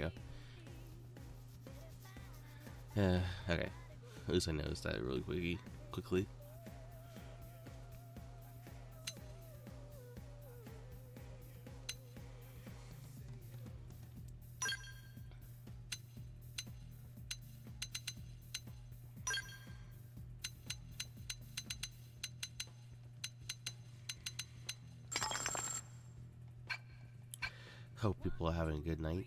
we go. Okay. At least I noticed that really quickly. Hope people are having a good night.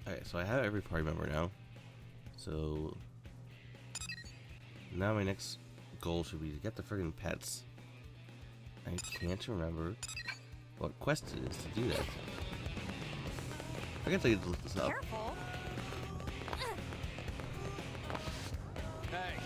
Okay, so I have every party member now. So now my next goal should be to get the friggin' pets. I can't remember what quest it is to do that. I guess I need to look this up. Careful. Hey.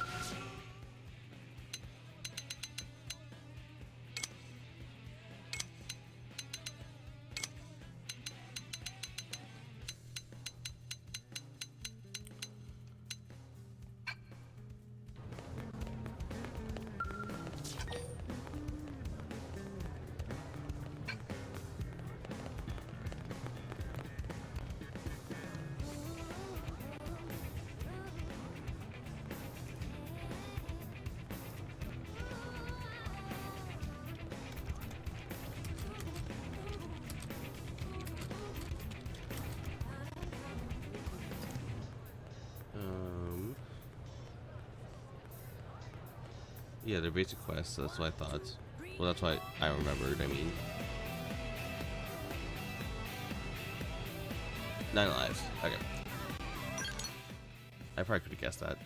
Yeah, they're basic quests, that's what I thought. Well, that's what I remembered, I mean. 9 lives, okay. I probably could have guessed that.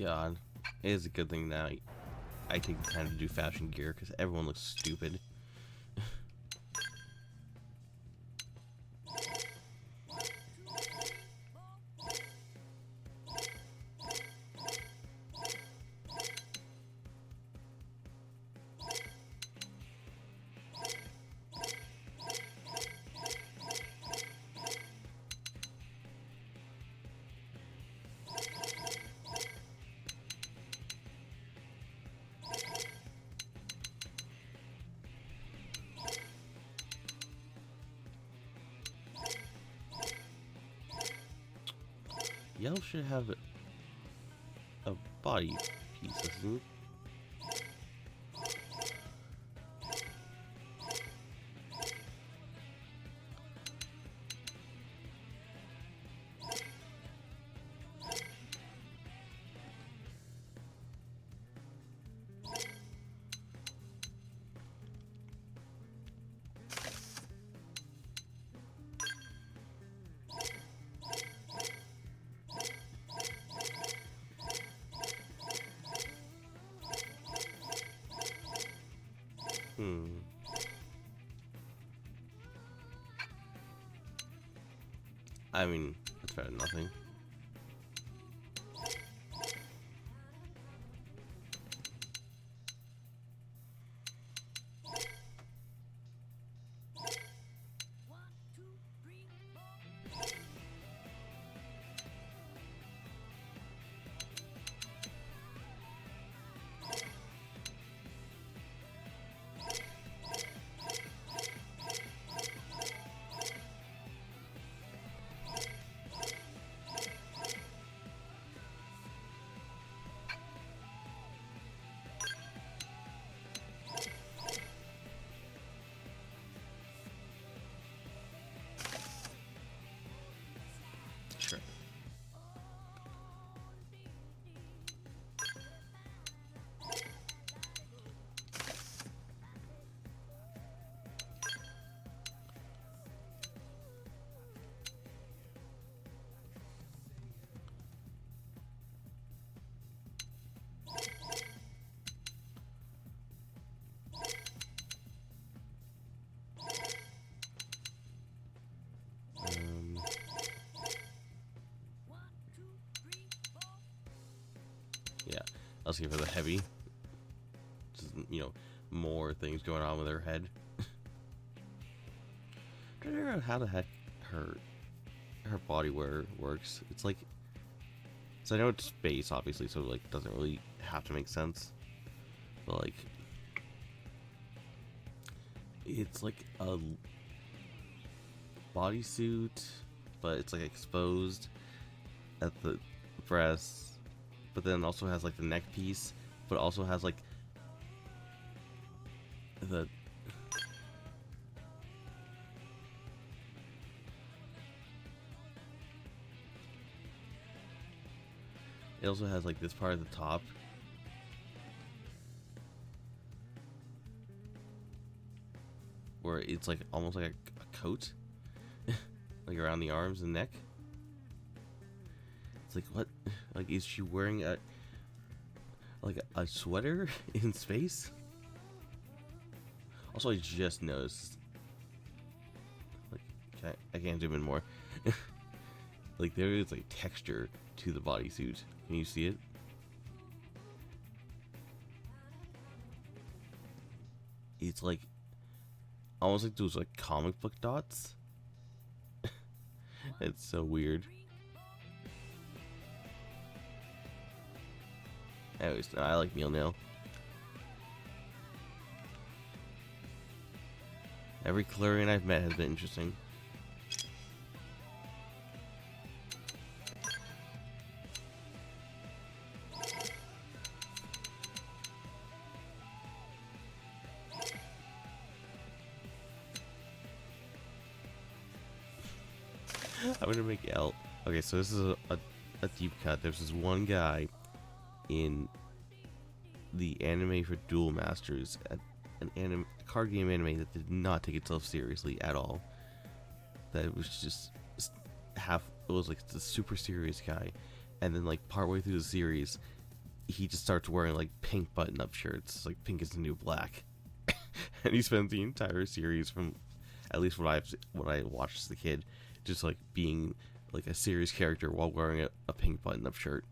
God, it is a good thing that I take the time to do fashion gear because everyone looks stupid. Yellow should have a body piece, doesn't it? I mean, that's better than nothing. was looking for the heavy. Just, you know, more things going on with her head. I don't know how the heck her body wear works. It's like, so I know it's space, obviously, so like it doesn't really have to make sense. But like, it's like a bodysuit, but it's like exposed at the breasts, but then also has like the neck piece, but also has like the it also has like this part at the top where it's like almost like a coat like around the arms and neck. It's like, what, like, is she wearing a sweater in space? Also, I just noticed, like, I can't zoom in more. Like, there is like texture to the bodysuit. Can you see it? It's like almost like those like comic book dots. It's so weird. Anyways, I like Neil Nail. Every Clarion I've met has been interesting. I'm gonna make L. Okay, so this is a deep cut. There's this one guy in the anime for Duel Masters, an card game anime that did not take itself seriously at all. That it was just it was like the super serious guy, and then like partway through the series, he just starts wearing like pink button-up shirts, like pink is the new black, and he spends the entire series, from at least what I watched as a kid, just like being like a serious character while wearing a pink button-up shirt.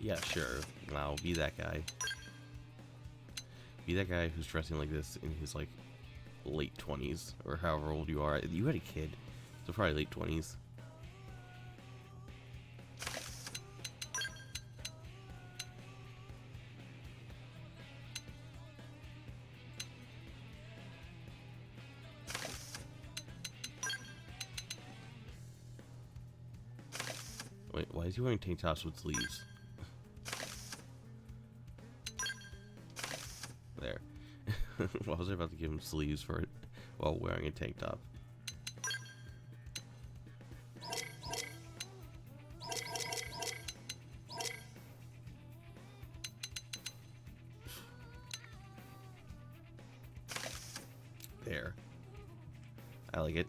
Yeah, sure. Wow, be that guy. Be that guy who's dressing like this in his like late 20s or however old you are. You had a kid, so probably late 20s. Wait, why is he wearing tank tops with sleeves? There. Why was I about to give him sleeves for it while wearing a tank top? There. I like it.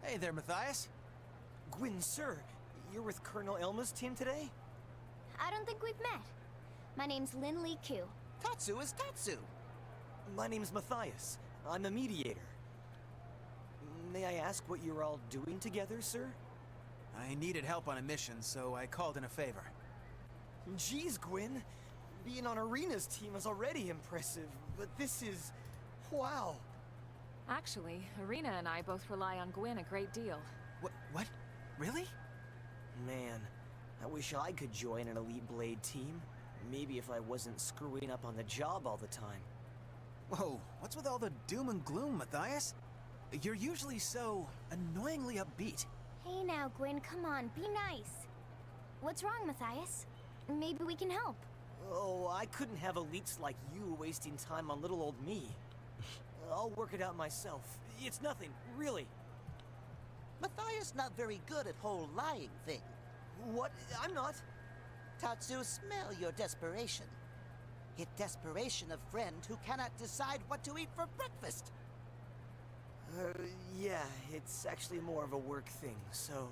Hey there, Matthias. Gwyn, sir, you're with Colonel Elma's team today? I don't think we've met. My name's Lin Li Ku. Tatsu is Tatsu. My name's Matthias. I'm a mediator. May I ask what you're all doing together, sir? I needed help on a mission, so I called in a favor. Geez, Gwyn. Being on Arena's team is already impressive, but this is... wow. Actually, Arena and I both rely on Gwyn a great deal. What? Really? Man, I wish I could join an Elite Blade team. Maybe if I wasn't screwing up on the job all the time. Whoa, what's with all the doom and gloom, Matthias? You're usually so annoyingly upbeat. Hey now, Gwyn, come on, be nice. What's wrong, Matthias? Maybe we can help. Oh, I couldn't have elites like you wasting time on little old me. I'll work it out myself. It's nothing, really. Matthias not very good at whole lying thing. What? I'm not. Tatsu, smell your desperation. It desperation of friend who cannot decide what to eat for breakfast. Yeah, it's actually more of a work thing, so...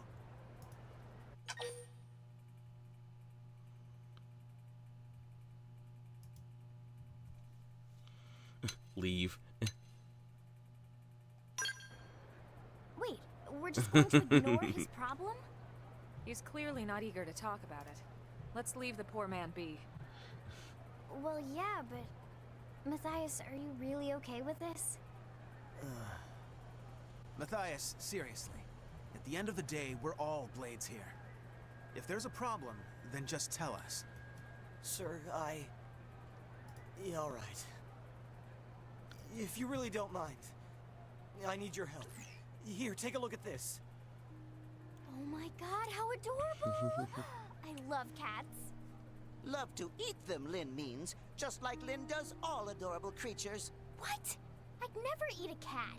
Leave. Wait, we're just going to ignore his problem? He's clearly not eager to talk about it. Let's leave the poor man be. Well, yeah, but... Matthias, are you really okay with this? Matthias, seriously. At the end of the day, we're all Blades here. If there's a problem, then just tell us. Sir, Yeah, all right. If you really don't mind, I need your help. Here, take a look at this. Oh my god, how adorable! I love cats. Love to eat them, Lin means, just like Lin does all adorable creatures. What? I'd never eat a cat.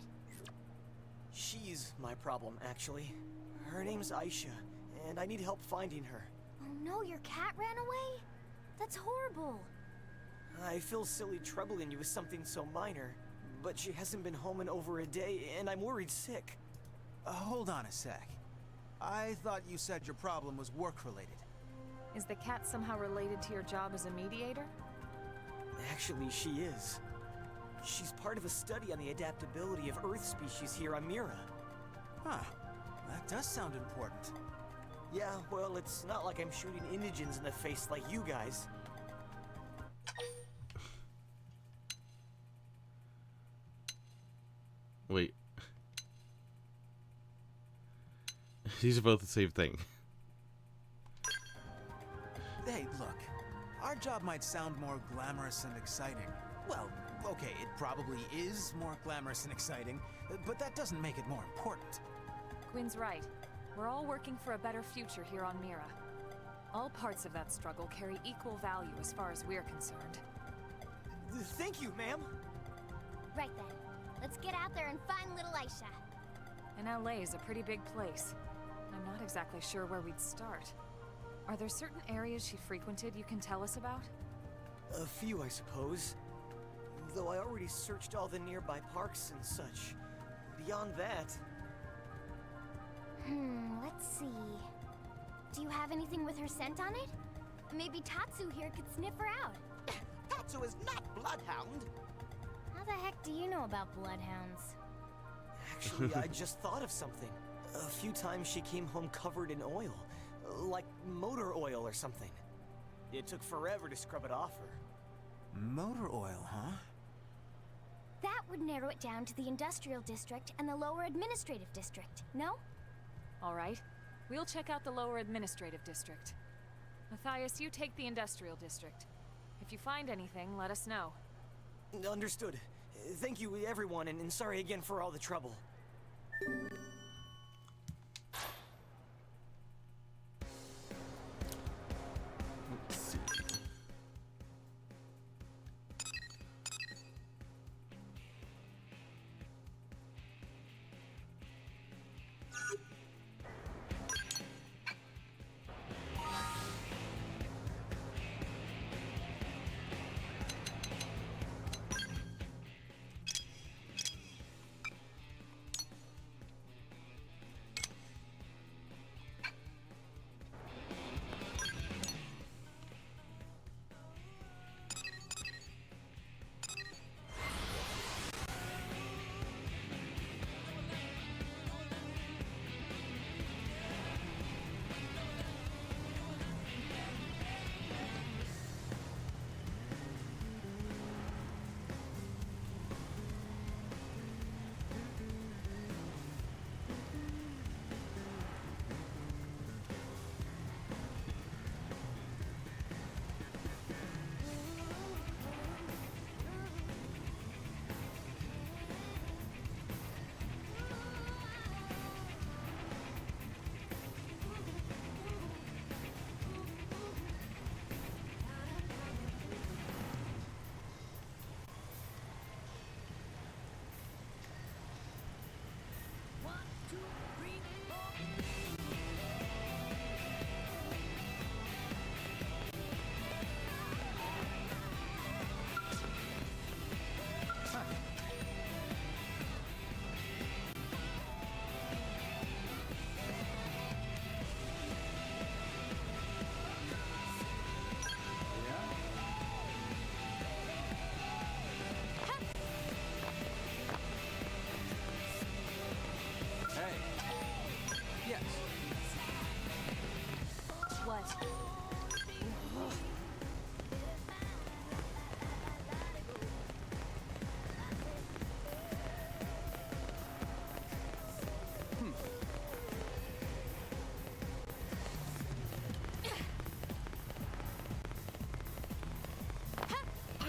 She's my problem, actually. Her name's Aisha, and I need help finding her. Oh no, your cat ran away? That's horrible. I feel silly troubling you with something so minor, but she hasn't been home in over a day, and I'm worried sick. Hold on a sec. I thought you said your problem was work-related. Is the cat somehow related to your job as a mediator? Actually, she is. She's part of a study on the adaptability of Earth species here on Mira. Huh. That does sound important. Yeah, well, it's not like I'm shooting indigents in the face like you guys. Wait. These are both the same thing. Hey, look. Our job might sound more glamorous and exciting. Well, okay, it probably is more glamorous and exciting, but that doesn't make it more important. Quinn's right. We're all working for a better future here on Mira. All parts of that struggle carry equal value as far as we're concerned. Thank you, ma'am. Right then. Let's get out there and find little Aisha. And LA is a pretty big place. I'm not exactly sure where we'd start. Are there certain areas she frequented you can tell us about? A few, I suppose. Though I already searched all the nearby parks and such. Beyond that... Let's see. Do you have anything with her scent on it? Maybe Tatsu here could sniff her out. Tatsu is not Bloodhound. How the heck do you know about bloodhounds? Actually, I just thought of something. A few times she came home covered in oil. Like motor oil or something. It took forever to scrub it off her. Motor oil, huh? That would narrow it down to the Industrial District and the Lower Administrative District, no? All right. We'll check out the lower administrative district. Matthias, you take the industrial district. If you find anything, let us know. Understood. Thank you, everyone, and sorry again for all the trouble. Let's see.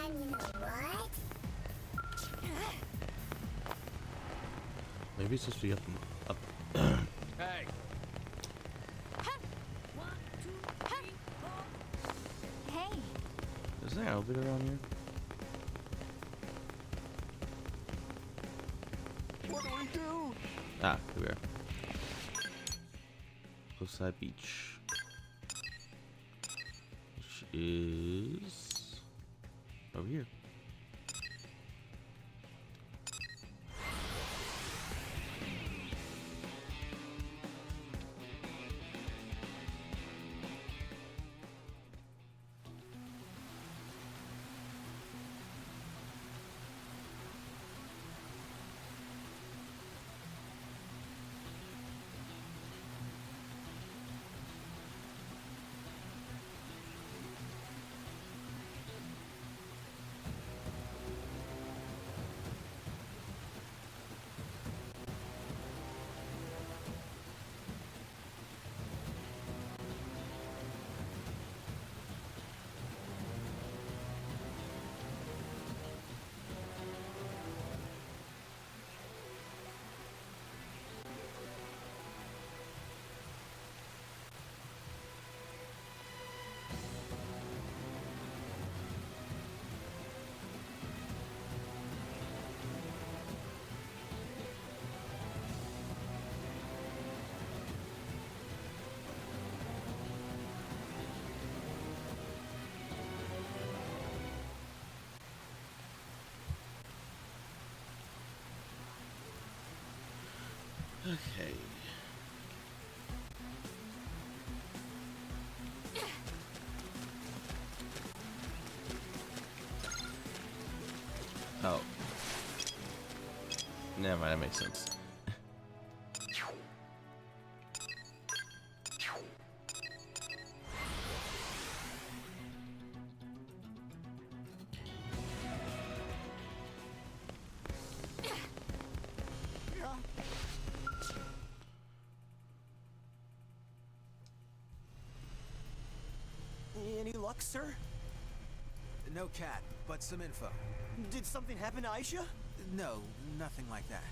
And you know what? Maybe it's just the up and up. Hey! Hey, Is there an elevator around here? What do we do? Ah, here we are. Cliffside Beach. Which is over here. Okay. Oh. Never mind, that makes sense. Any luck, sir? No cat, but some info. Did something happen to Aisha? No, nothing like that.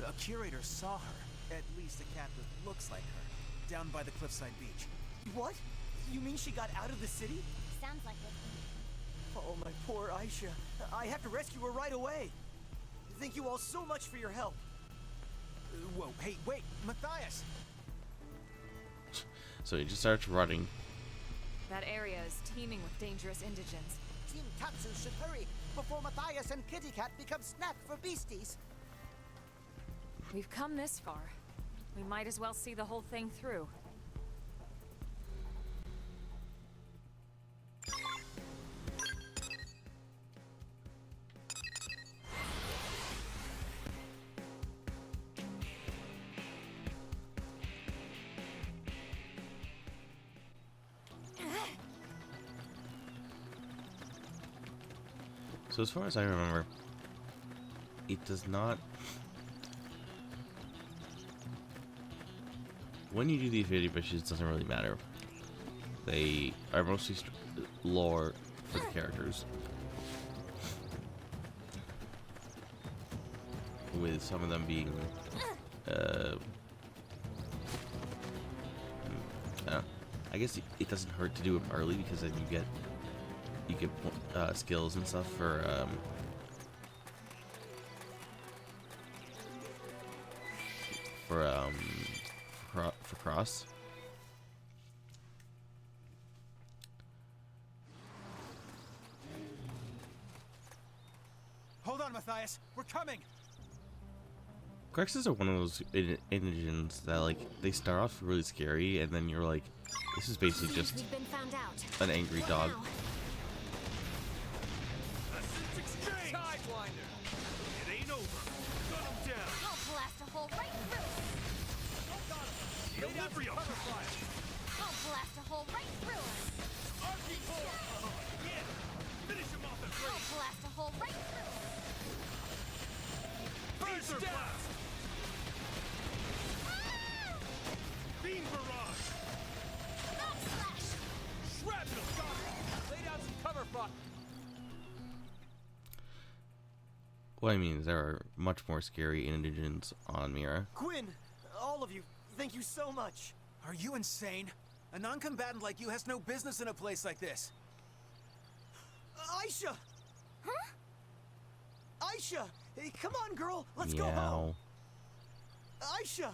A curator saw her, at least a cat that looks like her, down by the cliffside beach. What? You mean she got out of the city? sounds like it. Oh, my poor Aisha. I have to rescue her right away. Thank you all so much for your help. Whoa, hey, wait, Matthias! So he just starts running. That area is teeming with dangerous indigents. Team Tatsu should hurry before Matthias and Kitty Cat become snack for beasties. We've come this far. We might as well see the whole thing through. So as far as I remember, it does not... When you do the affinity missions, it doesn't really matter. They are mostly lore for the characters. With some of them being... I guess it doesn't hurt to do them early because then you get skills and stuff for cross. Hold on, Matthias, we're coming! Crexes are one of those indigents that, like, they start off really scary, and then you're like, this is basically just We've been found out. an angry What dog. now? Sidewinder! It ain't over. Gun him down. I'll blast a hole right through it. Equilibrium. I'll blast a hole right through it. Yeah. Finish him off at I'll blast a hole right through it. Phaser blast. Beam barrage. Knock slash. Shrapnel. Got it. Lay down some cover fire. What I mean is there are much more scary indigents on Mira. Quinn, all of you, thank you so much. Are you insane? A non-combatant like you has no business in a place like this. Aisha! Huh? Aisha! Hey, come on, girl, let's Meow. go home. Aisha!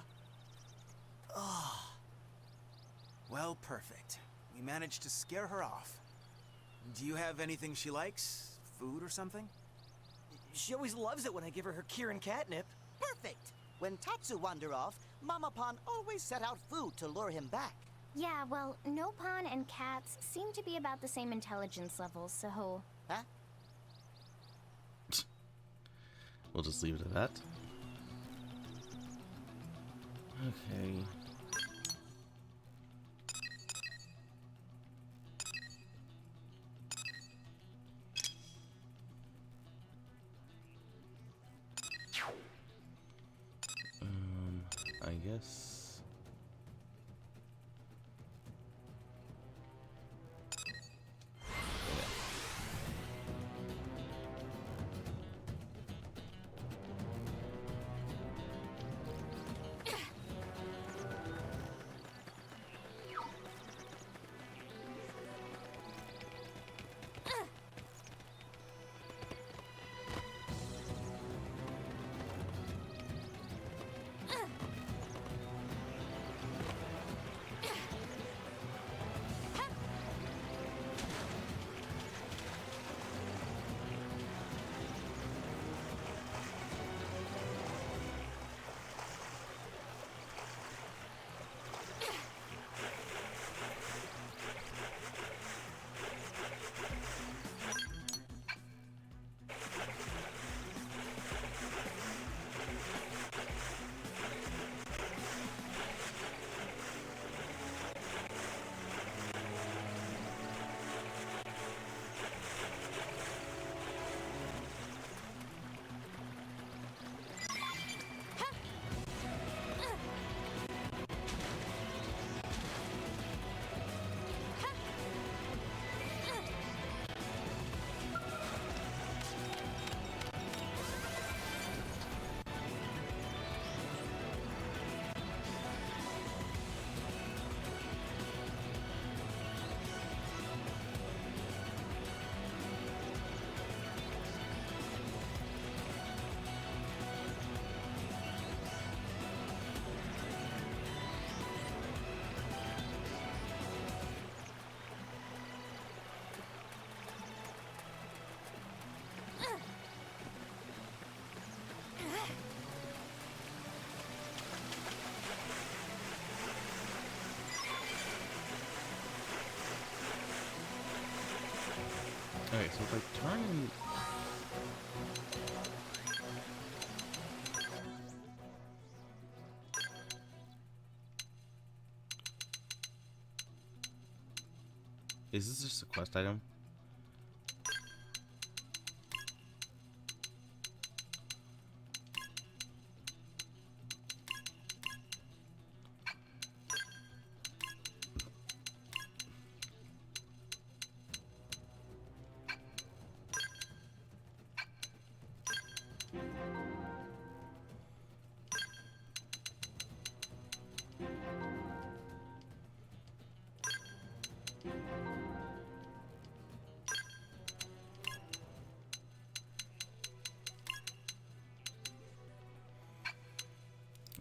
Well, perfect. We managed to scare her off. Do you have anything she likes? Food or something? She always loves it when I give her her Kirin catnip. Perfect! When Tatsu wander off, Mama Pan always set out food to lure him back. Yeah, well, Nopon and cats seem to be about the same intelligence level, so... Huh? We'll just leave it at that. Okay. I guess. Okay, so if I turn and... Is this just a quest item?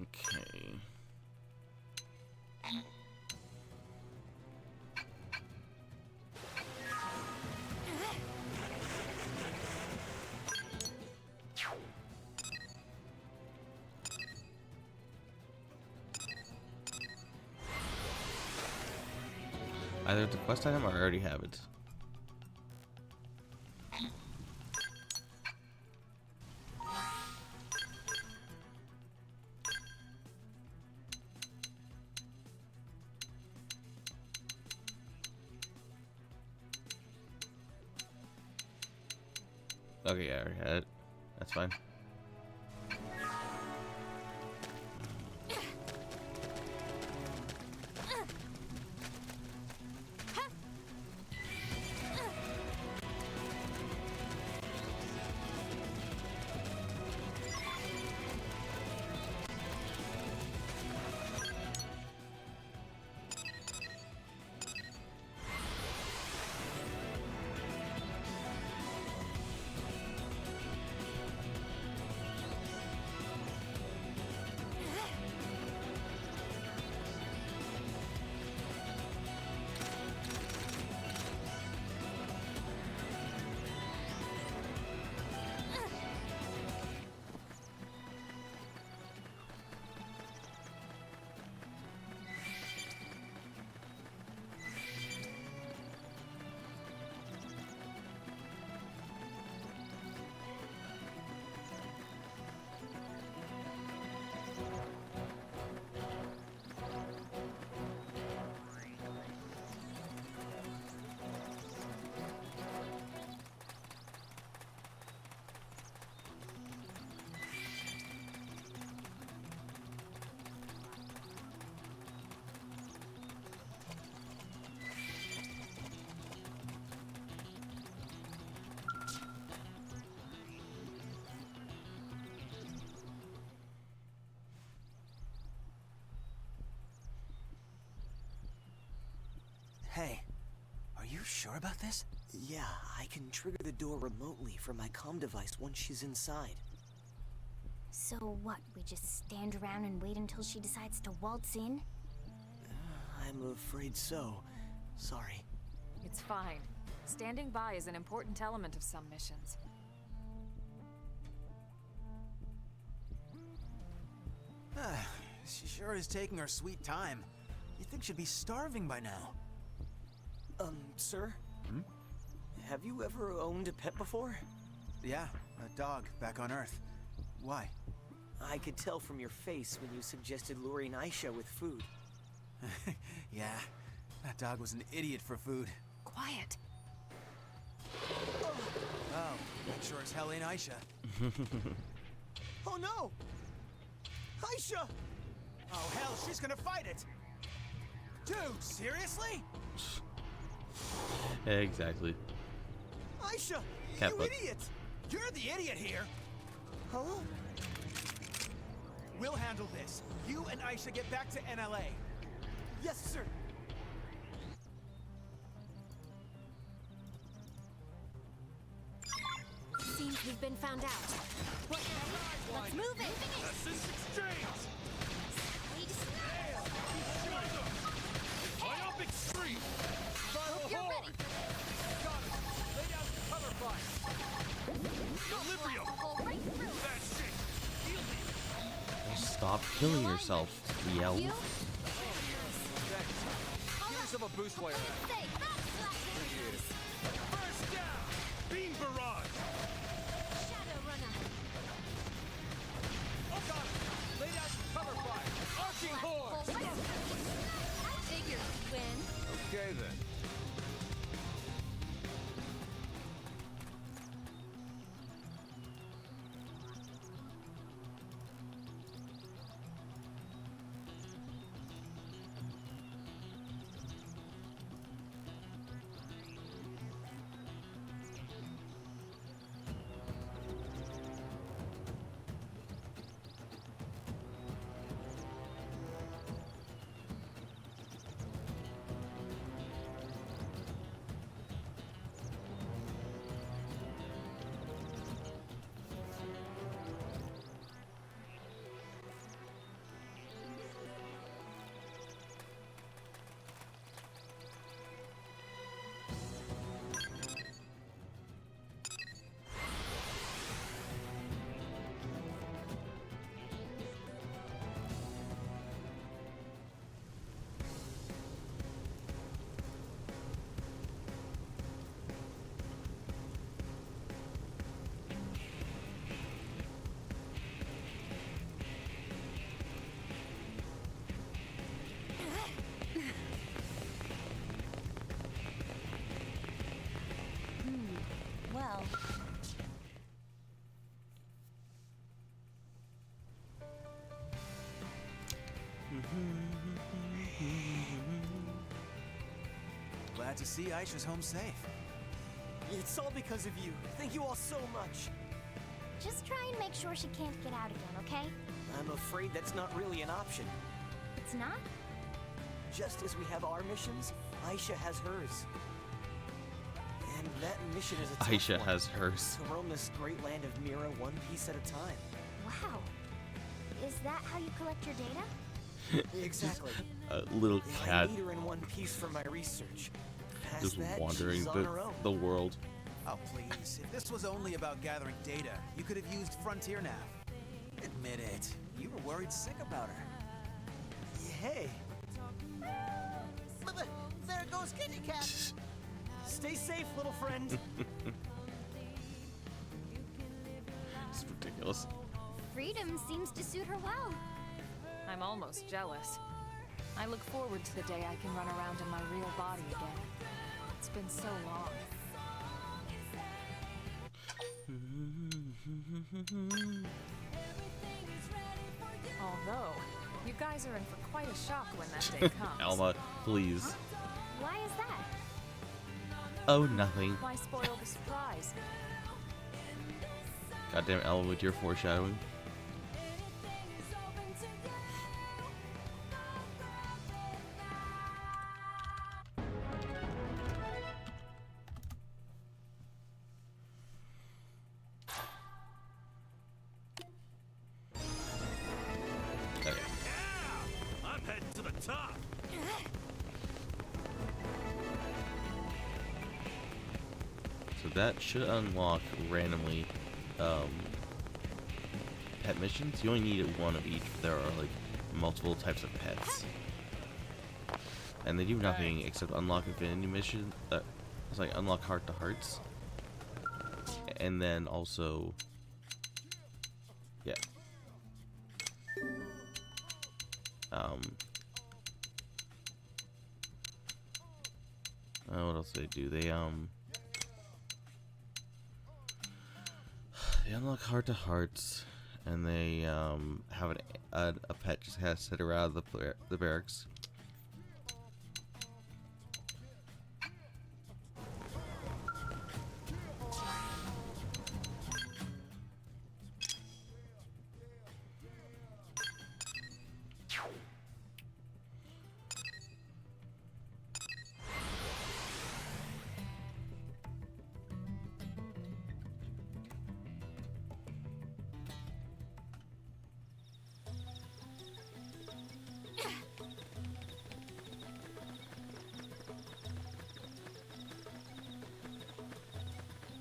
Okay. Either the quest item or I already have it. Okay, yeah, I already had it. That's fine. sure about this? Yeah, I can trigger the door remotely from my comm device once she's inside. So what, we just stand around and wait until she decides to waltz in? I'm afraid so. Sorry. It's fine. Standing by is an important element of some missions. She sure is taking her sweet time. You'd think she'd be starving by now. Sir? Have you ever owned a pet before? Yeah, a dog back on Earth. Why? I could tell from your face when you suggested luring Aisha with food. Yeah, that dog was an idiot for food. Quiet. Oh, that sure as hell ain't Aisha. Oh no! Aisha! Oh hell, she's gonna fight it! Dude, seriously? Exactly. Aisha! Cat You butt. idiot! You're the idiot here! Huh? We'll handle this. You and Aisha get back to NLA. Yes, sir. Seems we've been found out. Let's move it! Assist exchange! Myopic street! Hope you're ready. Got it! Lay down cover fire! Equilibrium! Hole right through. That shit! Heal me! Stop killing yourself, Yell. You? Give yourself a boost while you're at Say, it. First down! Beam barrage! Shadow Runner. Got it! Lay down cover fire! Arching horse! Hole right through. I figured you'd win. Okay then. Well, Glad to see Aisha's home safe. It's all because of you. Thank you all so much. just try and make sure she can't get out again, okay? I'm afraid that's not really an option. It's not? Just as we have our missions, Aisha has hers. And that mission is a tough Aisha one. has hers. To roam this great land of Mira one piece at a time. Wow. Is that how you collect your data? Exactly. A little I cat need her in one piece for my research. Past just that, wandering she's on her own. the world. Oh, please. If this was only about gathering data, you could have used Frontier Nav. Admit it. You were worried sick about her. Hey, There goes Kitty Cat. stay safe, little friend. It's ridiculous. Freedom seems to suit her well. I'm almost jealous. I look forward to the day I can run around in my real body again. It's been so long. Although, you guys are in for quite a shock when that day comes. Alma, please. Why is that? Oh, nothing. Why spoil the surprise? Goddamn Alma with your foreshadowing. that should unlock randomly pet missions. You only need one of each, but there are like multiple types of pets. And they do nothing except unlock affinity mission. It's like unlock heart to hearts. And then also, yeah. What else do they do? They unlock heart to hearts, and they have a pet just has to sit around the barracks.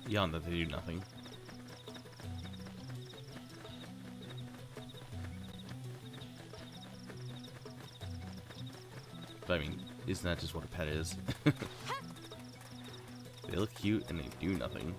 Beyond that, they do nothing. But I mean, isn't that just what a pet is? They look cute and they do nothing.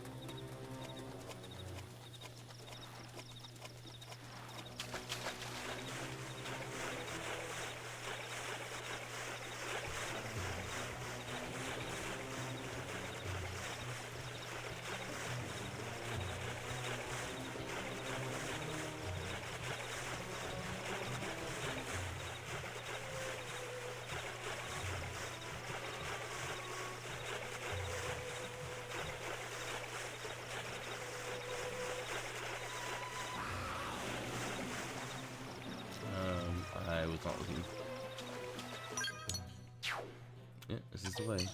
I was not looking. Yeah, this is the way.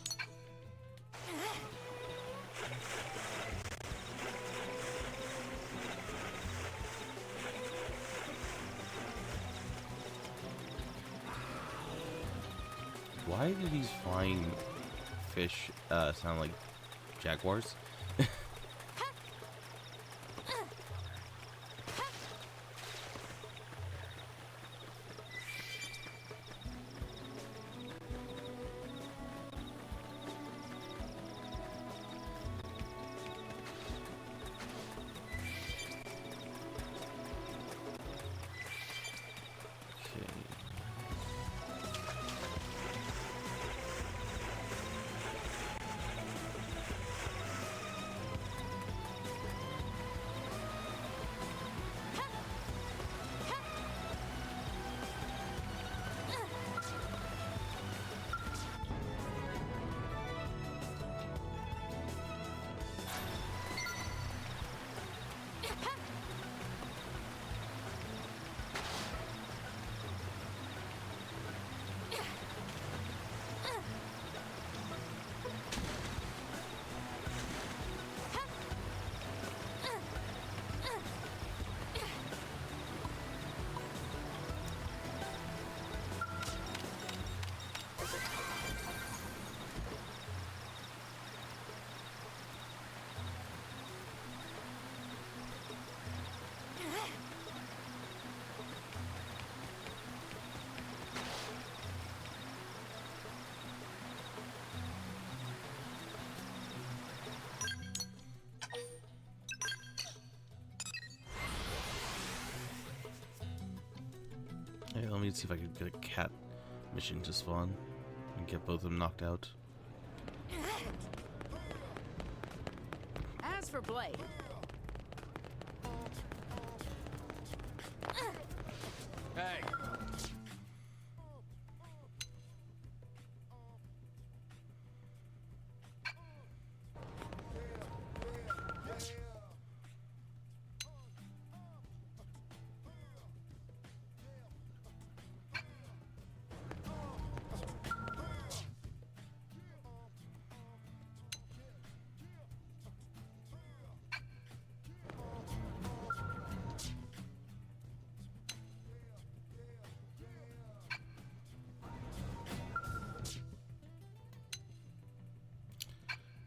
Why do these flying fish sound like jaguars? Hey, let me see if I can get a cat mission to spawn and get both of them knocked out. As for Blade, Hey,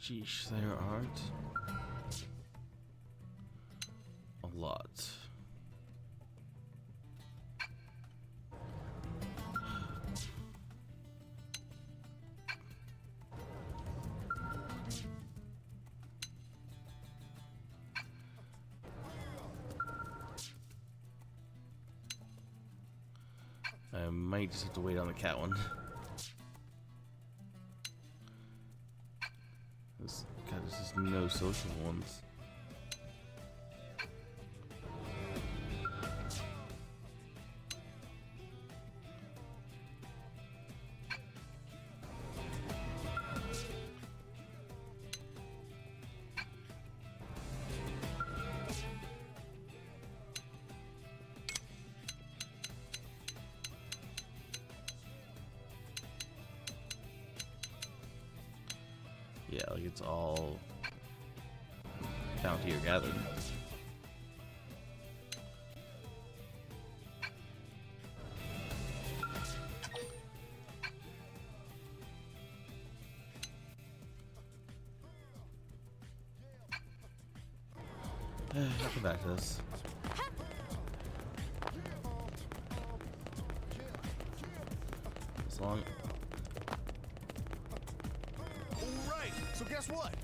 Sheesh, there aren't a lot. I might just have to wait on the cat one. God, there's just no social ones. Yeah, like it's all bounty or gathered. I'll come back to this. As long So guess what?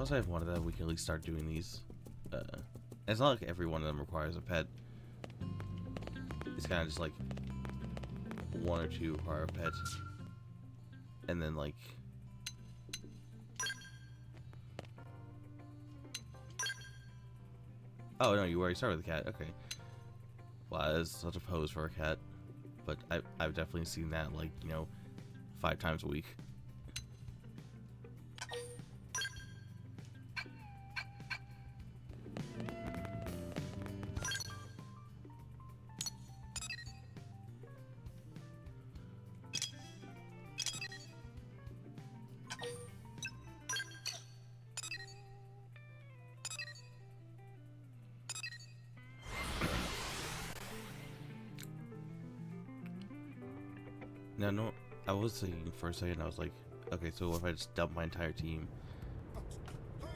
as I have one of them, we can at least start doing these. It's not like every one of them requires a pet. It's kind of just like one or two require a pet, and then like oh no, you already started with a cat. Okay, well that is such a pose for a cat, but I've definitely seen that like 5 times a week. Now, no, I was thinking for a second, I was like, okay, so what if I just dump my entire team?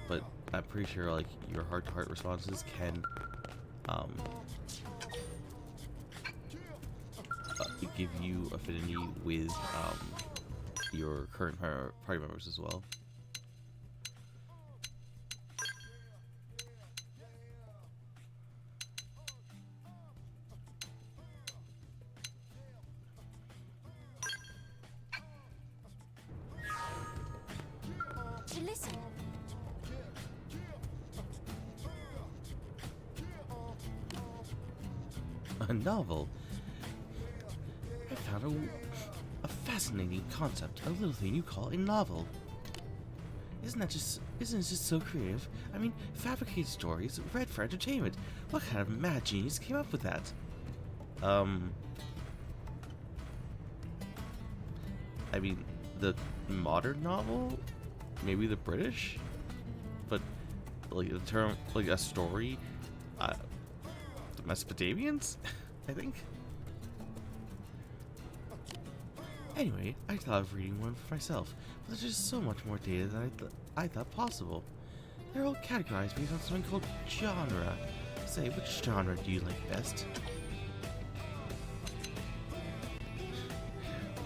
But I'm pretty sure, like, your heart-to-heart responses can, give you affinity with, your current party members as well. Listen. A novel? I found a fascinating concept, a little thing you call a novel. Isn't it just so creative? I mean, fabricated stories, read for entertainment. What kind of mad genius came up with that? I mean, the modern novel? Maybe the British? But, like, the term, like, a story? The Mesopotamians? I think? Anyway, I thought of reading one for myself, but there's just so much more data than I thought possible. They're all categorized based on something called genre. Say, which genre do you like best?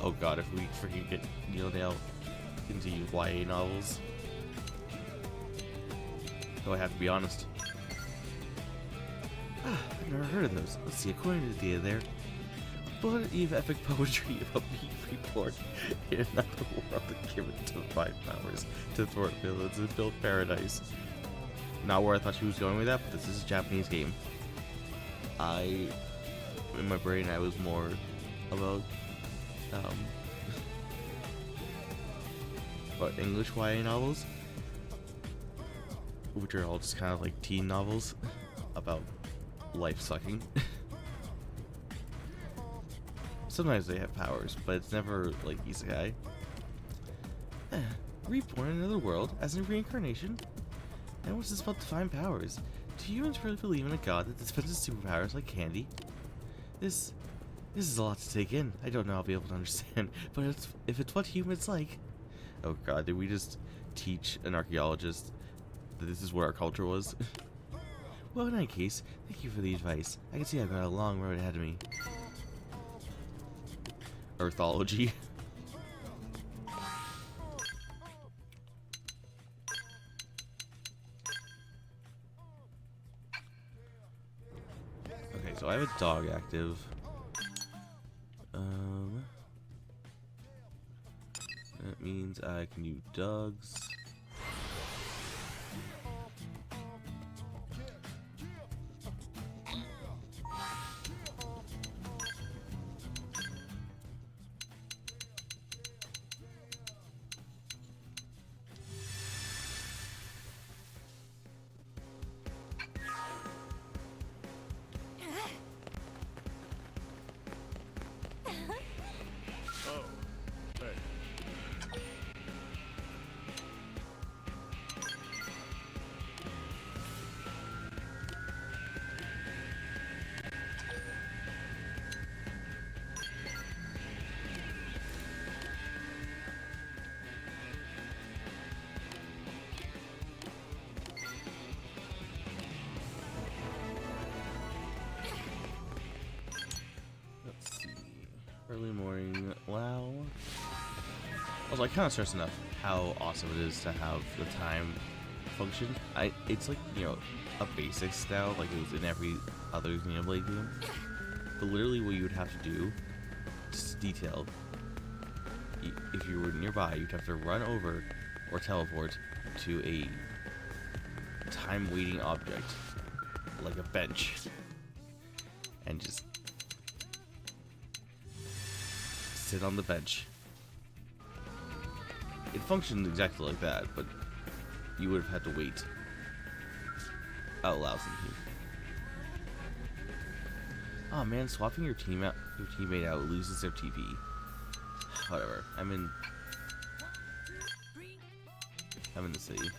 Oh god, if we freaking get nailed into YA novels. Though I have to be honest. I've never heard of those. Let's see, according to the data there, body of epic poetry about being reborn in another world and given divine powers to thwart villains and build paradise. Not where I thought she was going with that, but this is a Japanese game. In my brain, I was more about English YA novels, which are all just kind of like teen novels about life sucking. Sometimes they have powers, but it's never like isekai. Reborn in another world as a reincarnation? And what's this about divine powers? Do humans really believe in a god that dispenses superpowers like candy? This This is a lot to take in. I don't know I'll be able to understand, but if it's what humans like. Oh god, did we just teach an archaeologist that this is what our culture was? Well, in any case, thank you for the advice. I can see I've got a long road ahead of me. Earthology. Okay, so I have a dog active. That means I can do dogs. Oh, hey. Let's see. Early morning. Wow. Also, I can't stress enough how awesome it is to have the time function. It's like, you know, a basic style like it was in every other Xenoblade game. But literally what you would have to do, just detailed, if you were nearby, you'd have to run over or teleport to a time waiting object, like a bench, and just sit on the bench. It functioned exactly like that, but you would have had to wait. Out loud something. Oh man, swapping your teammate out loses their TP. Whatever. I'm in the city.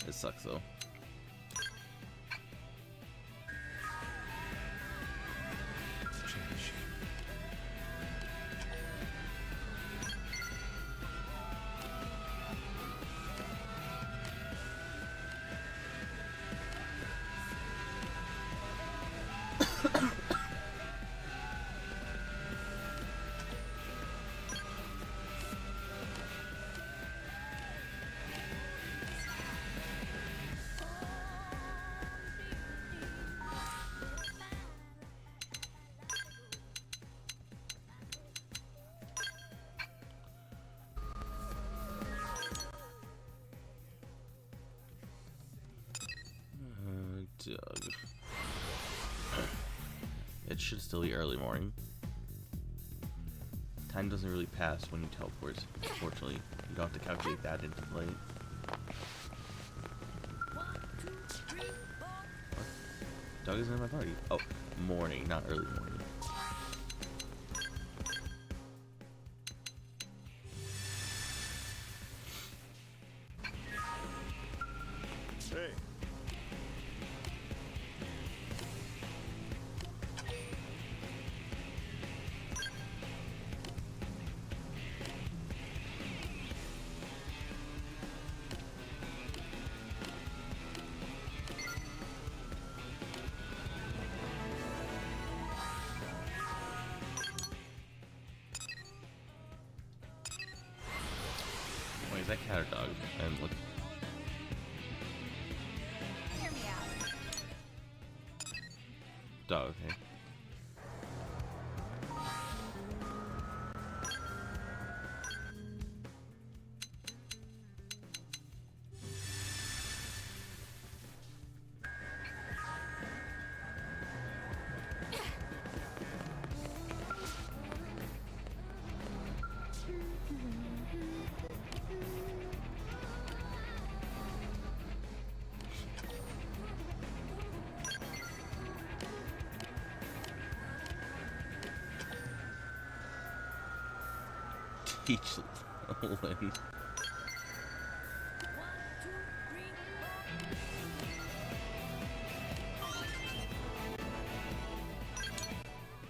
It sucks though. Doug. It should still be early morning. Time doesn't really pass when you teleport, unfortunately. You don't have to calculate that into play. What? Doug isn't in my party. Oh, morning, not early morning. Hey. Wait, is that cat or dog? And look. Hear me out. Dog, okay. Teach Lynn.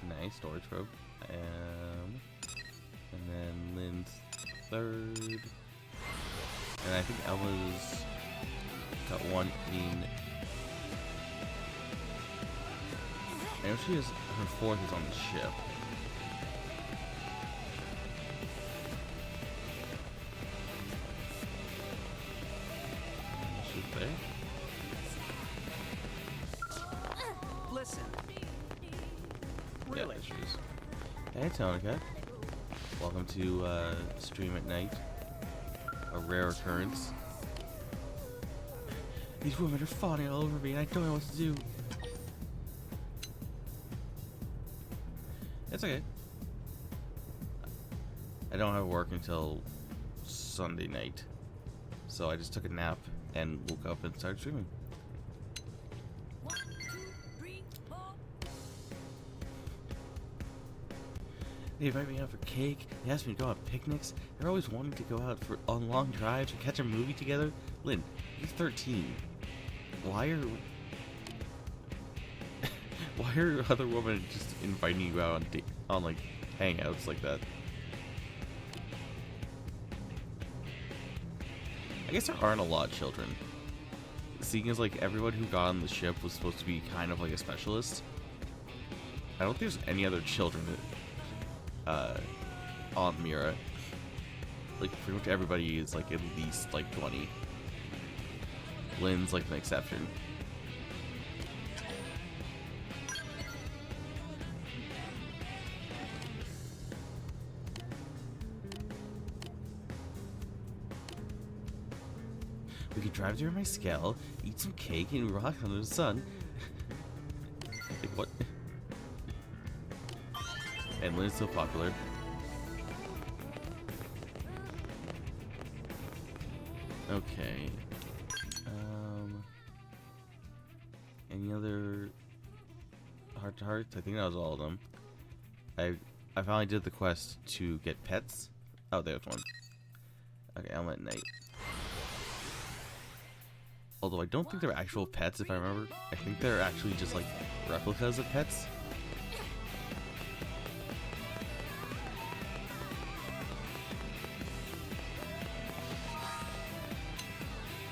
Nice, door. storage probe. And then Lynn's third. And I think Emma's got one in. I know she has her fourth is on the ship. She's there. Listen. Yeah, Really? there she is. Hey, Tonica. Welcome to stream at night. A rare occurrence. These women are fawning all over me and I don't know what to do. It's okay. I don't have work until Sunday night. So I just took a nap and woke up and started streaming. They invite me out for cake. They ask me to go on picnics. They're always wanting to go out on long drives and catch a movie together. Lynn, you're 13. Why are other women just inviting you out on like hangouts like that? I guess there aren't a lot of children. Seeing as like everyone who got on the ship was supposed to be kind of like a specialist. I don't think there's any other children on Mira. Like pretty much everybody is like at least like 20. Lynn's like an exception. We could drive to my Skell, eat some cake, and rock under the sun. Like what? And Lynn's so popular. Okay. Any other heart-to-hearts? I think that was all of them. I finally did the quest to get pets. Oh, there's one. Okay, I'm at night. Although I don't think they're actual pets, if I remember. I think they're actually just like replicas of pets.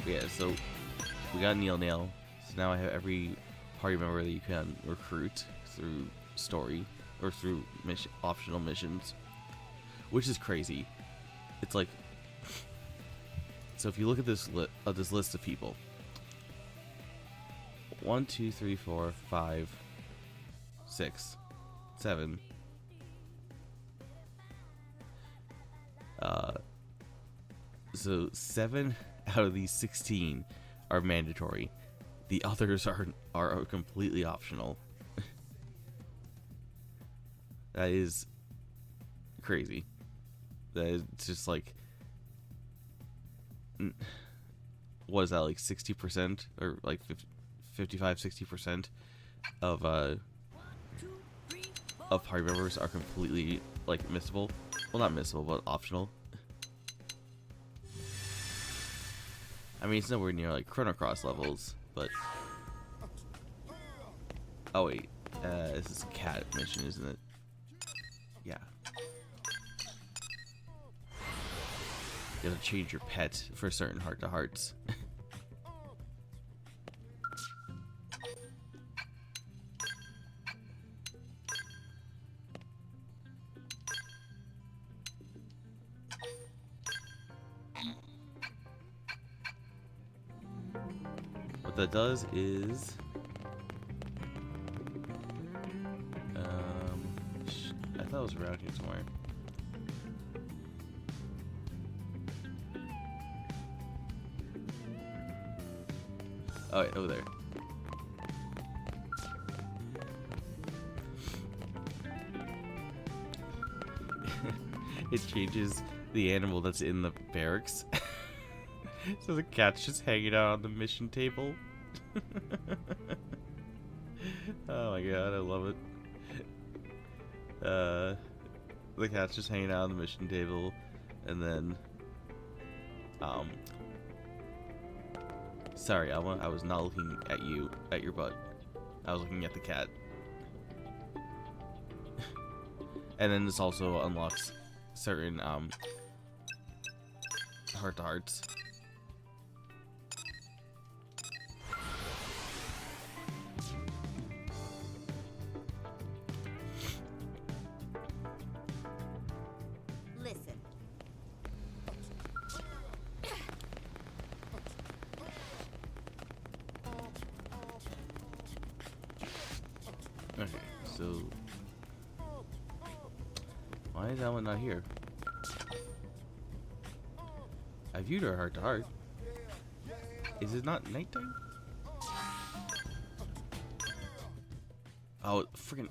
Yeah, so we got Neil Nail. So now I have every party member that you can recruit through story or through optional missions, which is crazy. It's like, so if you look at this list of people, 1, 2, 3, 4, 5, 6, 7. So 7 out of these 16 are mandatory. The others are completely optional. That is crazy. That is just like, what is that, like 60% or like 55-60% of party members are completely like missable. Well, not missable, but optional. I mean, it's nowhere near like Chronicles levels, but oh wait, this is a cat mission, isn't it? Yeah. You have to change your pet for certain heart-to-hearts. What that does is I thought it was around here somewhere. Oh wait, over there. It changes the animal that's in the barracks. So the cat's just hanging out on the mission table. Oh my god, I love it. The cat's just hanging out on the mission table, and then sorry, Alma, I was not looking at your butt. I was looking at the cat. And then this also unlocks certain heart-to-hearts. Listen. Okay, so why is that one not here? I viewed her heart to heart. Is it not nighttime? Oh, freaking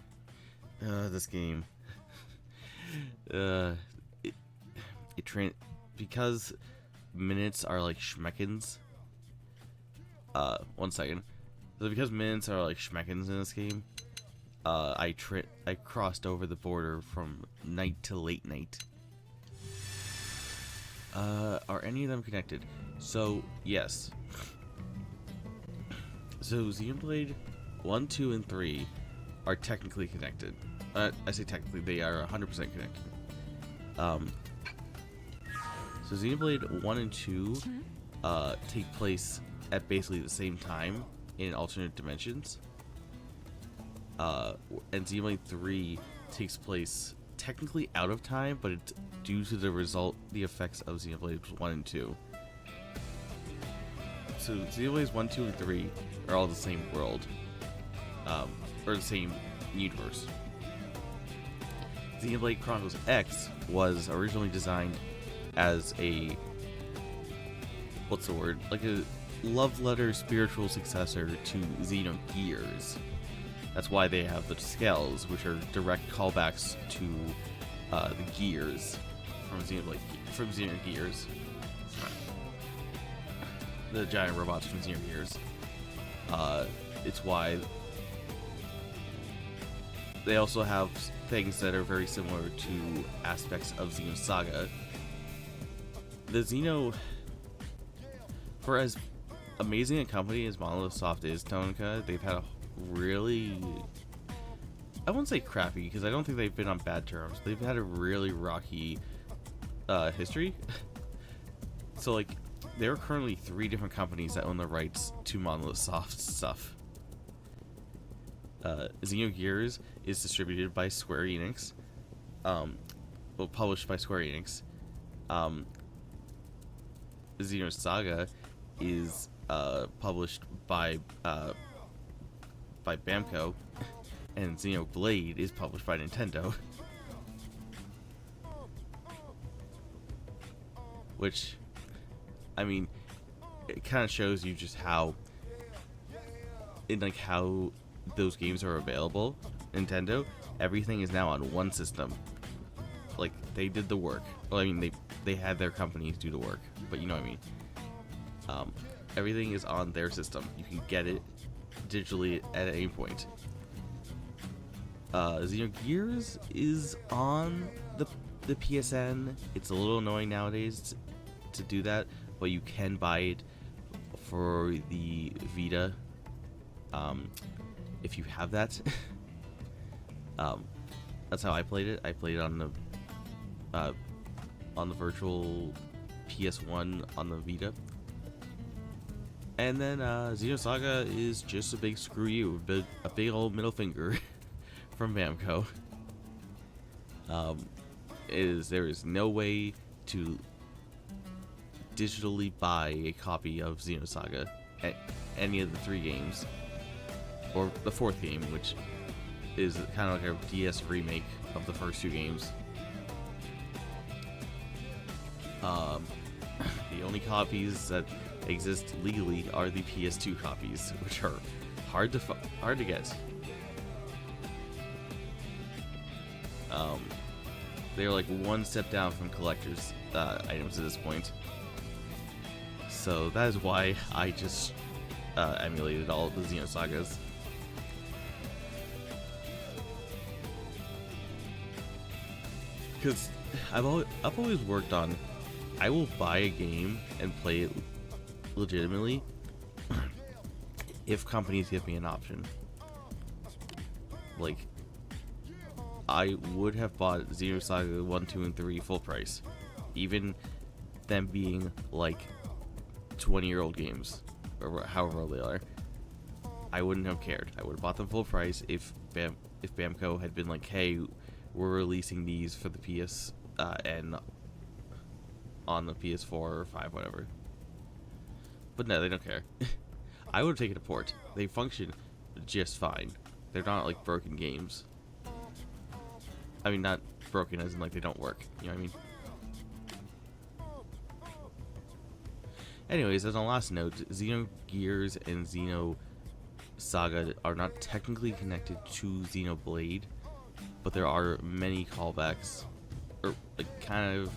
this game. Because minutes are like schmeckins. One second. So because minutes are like schmeckins in this game, I crossed over the border from night to late night. Are any of them connected? So yes. So Xenoblade 1, 2, and 3 are technically connected. I say technically, they are 100% connected. So Xenoblade 1 and 2 take place at basically the same time in alternate dimensions. And Xenoblade 3 takes place technically out of time, but it's due to the effects of Xenoblade 1 and 2. So Xenoblades 1, 2, and 3 are all the same world, or the same universe. Xenoblade Chronicles X was originally designed as a, what's the word, like a love letter spiritual successor to Xenogears. That's why they have the Skells, which are direct callbacks to the Gears from Xenogears. The giant robots from Xenogears. It's why they also have things that are very similar to aspects of Xenosaga. The Xeno, for as amazing a company as Monolith Soft is, Tonka, they've had a really, I won't say crappy, because I don't think they've been on bad terms. They've had a really rocky history. So like, there are currently 3 different companies that own the rights to Monolith Soft stuff. Xenogears is distributed by Square Enix, well, published by Square Enix. Xenosaga is published by Bamco, and Xenoblade is published by Nintendo. Which, I mean, it kind of shows you just how, how those games are available. Nintendo, everything is now on one system. Like, they did the work. Well, I mean, they had their companies do the work, but you know what I mean. Everything is on their system. You can get it digitally at any point. Xenogears is on the PSN. It's a little annoying nowadays to do that, but you can buy it for the Vita if you have that. That's how I played it. I played it on the virtual PS1 on the Vita. And then Xenosaga is just a big screw you, a big old middle finger from Bamco. There is no way to digitally buy a copy of Xenosaga at any of the 3 games, or the 4th game, which is kind of like a DS remake of the first 2 games. The only copies that exist legally are the PS2 copies, which are hard to get. They're like one step down from collector's items at this point. So that is why I just emulated all of the Xenosagas. Because I've always worked on, I will buy a game and play it legitimately if companies give me an option. Like, I would have bought Xenosaga 1, 2, and 3 full price. Even them being like 20-year-old games, or however old they are. I wouldn't have cared. I would have bought them full price if Bamco had been like, hey, we're releasing these for the PS and on the PS4 or 5, whatever. But no, they don't care. I would have taken a port. They function just fine. They're not like broken games. I mean, not broken as in like they don't work. You know what I mean? Anyways, as a last note, Xenogears and Xenosaga are not technically connected to Xenoblade, but there are many callbacks, or like kind of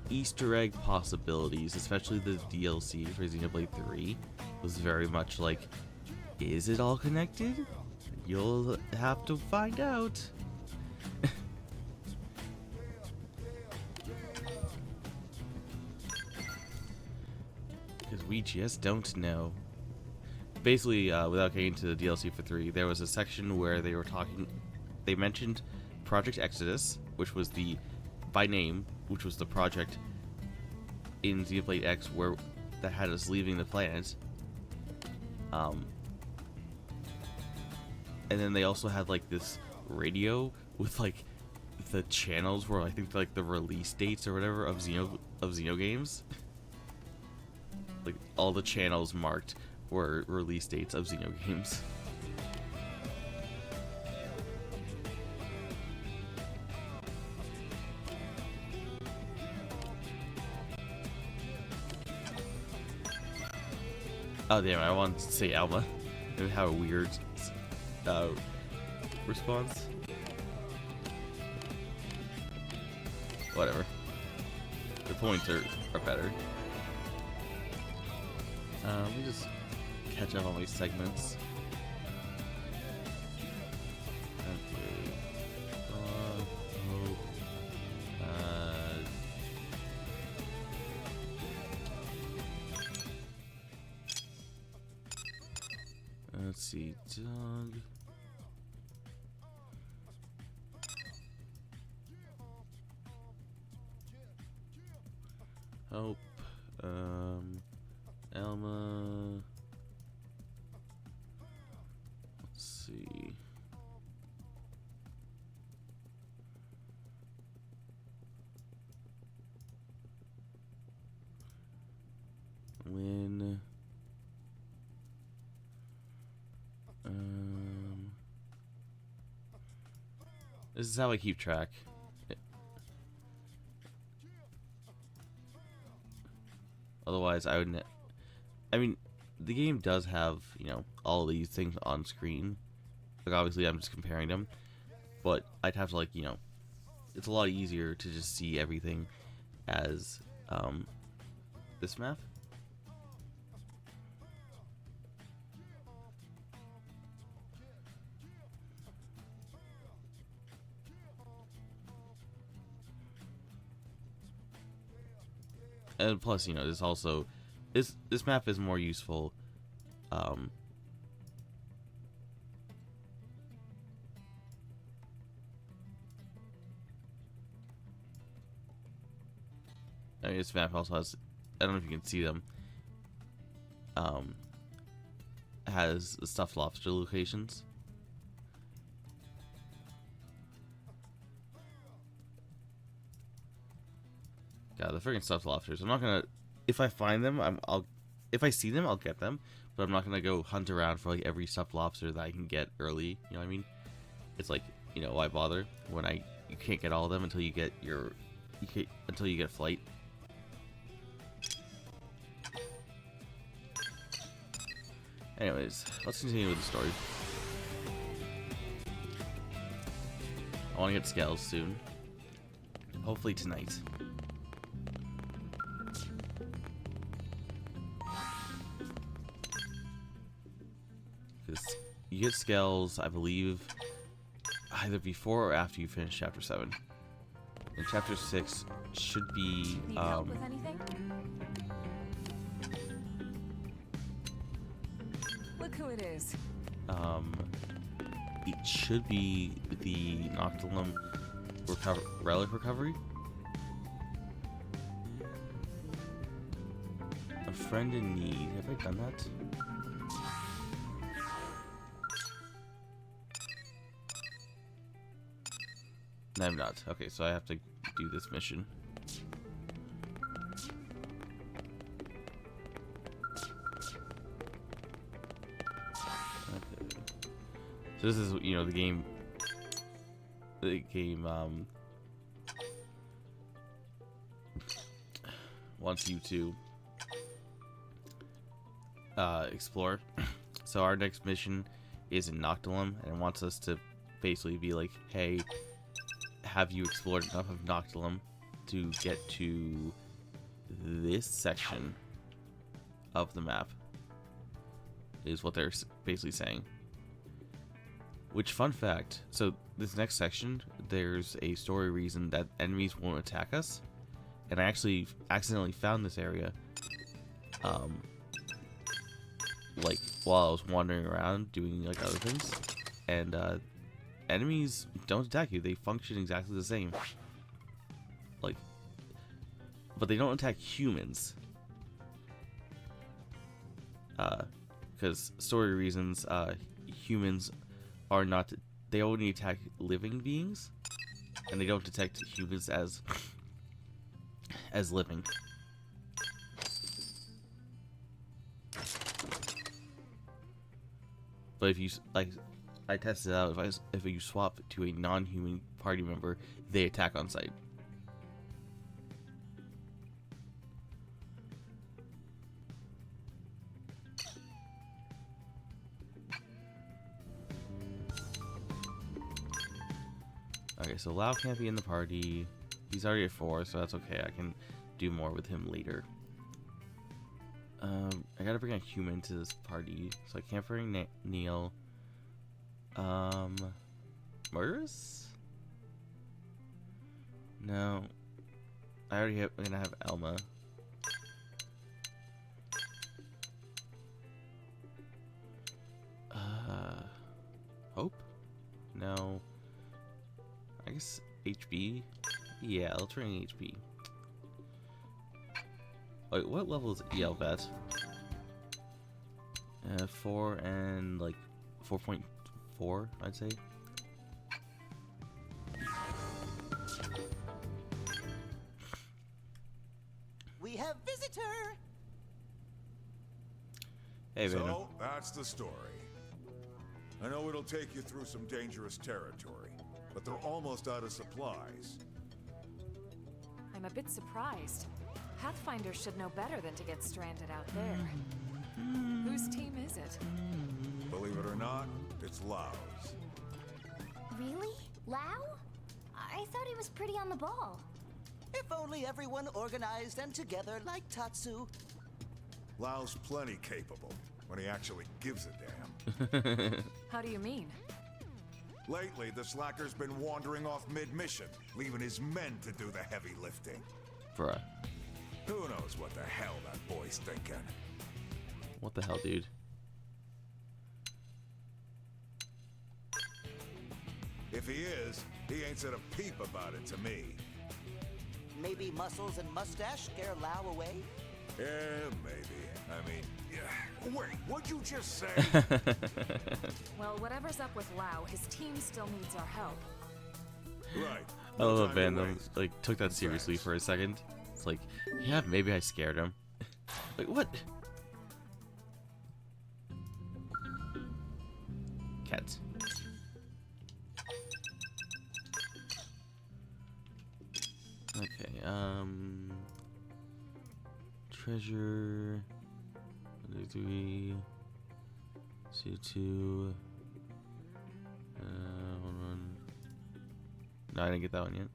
Easter egg possibilities, especially the DLC for Xenoblade 3 was very much like, is it all connected? You'll have to find out. Because we just don't know. Basically, without getting into the DLC for 3, there was a section where they were talking, they mentioned Project Exodus, which was the, by name, which was the project in Xenoblade X where that had us leaving the planet. And then they also had like this radio with like the channels where I think like the release dates or whatever of Xeno games. Like all the channels marked were release dates of Xeno games. Oh damn! I wanted to say Alma. It had a weird response. Whatever. The points are better. Let me just catch up on my segments. Okay. Let's see, Doug. Hope. Elma. Let's see. Lynn. This is how I keep track. Otherwise, I would. I mean, the game does have, you know, all these things on screen. Like, obviously, I'm just comparing them. But I'd have to, like, you know, it's a lot easier to just see everything as this map. And plus, you know, this also this map is more useful. I mean, this map also has, I don't know if you can see them, has the stuffed lobster locations. God, the freaking stuffed lobsters. I'm not gonna, if I find them, if I see them, I'll get them. But I'm not gonna go hunt around for like every stuffed lobster that I can get early. You know what I mean? It's like, you know, why bother when you can't get all of them until you get until you get flight. Anyways, let's continue with the story. I want to get Skell soon. Hopefully tonight. Because you get Skells, I believe, either before or after you finish Chapter 7. And Chapter 6 should be... Need help with anything? Look who it is. It should be the Noctilum relic recovery. A friend in need. Have I done that? No, I'm not. Okay, so I have to do this mission. Okay. So this is, you know, the game wants you to explore. So our next mission is in Noctilum, and it wants us to basically be like, hey, have you explored enough of Noctilum to get to this section of the map, is what they're basically saying. Which, fun fact, so this next section, there's a story reason that enemies won't attack us, and I actually accidentally found this area like while I was wandering around doing like other things, and enemies don't attack you. They function exactly the same, like, but they don't attack humans because story reasons. Humans are not, they only attack living beings, and they don't detect humans as living. But if you, like, I tested it out, if you swap to a non-human party member, they attack on sight. Okay, so Lau can't be in the party. He's already at 4, so that's okay. I can do more with him later. I gotta bring a human to this party, so I can't bring Neil. Murderous? No. I already have, I'm gonna have Elma. Hope? No. I guess HB? Yeah, I'll train HB. Wait, what level is Elvet? 4 and like 4.4, I'd say. We have visitor. Hey, Venom. So, that's the story. I know it'll take you through some dangerous territory, but they're almost out of supplies. I'm a bit surprised. Pathfinders should know better than to get stranded out there. Whose team is it? Believe it or not, it's Lau's. Really? Lau? I thought he was pretty on the ball. If only everyone organized and together like Tatsu. Lau's plenty capable when he actually gives a damn. How do you mean? Lately, the slacker's been wandering off mid-mission, leaving his men to do the heavy lifting. Bruh. Who knows what the hell that boy's thinking? What the hell, dude? If he is, he ain't said a peep about it to me. Maybe muscles and mustache scare Lau away? Yeah, maybe. I mean, yeah. Wait, what'd you just say? Well, whatever's up with Lau, his team still needs our help. Right. I love that Venom like took that seriously for a second. It's like, yeah, maybe I scared him. Like, what? Cat. Okay, treasure 3 C2 hold on. No, I didn't get that one yet.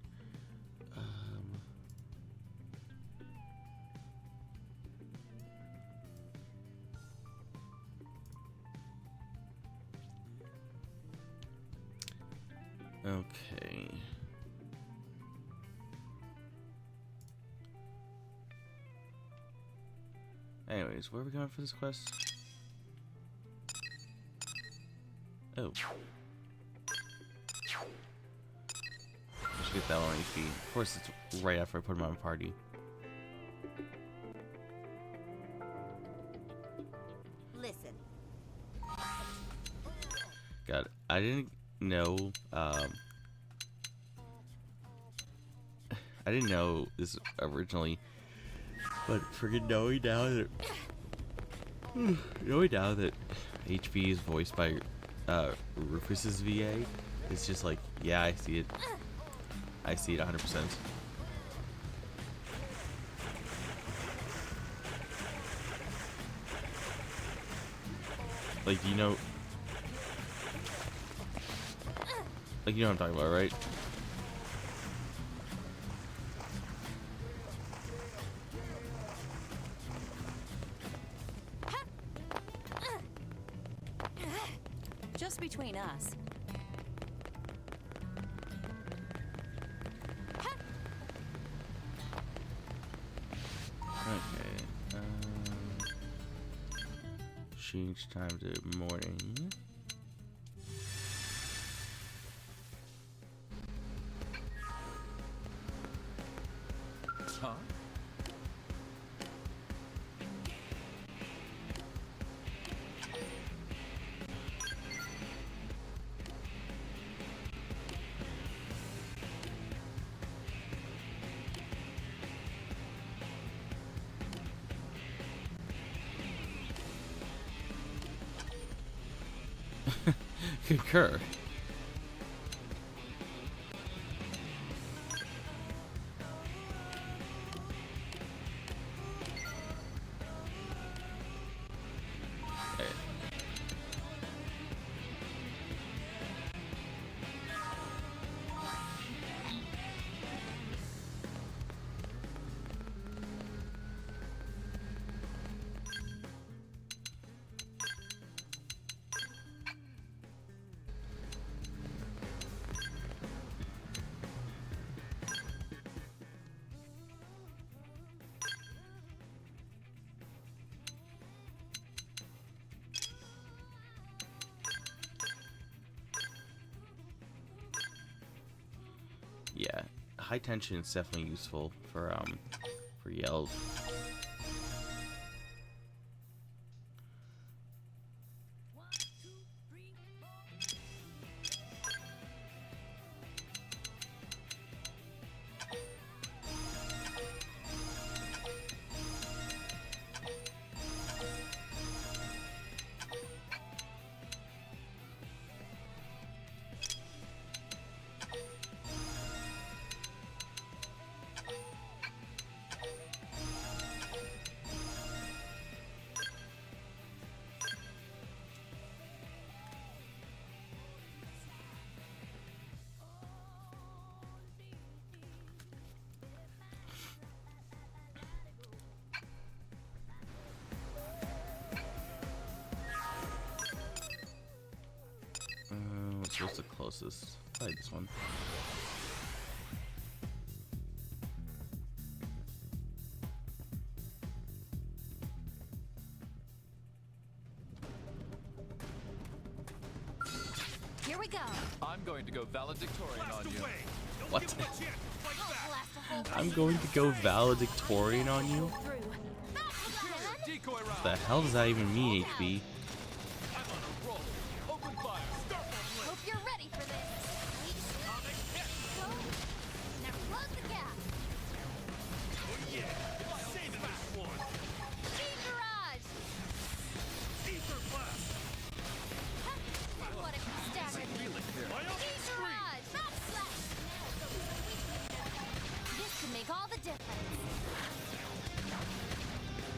Okay. Anyways, where are we going for this quest? Oh. get that on HP. Of course, it's right after I put him on party. Listen. God, I didn't know. I didn't know this originally, but freaking knowing now that HP is voiced by Rufus's VA, it's just like, yeah, I see it. I see it 100%. Like, you know what I'm talking about, right? Just between us. Okay. Change time to morning. Huh? Concur. Yeah, high tension is definitely useful for yells. What's the closest? Probably this one. Here we go. I'm going to go valedictorian on you. What? I'm going to go valedictorian on you? Decoy What round. the hell does that even mean, HB? I'm on a roll. Open fire. Hope you're ready for this. Go. Now close the gap. Speed barrage. What if we stagger me? Speed barrage. Back slash. This could make all the difference.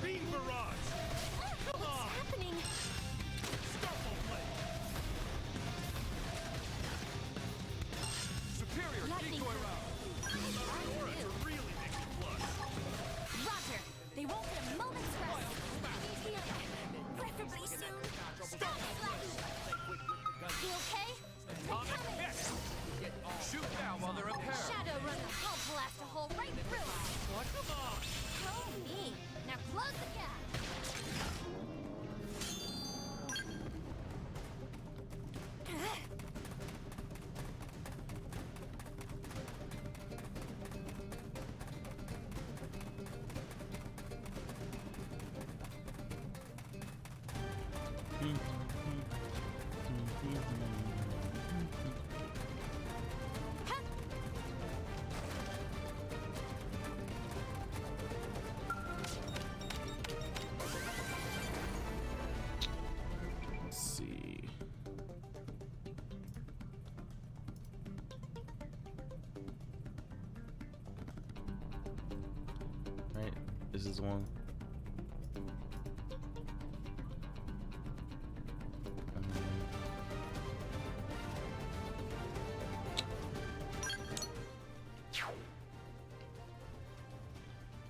Beam barrage. What's happening? Let's see. Right, this is one.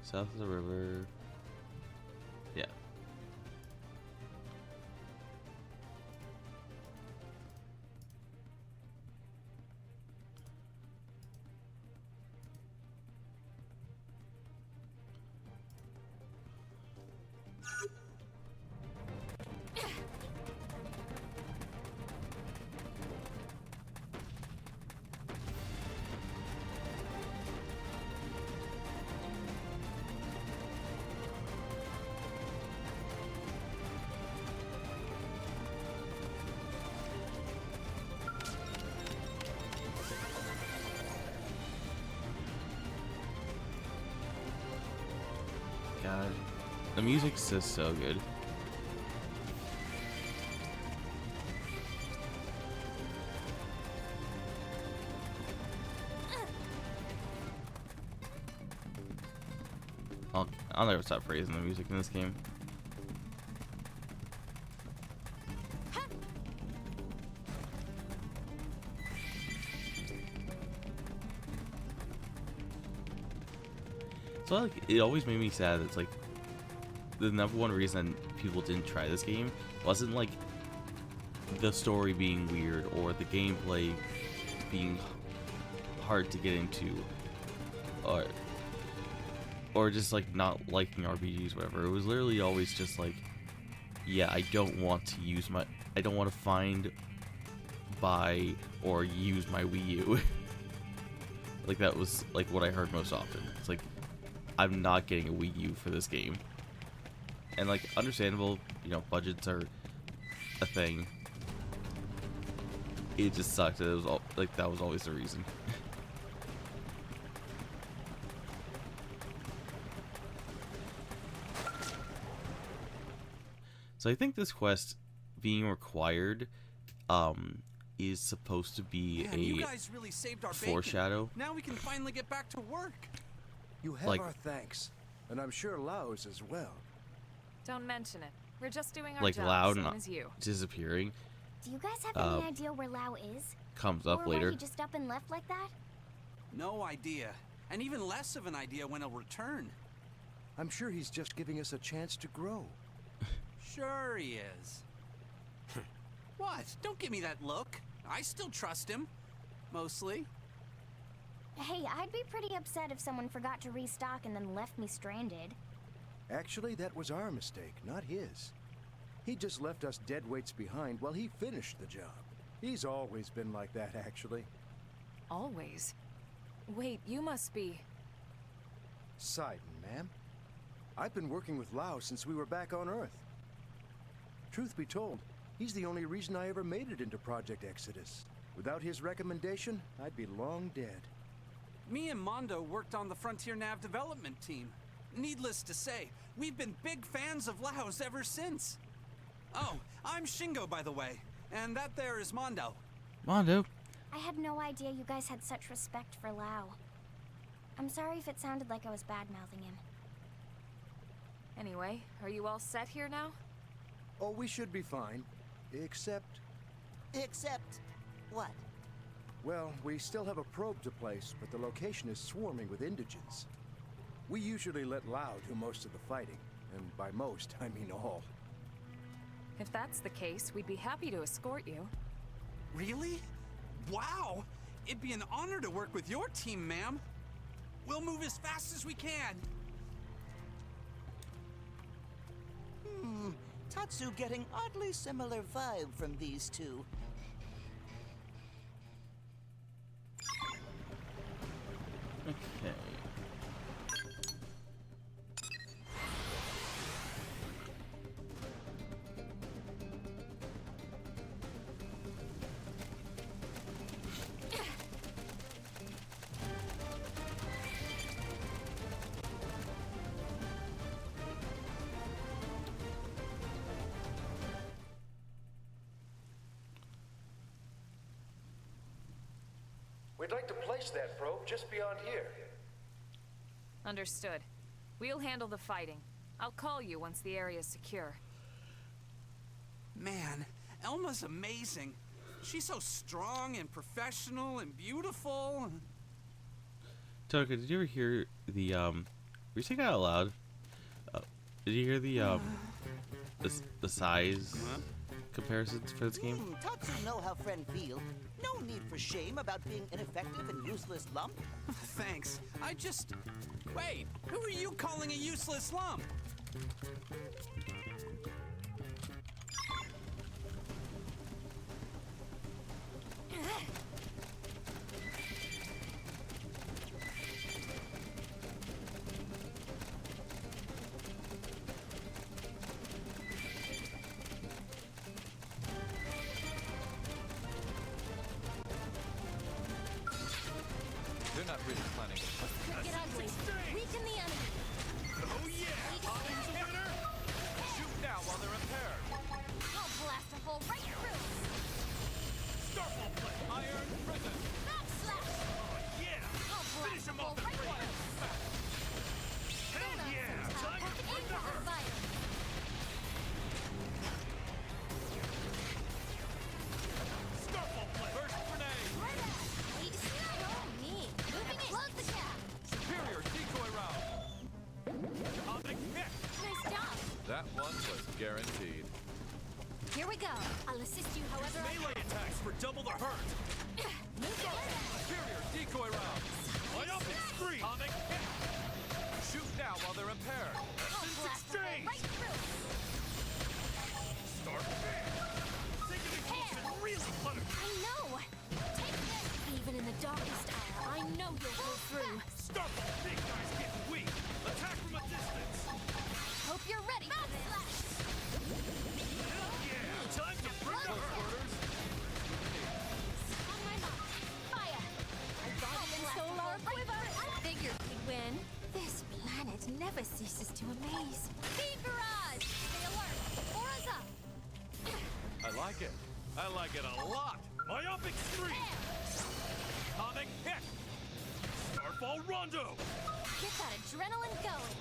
South of the river. Yeah. God, the music's just so good. I'll never stop praising the music in this game. So like, it always made me sad. It's like the number one reason people didn't try this game wasn't like the story being weird or the gameplay being hard to get into, or just like not liking RPGs, whatever. It was literally always just like, yeah, I don't want to find, buy, or use my Wii U. Like that was like what I heard most often. It's like, I'm not getting a Wii U for this game. And like, understandable, you know, budgets are a thing. It just sucked that it was all like that was always the reason. So I think this quest being required is supposed to be Man, you guys really saved our foreshadow. Bacon. Now we can finally get back to work. You have Like- our thanks, and I'm sure Lao's as well. Don't mention it. We're just doing our Like job, loud same and as you. disappearing Do you guys have any idea where Lao is? comes Or up why later. he just up and left like that? No idea. And even less of an idea when he'll return. I'm sure he's just giving us a chance to grow. Sure he is. What? Don't give me that look. I still trust him. Mostly. Hey, I'd be pretty upset if someone forgot to restock and then left me stranded. Actually, that was our mistake, not his. He just left us dead weights behind while he finished the job. He's always been like that, actually. Always. Wait, you must be... Sidon, ma'am. I've been working with Lao since we were back on Earth. Truth be told, he's the only reason I ever made it into Project Exodus. Without his recommendation, I'd be long dead. Me and Mondo worked on the Frontier Nav development team. Needless to say, we've been big fans of Lao's ever since. Oh, I'm Shingo, by the way. And that there is Mondo. Mondo. I had no idea you guys had such respect for Lao. I'm sorry if it sounded like I was bad-mouthing him. Anyway, are you all set here now? Oh, we should be fine. Except, Except, what? well, we still have a probe to place, but the location is swarming with indigents. We usually let Lao do most of the fighting, and by most, I mean all. If that's the case, we'd be happy to escort you. Really? Wow! It'd be an honor to work with your team, ma'am. We'll move as fast as we can. Tatsu getting oddly similar vibe from these two. Okay. like to place that probe just beyond here. Understood. We'll handle the fighting. I'll call you once the area's secure. Man, Elma's amazing. She's so strong and professional and beautiful. Toka, did you ever hear the were you saying that out loud? Did you hear the size comparisons for this game? Tatsu know how friend feel. No need for shame about being ineffective and useless lump. Thanks. Wait, who are you calling a useless lump? They're not really planning. Could get ugly. Weaken the enemy. Oh yeah! Audience winner! Shoot now while they're impaired. I'll blast a hole right through. Starfall play. Iron prison. Backslash. Yeah! I'll blast Finish a him hole off the right frame. through. Hell yeah! Time to bring Aim the for hurt. fire. Starfall play. First grenade. Right at. Wait, oh me. Moving in. Close the gap. Superior decoy round. Atomic hit. Nice job. That one was guaranteed. Here we go. I'll assist you however I Melee attacks for double the hurt. move it. Superior decoy round. Myopic screen. Atomic hit. Shoot now while they're impaired. I'll Essence blast a hole exchange. right through. Start big. Taking it close and really punish. I know. Take this. Even in the darkest hour, I know you'll go through. Starfall. Big guy's getting weak. Attack from a distance. Hope you're ready for this. Yeah. Time to bring the hurt. On my mark. Fire. Guardian solar quiver. Figured we'd win. This planet never ceases to amaze. Speed barrage. Stay alert. Aura's up. I like it. I like it a lot. Myopic screen. Atomic hit. Starfall rondo. Get that adrenaline going.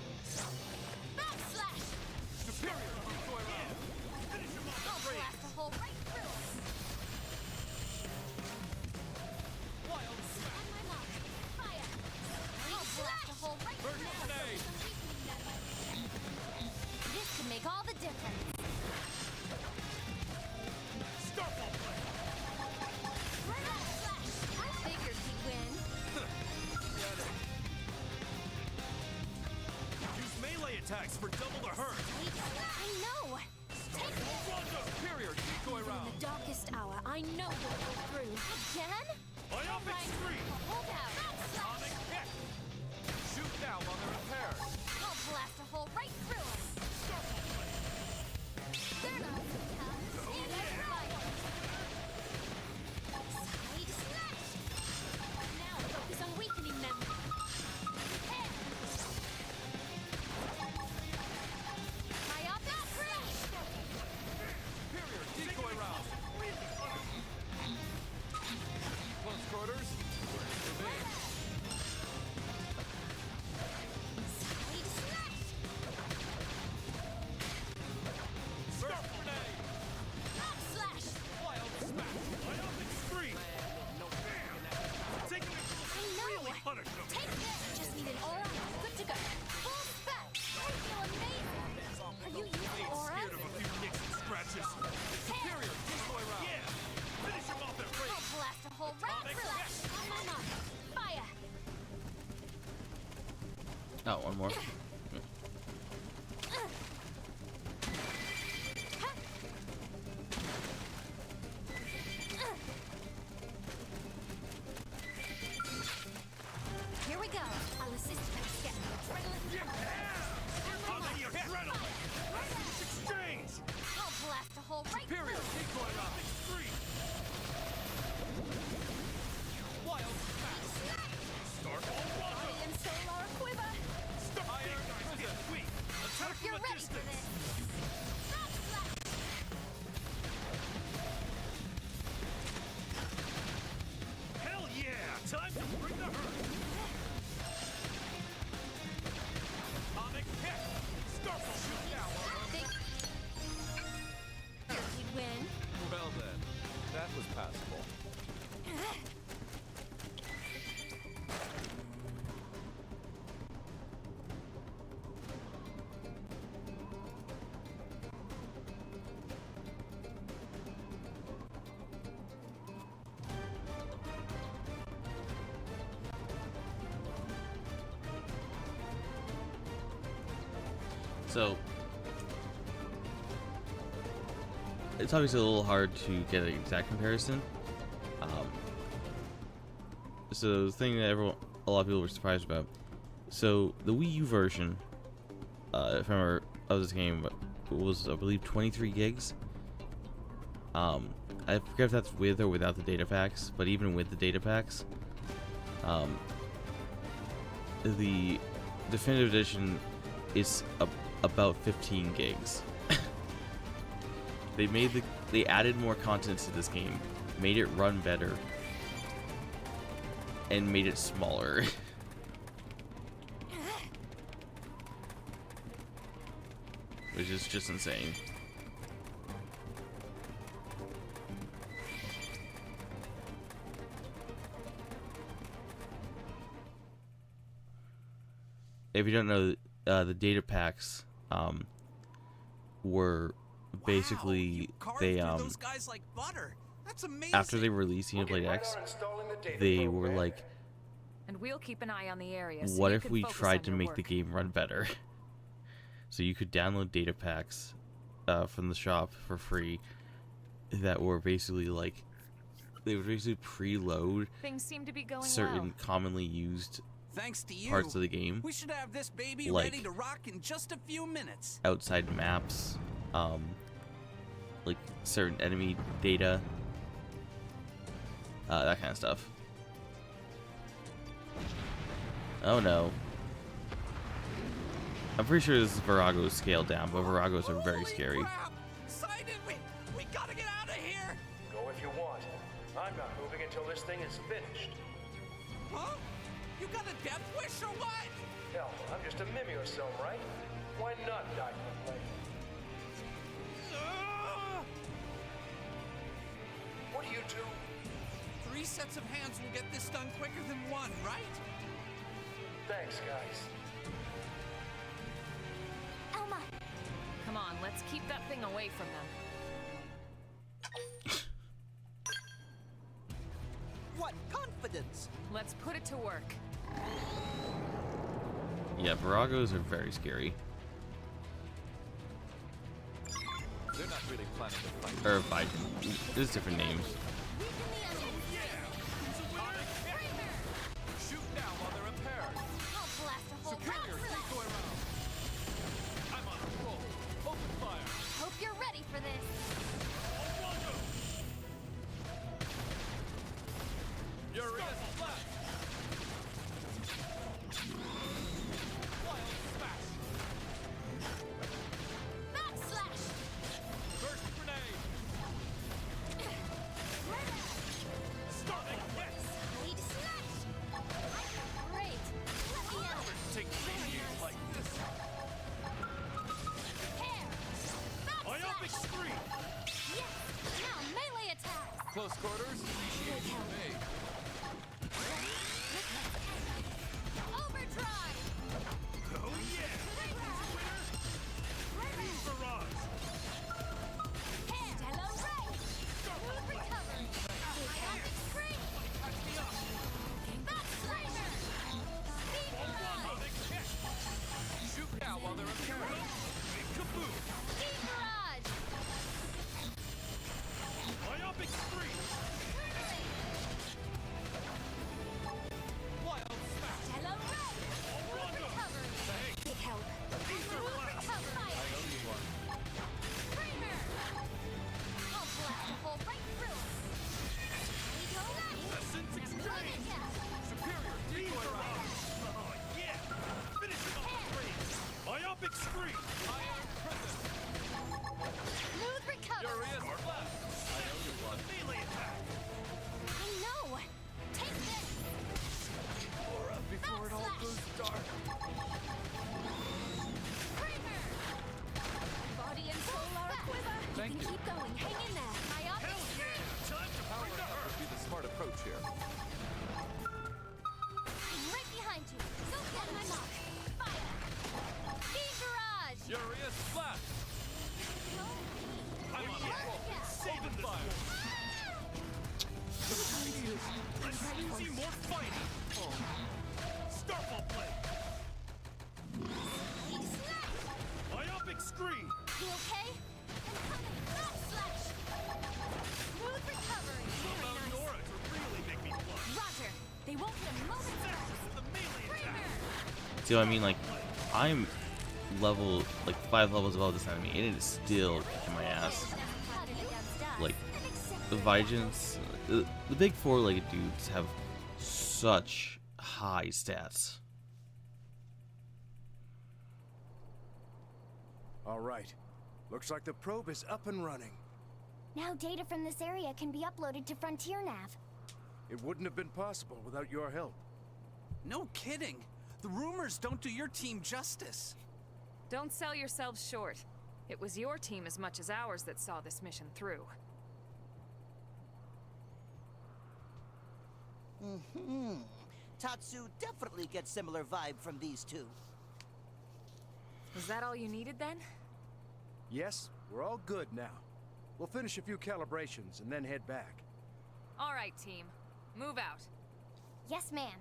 Backslash. Superior decoy round. Finish him off I'll the range. blast a hole right through. Wild smash. On my mark. Fire. I'll blast a hole right First through. grenade. This could make all the difference. Starfall play. Backslash. I figured we'd win. Use melee attacks for double the hurt. I know. Take this. Rondo. Superior decoy In round. the darkest hour, I know you'll go through. Again? Myopic Right. screen. Hold out. Backslash. Atomic hit. Shoot now while they're impaired. I'll blast a hole right through us. They're not so tough. And that's right. Side slash. Now focus on weakening them. Prepare. Myopic crash. Superior decoy round. Close quarters. For me. Side slash. First grenade. Backslash. Wild smash. Myopic screen. Taking it I to know. really punish them. Take this. Just need an aura. Good to go. Full spec. I feel amazing. Are you using aura? Scared of a few nicks and scratches. Superior decoy round. Yeah. Finish him off at I'll range. blast a hole right Atomic through us. On my mark. Fire. Oh, one more. Here we go. I'll assist you. Get adrenaline. How many adrenaline? Exchange. I'll blast a hole right Superior through. decoy round. Screen. Wild smash. Starfall rondo. Guardian solar quiver. Iron prison. Weak. Attack You're from a ready for distance. this. Backslash. Hell yeah! Time So it's obviously a little hard to get an exact comparison. So the thing that a lot of people were surprised about. So the Wii U version, if I remember, of this game was, I believe, 23 gigs. I forget if that's with or without the data packs, but even with the data packs, the definitive edition is about 15 gigs. They added more content to this game, made it run better, and made it smaller. Which is just insane. If you don't know, the data packs were basically those guys like butter. That's amazing. After they released Xenoblade X, they were like, and we'll keep an eye on the area. What if we tried to make the game run better? So you could download data packs from the shop for free that were basically like, they would basically preload things seem to be going certain commonly used Thanks to you, parts of the game. We should have this baby like ready to rock in just a few minutes. Outside maps, like certain enemy data, that kind of stuff. Oh no. I'm pretty sure this is Virago's scaled down, but Viragos are very scary. Crap. Sidon, we gotta get out of here! Go if you want. I'm not moving until this thing is finished. Huh? You got a death wish or what? Hell, I'm just a mimeosome, right? Why not die for play? What do you do? 3 sets of hands will get this done quicker than 1, right? Thanks, guys. Elma! Come on, let's keep that thing away from them. What confidence! Let's put it to work. Yeah, Viragos are very scary. They're not really planning to fight. Or fight. There's different names. Shoot now while they're impaired. I'll blast a hole right Superior, through take that. going around. I'm on a roll. Open fire. Hope you're ready for this. You're in. Flash. Wild smash. Backslash! Burst grenade. Starting hit. Lead slash! Great! Let me out! Take radiate like this. Hair! Myopic Backslash! scream. Yes! Now melee attacks! Close quarters. Initiation made. Overdrive! Oh yeah. Barrage. Hair! Hello, Ray! Smooth recovery! Free! Backslider! Speed barrage! Shoot now while they're impaired. Kaboom. Speed barrage! Myopic scream. okay? I'm coming! Backslash! Smooth recovery! Very nice. Nora to really make me blush. Roger! They won't get a moment's rest! The melee attack. See what I mean? Like, I'm level, like 5 levels above this enemy, and it is still kicking my ass. Like, the Vigents, the big 4-legged dudes have such high stats. All right. Looks like the probe is up and running. Now data from this area can be uploaded to Frontier Nav. It wouldn't have been possible without your help. No kidding. The rumors don't do your team justice. Don't sell yourselves short. It was your team as much as ours that saw this mission through. Tatsu definitely gets similar vibe from these two. Was that all you needed then? Yes, we're all good now. We'll finish a few calibrations and then head back. All right, team. Move out. Yes, ma'am.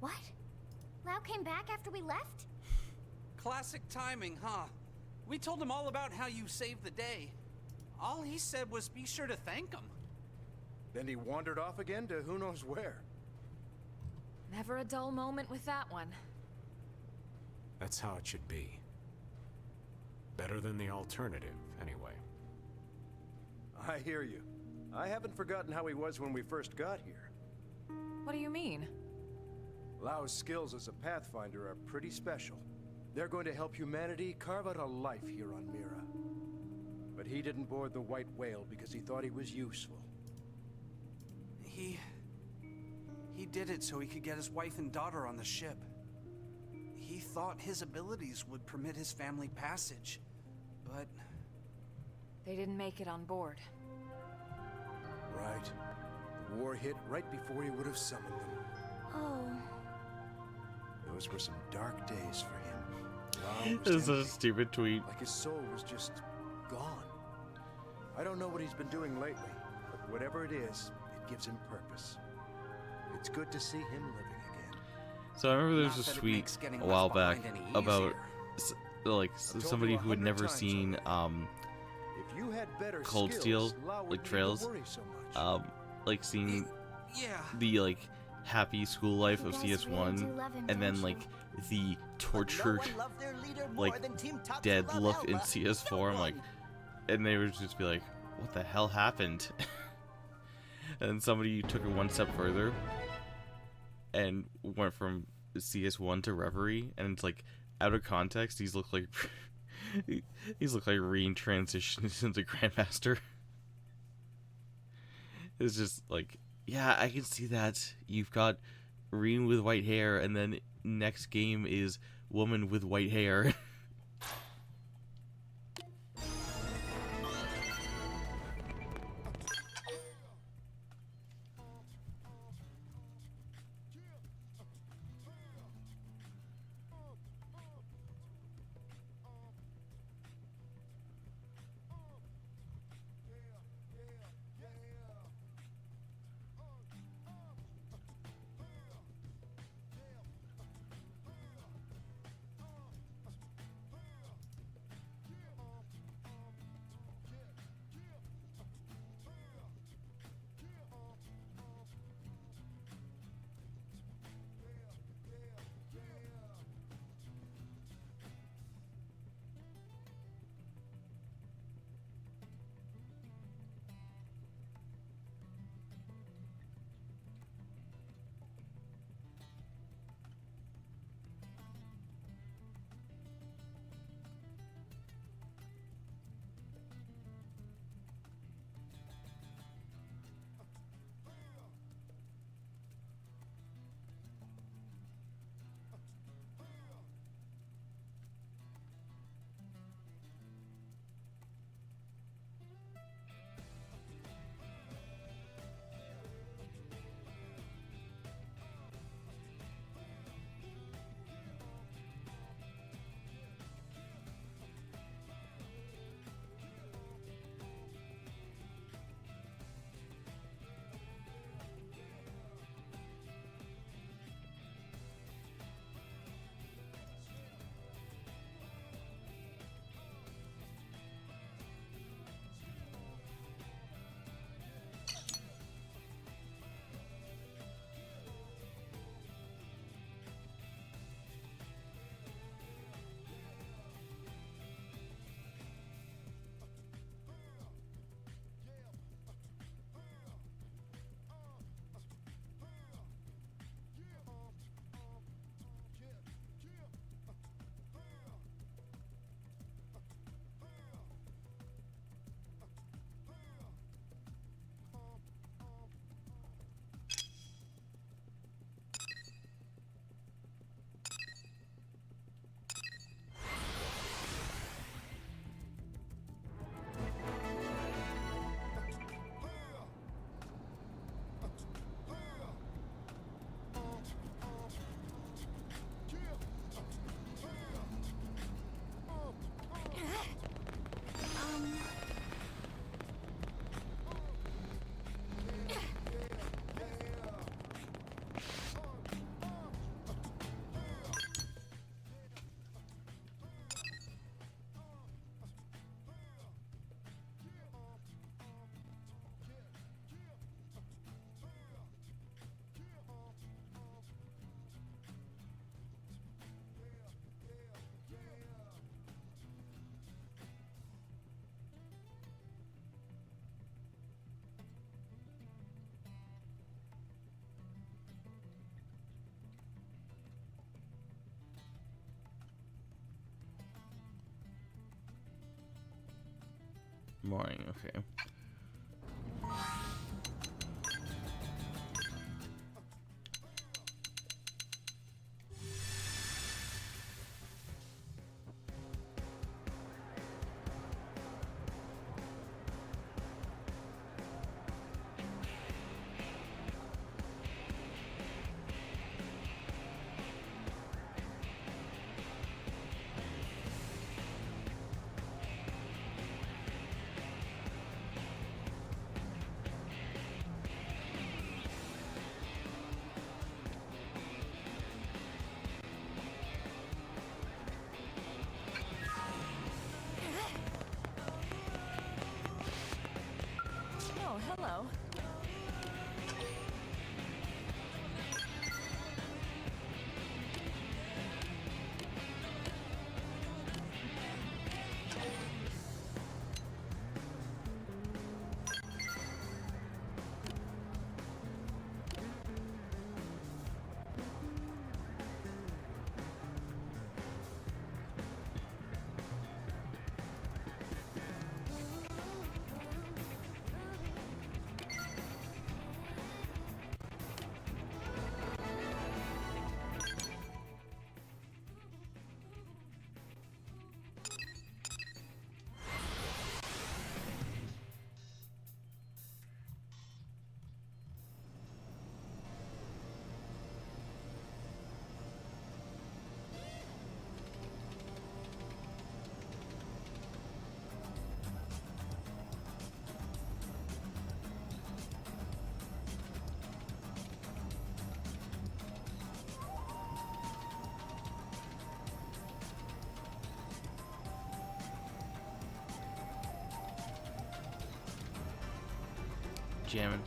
What? Lau came back after we left? Classic timing, huh? We told him all about how you saved the day. All he said was be sure to thank him. Then he wandered off again to who knows where. Never a dull moment with that one. That's how it should be. Better than the alternative, anyway. I hear you. I haven't forgotten how he was when we first got here. What do you mean? Lau's skills as a pathfinder are pretty special. They're going to help humanity carve out a life here on Mira. But he didn't board the White Whale because he thought he was useful. He did it so he could get his wife and daughter on the ship. He thought his abilities would permit his family passage, but... They didn't make it on board. Right. The war hit right before he would have summoned them. Oh. Those were some dark days for him. Lau was This is a empty, stupid tweet. like his soul was just gone. I don't know what he's been doing lately, but whatever it is, it gives him purpose. It's good to see him living again. So I remember there was Not a that it tweet makes getting a left while back behind any about easier. like told somebody you who had 100 never times seen If you had better Cold skills, Steel, Lau like, wouldn't need to trails, worry so much. like seeing Yeah. the like happy school life You of guys really CS1 do love him, and then don't like you? the But tortured no one loved their leader more like than Team Tatsu dead love look in Alba. CS4. I'm like, and they would just be like, what the hell happened? And somebody took it one step further and went from CS1 to Reverie, and it's like out of context these look like these look like Reen transitions into Grandmaster. It's just like, yeah, I can see that. You've got Reen with white hair, and then next game is woman with white hair. Morning, okay. Oh, hello. Jamming.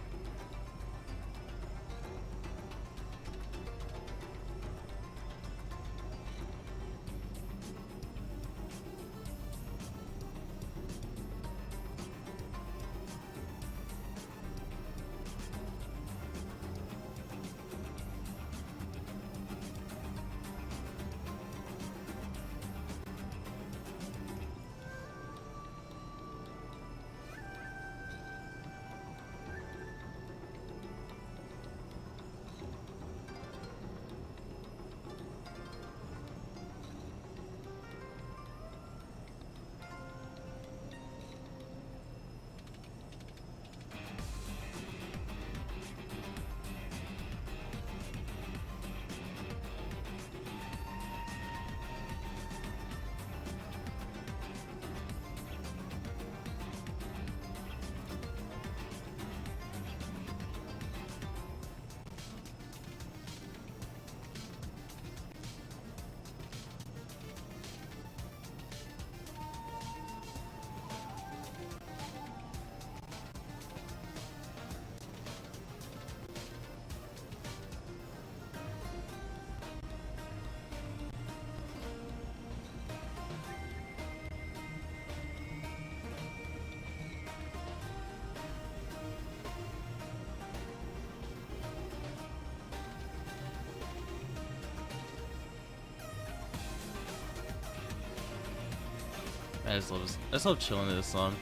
I just love chilling to this song.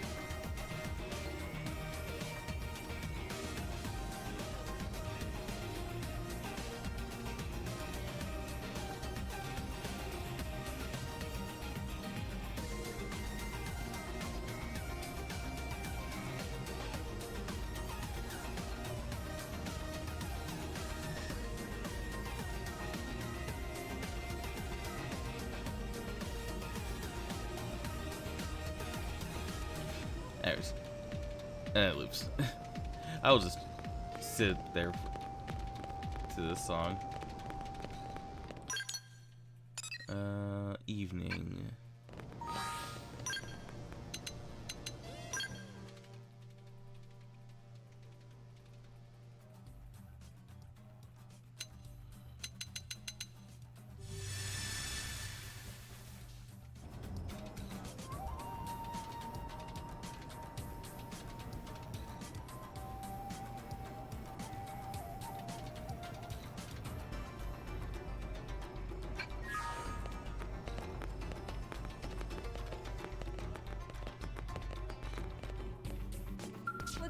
There's, and it loops. I will just sit there to this song. Evening.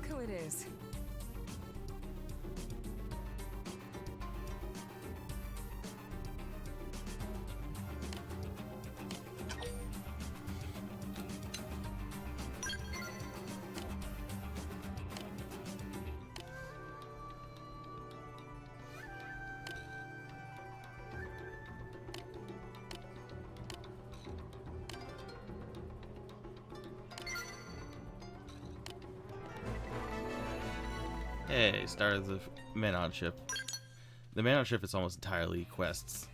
who it is. Hey, started the man-on ship. The man-on ship is almost entirely quests.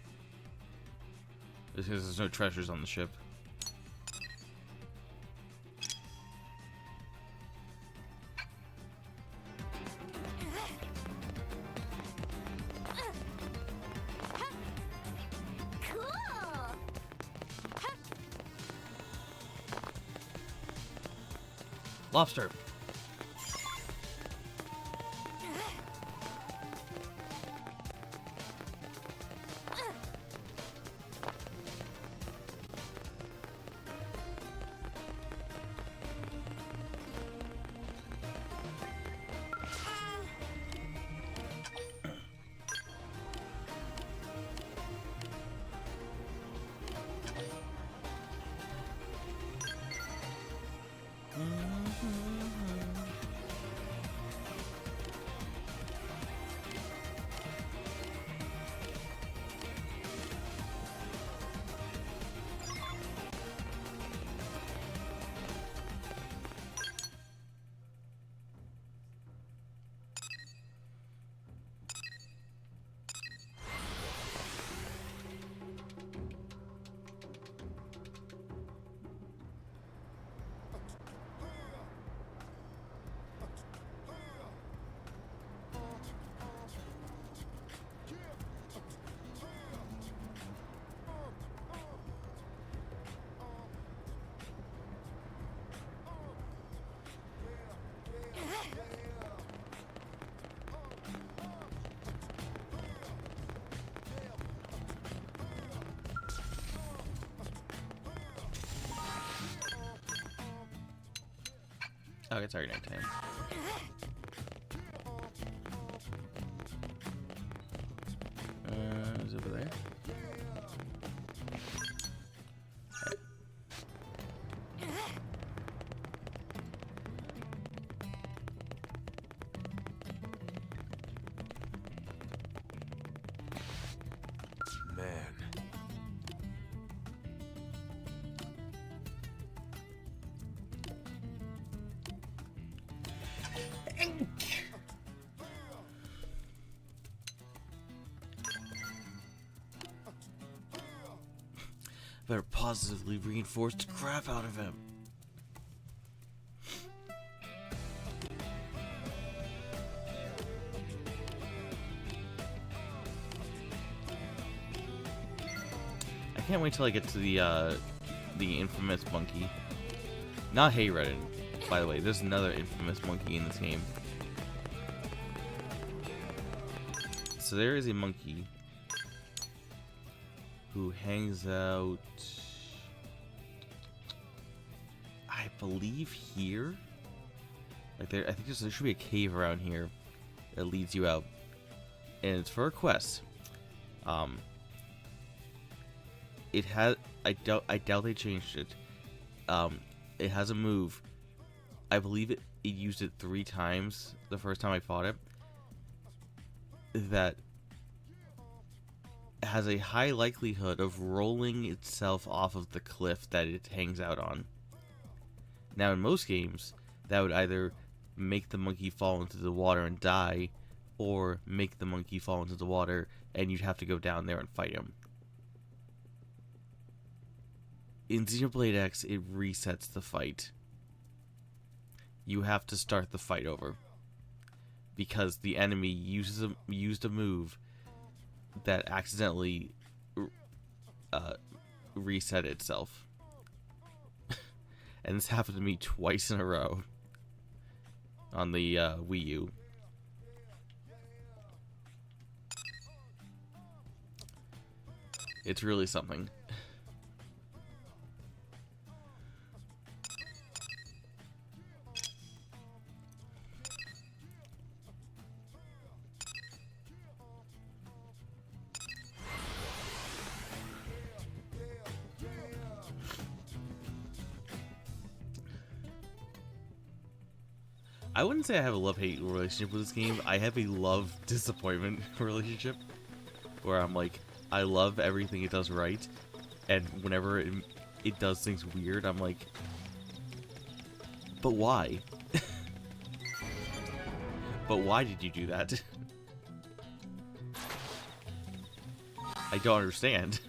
Because there's no treasures on the ship. Cool! Lobster! Oh, it's already nighttime. Is it over there? Man. Better positively reinforce the crap out of him. I can't wait till I get to the infamous monkey. Not Hayredden, by the way. There's another infamous monkey in this game. So there is a monkey who hangs out, I believe here. Like there, I think there should be a cave around here that leads you out, and it's for a quest. It has, I doubt they changed it. It has a move. I believe it used it 3 times the first time I fought it. That has a high likelihood of rolling itself off of the cliff that it hangs out on. Now, in most games, that would either make the monkey fall into the water and die, or make the monkey fall into the water and you'd have to go down there and fight him. In Xenoblade X, it resets the fight. You have to start the fight over, because the enemy used a move that accidentally reset itself. And this happened to me twice in a row on the Wii U. It's really something. I wouldn't say I have a love-hate relationship with this game. I have a love-disappointment relationship, where I'm like, I love everything it does right, and whenever it does things weird, I'm like, but why? But why did you do that? I don't understand.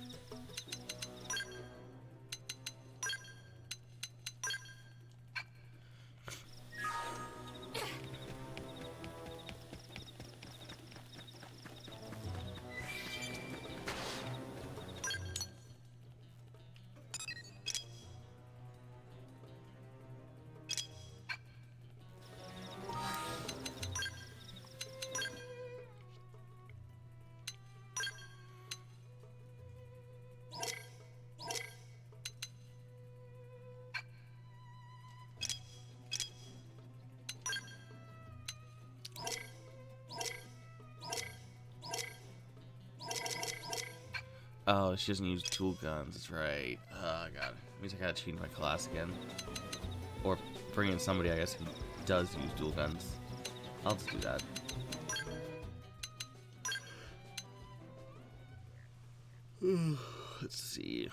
Oh, she doesn't use tool guns. That's right. Oh, God. Means I gotta change my class again. Or bring in somebody, I guess, who does use dual guns. I'll just do that. Let's see.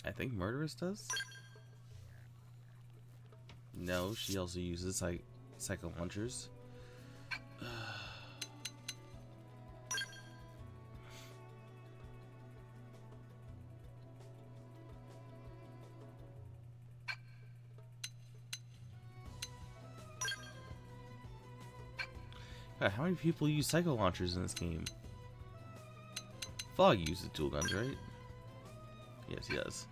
I think Murderous does? No, she also uses psycho launchers. God, how many people use psycho launchers in this game? Fog uses dual guns, right? Yes, he does.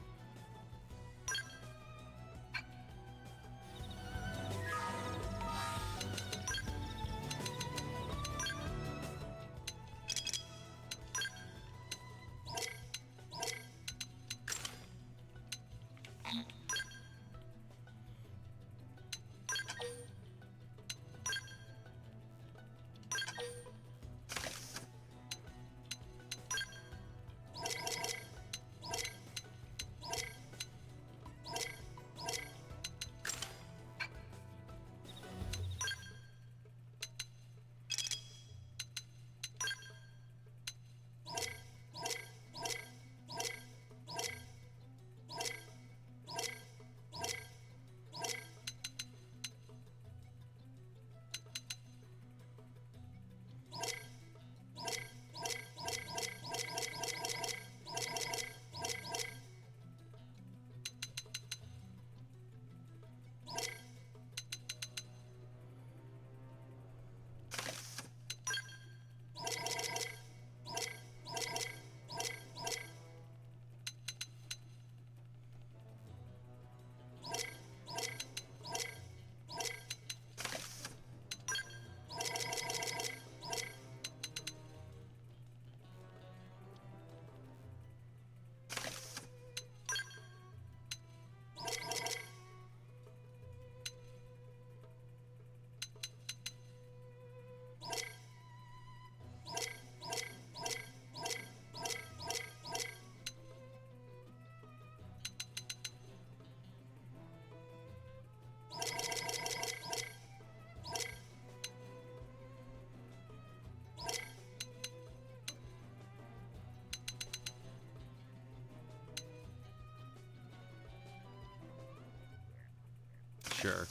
Sure.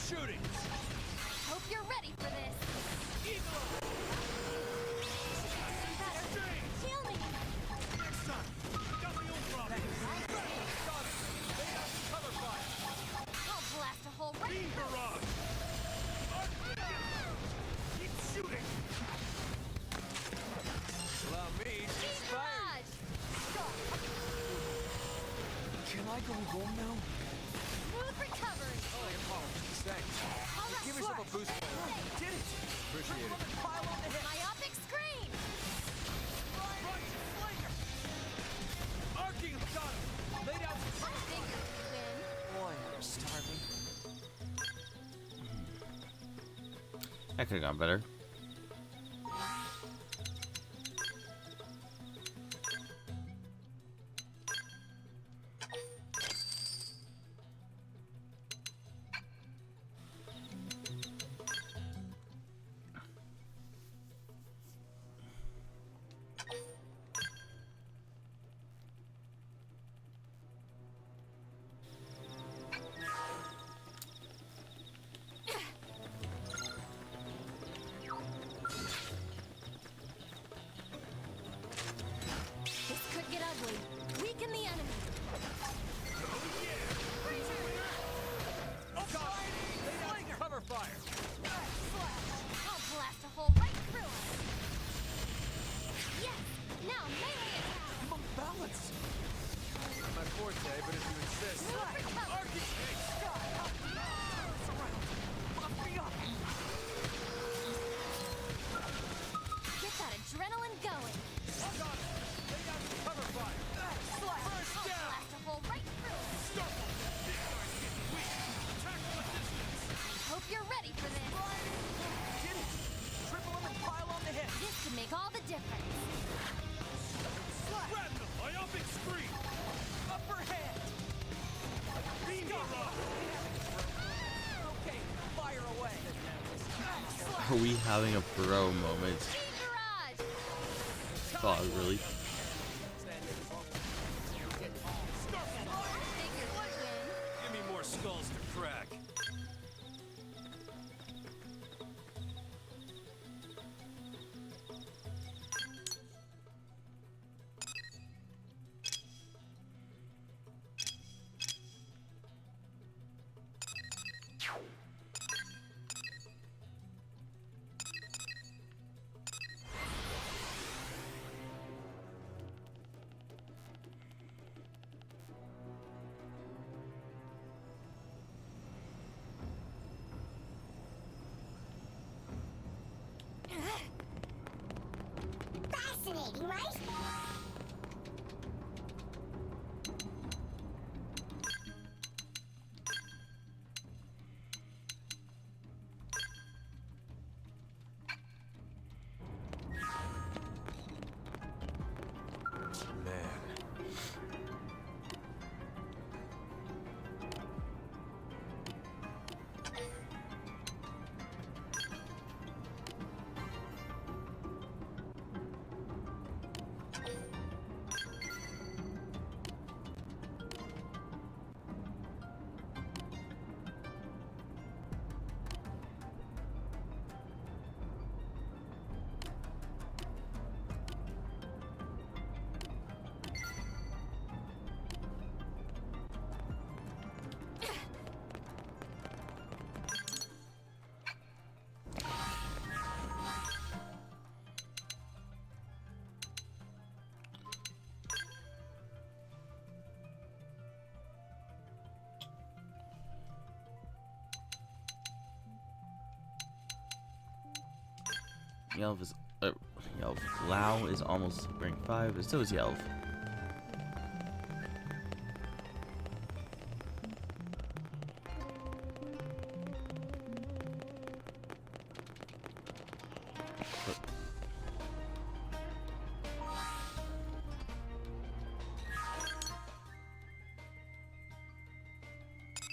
shooting! Hope you're ready for this. Eagle! Better. Heal me. Next time! Got the old problem! Got it! Lay out cover fire! I'll blast a hole right Beam through it. barrage! Keep shooting! Allow me to Beam inspire you. barrage. Can I go home now? Smooth recovery. Thanks. All right, Give yourself a boost. Did it! Appreciate it. Pile on the hit! Myopic scream. Right, flanker! Arcing him, got him! Laid out some cover fire! Figure you win. Boy, I'm starving. That could have gone better. This could get ugly. Weaken the enemy. Laid out cover fire! I'll blast a hole right through us. Yes. Now melee attack. I'm unbalanced! Not my forte, but if you insist. Smooth recovery. It's around! Buff me up! Get that adrenaline going. Got it! Laid out cover fire! First I'll down! blast a hole right through it. Starfall! These guys getting weak! Attack from a distance! Hope you're ready for this. Did it! Triple him and pile on the hit! This could make all the difference. Shrapnel! Myopic scream! Upper hand! Beam barrage! Okay, fire away! Are we having a bro moment? Beam barrage. God, really? Figure you win. Give me more skulls to crack. Fascinating, right? Yelv is Yelv. Lao is almost rank 5, and so is Yelv.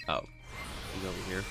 Oh, he's over here.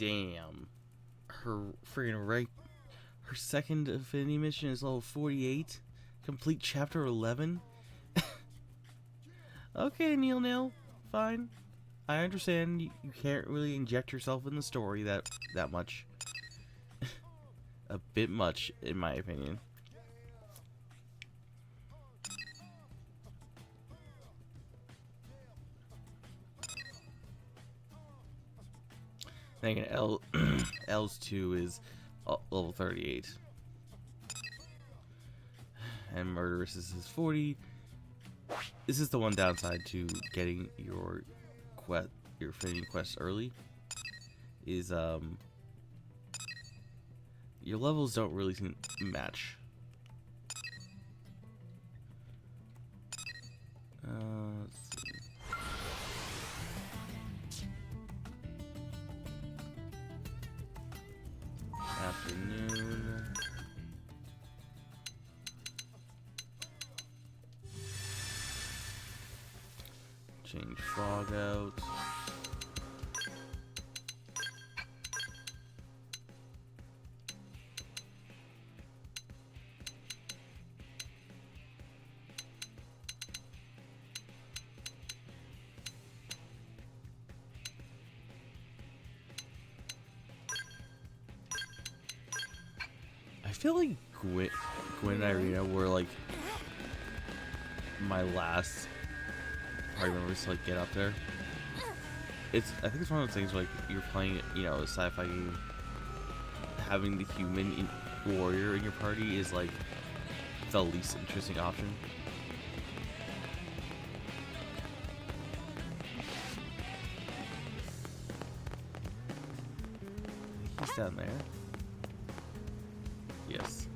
Damn. Her freaking right. Her second affinity mission is level 48. Complete chapter 11. Okay, Neil. Fine. I understand you can't really inject yourself in the story that much. A bit much, in my opinion. Thinking L's 2 is level 38. And Murderous is 40. This is the one downside to getting your affinity quest early. Is your levels don't really match. Let's see. Afternoon. Change fog out. I feel like Gwen and Irina were like my last party members to like get up there. I think it's one of those things where, like, you're playing, you know, a sci-fi game, having the human warrior in your party is like the least interesting option. He's down there. Yes.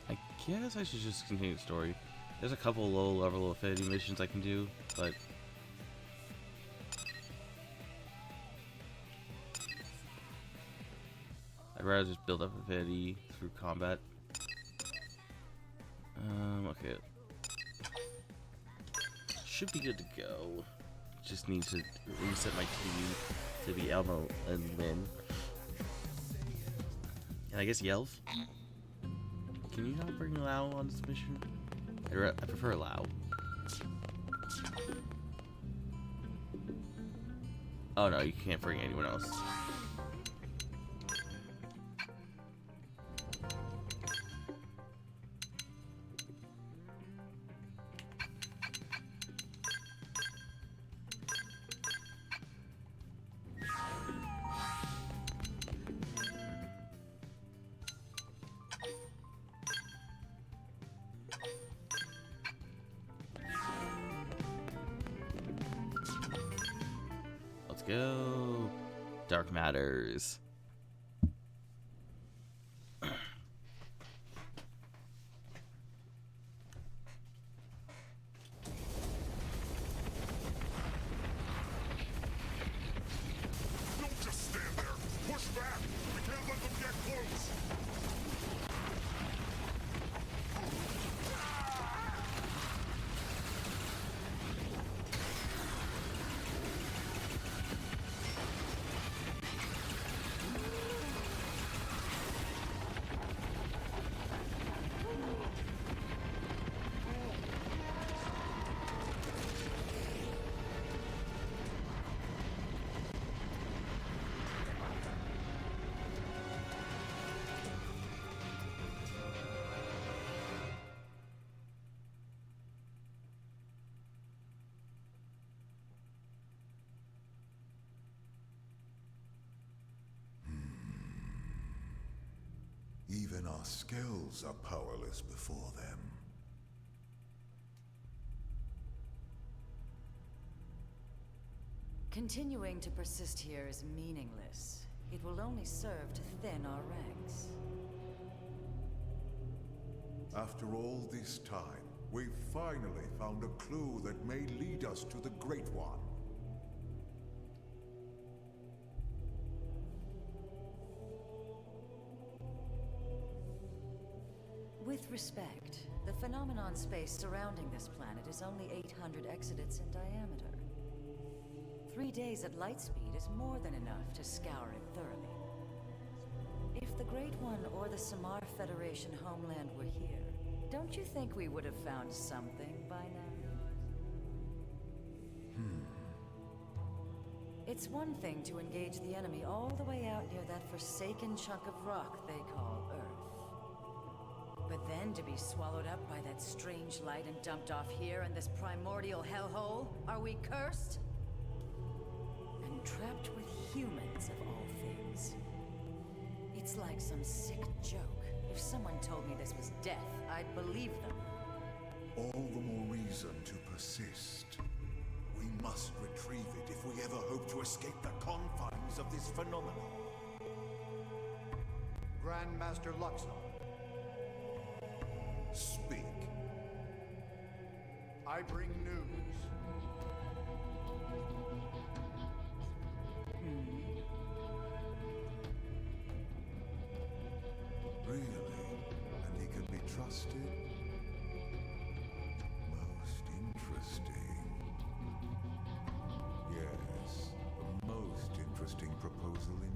I guess I should just continue the story. There's a couple low-level affinity missions I can do, but I'd rather just build up affinity through combat. Okay. Should be good to go. Just need to reset my team to be Elmo and Lynn. And I guess Yelv? Can you not bring Lau on this mission? I prefer Lau. Oh no, you can't bring anyone else. Go. Dark Matters. Don't just stand there. Push back. We can't let them get close. Even our Skells are powerless before them. Continuing to persist here is meaningless. It will only serve to thin our ranks. After all this time, we've finally found a clue that may lead us to the Great One. With respect, the phenomenon space surrounding this planet is only 800 exodits in diameter. 3 days at light speed is more than enough to scour it thoroughly. If the Great One or the Samar Federation homeland were here, don't you think we would have found something by now? It's one thing to engage the enemy all the way out near that forsaken chunk of rock they call Earth. But then to be swallowed up by that strange light and dumped off here in this primordial hellhole? Are we cursed? And trapped with humans of all things. It's like some sick joke. If someone told me this was death, I'd believe them. All the more reason to persist. We must retrieve it if we ever hope to escape the confines of this phenomenon. Grandmaster Luxon. Speak. I bring news. Really? And he can be trusted? Most interesting. Yes, a most interesting proposal indeed.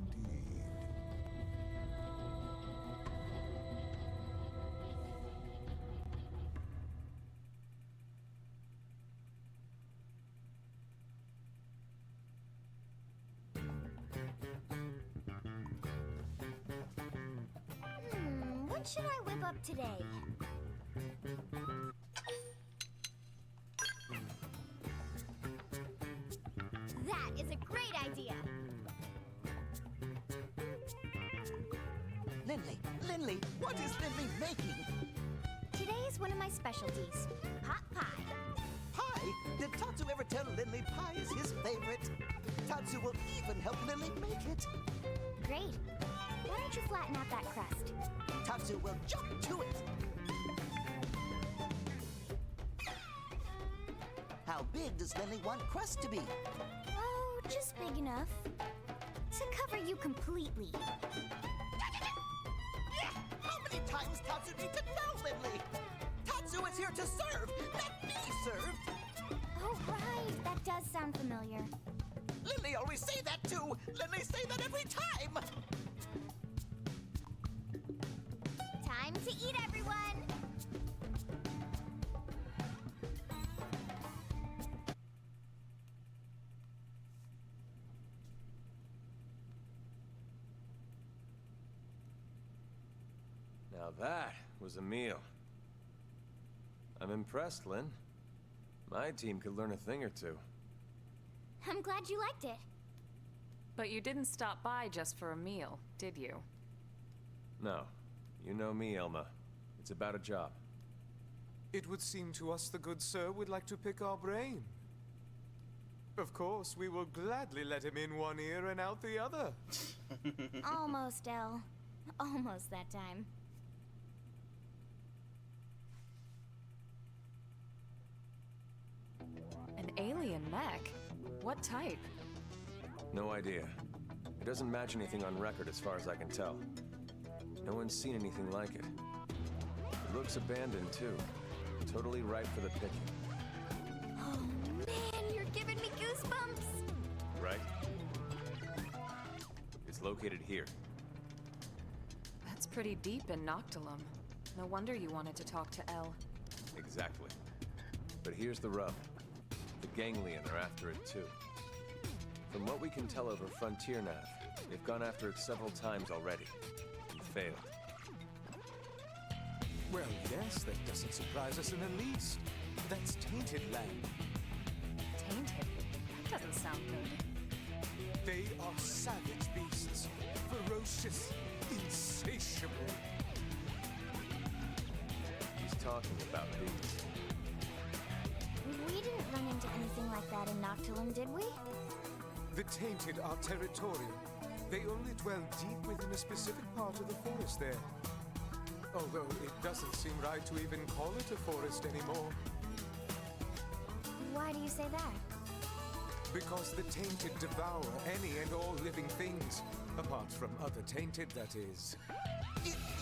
What should I whip up today? That is a great idea. Lindley, what is Lindley making? Today is one of my specialties, pot pie. Pie? Did Tatsu ever tell Lindley pie is his favorite? Tatsu will even help Lindley make it. Great. Why don't you flatten out that crust? Tatsu will jump to it. How big does Lindley want crust to be? Oh, just big enough to cover you completely. How many times Tatsu need to know, Lindley? Tatsu is here to serve, not be served. Oh, right. That does sound familiar. Lindley always say that too. Lindley say that every time. Time to eat, everyone! Now that was a meal. I'm impressed, Lynn. My team could learn a thing or two. I'm glad you liked it. But you didn't stop by just for a meal, did you? No. You know me, Elma. It's about a job. It would seem to us the good sir would like to pick our brain. Of course, we will gladly let him in one ear and out the other. Almost, Elle. Almost that time. An alien mech? What type? No idea. It doesn't match anything on record as far as I can tell. No one's seen anything like it. It looks abandoned, too. Totally ripe for the picking. Oh, man, you're giving me goosebumps! Right? It's located here. That's pretty deep in Noctilum. No wonder you wanted to talk to Elle. Exactly. But here's the rub. The Ganglion are after it, too. From what we can tell over Frontier Nav, they've gone after it several times already. And failed. Well, yes, that doesn't surprise us in the least. That's tainted land. Tainted? That doesn't sound good. They are savage beasts. Ferocious, insatiable. talking about these. We didn't run into anything like that in Noctilum, did we? The Tainted are territorial. They only dwell deep within a specific part of the forest there. Although it doesn't seem right to even call it a forest anymore. Why do you say that? Because the Tainted devour any and all living things. Apart from other Tainted, that is.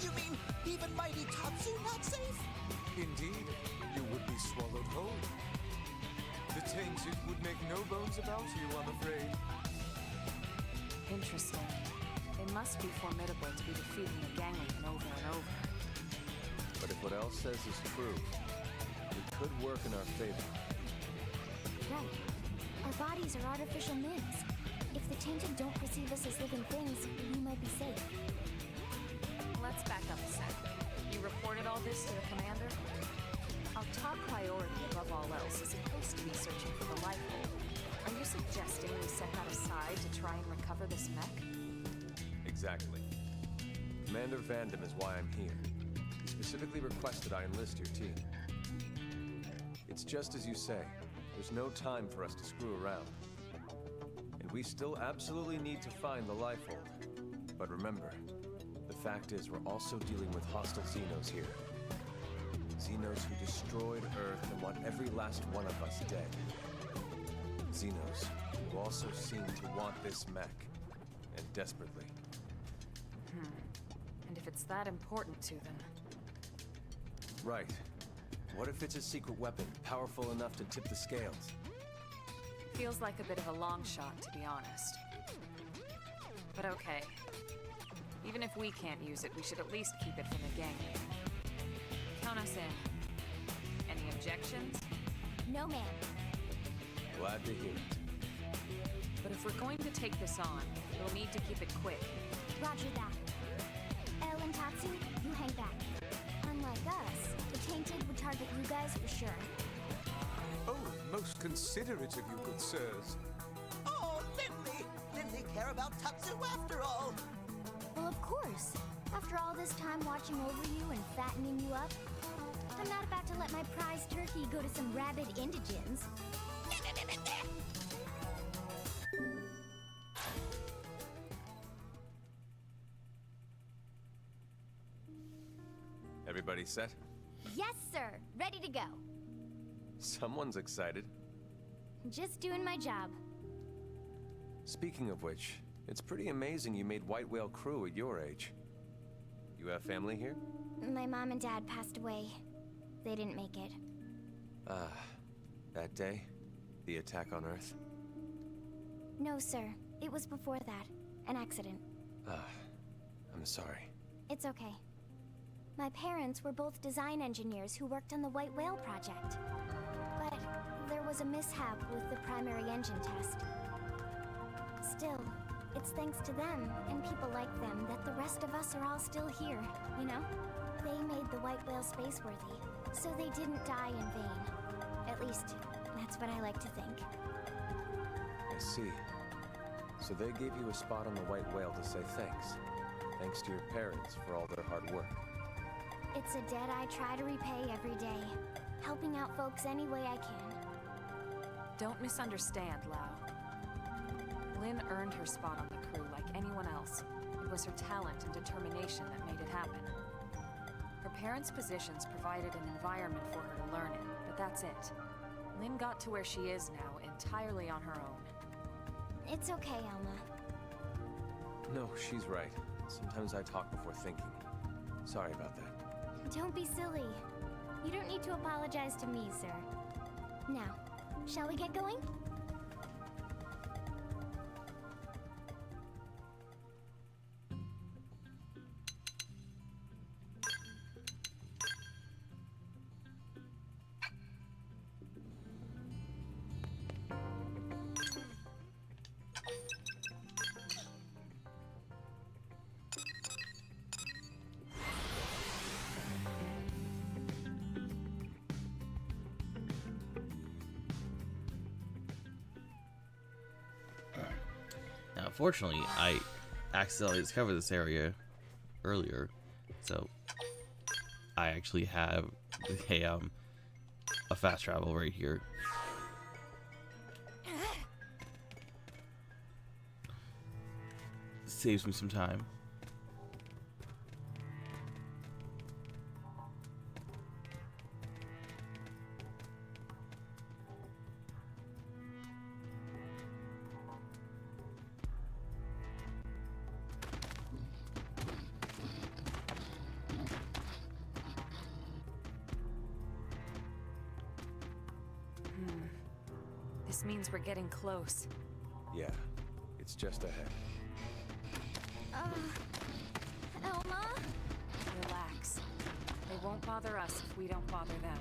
You mean even mighty Tatsu not safe? Indeed, you would be swallowed whole. The Tainted would make no bones about you, I'm afraid. Interesting. They must be formidable to be defeating the Ganglion over and over. But if what Elle says is true, it could work in our favor. Right. Our bodies are artificial myths. If the Tainted don't perceive us as living things, we might be safe. Let's back up a sec. You reported all this to the commander? Our top priority above all else is supposed to be searching for the life hole. Are you suggesting we set that aside to try and recover this mech? Exactly. Commander Vandam is why I'm here. He specifically requested I enlist your team. It's just as you say. There's no time for us to screw around. And we still absolutely need to find the life hold. But remember, the fact is we're also dealing with hostile Xenos here. Xenos who destroyed Earth and want every last one of us dead. Xenos who also seem to want this mech, and desperately. And if it's that important to them? Right. What if it's a secret weapon, powerful enough to tip the scales? Feels like a bit of a long shot, to be honest. But okay. Even if we can't use it, we should at least keep it from the Ganglion. Count us in. Any objections? No, ma'am. Glad to hear it. But if we're going to take this on, we'll need to keep it quick. Roger that. Elle and Tatsu, you hang back. Unlike us, the Tainted would target you guys for sure. Oh, most considerate of you, good sirs. Oh, Lindley! Lindley care about Tatsu after all! Well, of course. After all this time watching over you and fattening you up, I'm not about to let my prized turkey go to some rabid indigents. Everybody set? Yes, sir. Ready to go. Someone's excited. Just doing my job. Speaking of which, it's pretty amazing you made White Whale crew at your age. You have family here? My mom and dad passed away. They didn't make it. That day? The attack on Earth? No, sir. It was before that. An accident. I'm sorry. It's okay. My parents were both design engineers who worked on the White Whale project. But there was a mishap with the primary engine test. Still, it's thanks to them and people like them that the rest of us are all still here, you know? They made the White Whale spaceworthy, so they didn't die in vain. At least, that's what I like to think. I see. So they gave you a spot on the White Whale to say thanks. Thanks to your parents for all their hard work. It's a debt I try to repay every day, helping out folks any way I can. Don't misunderstand, Lau. Lynn earned her spot on the crew like anyone else. It was her talent and determination that made it happen. Her parents' positions provided an environment for her to learn in, but that's it. Lynn got to where she is now entirely on her own. It's okay, Alma. No, she's right. Sometimes I talk before thinking. Sorry about that. Don't be silly. You don't need to apologize to me, sir. Now, shall we get going? Fortunately, I accidentally discovered this area earlier, so I actually have a fast travel right here. Saves me some time. This means we're getting close. Yeah, it's just ahead. Elma? Relax. They won't bother us if we don't bother them.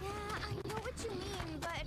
Yeah, I know what you mean, but...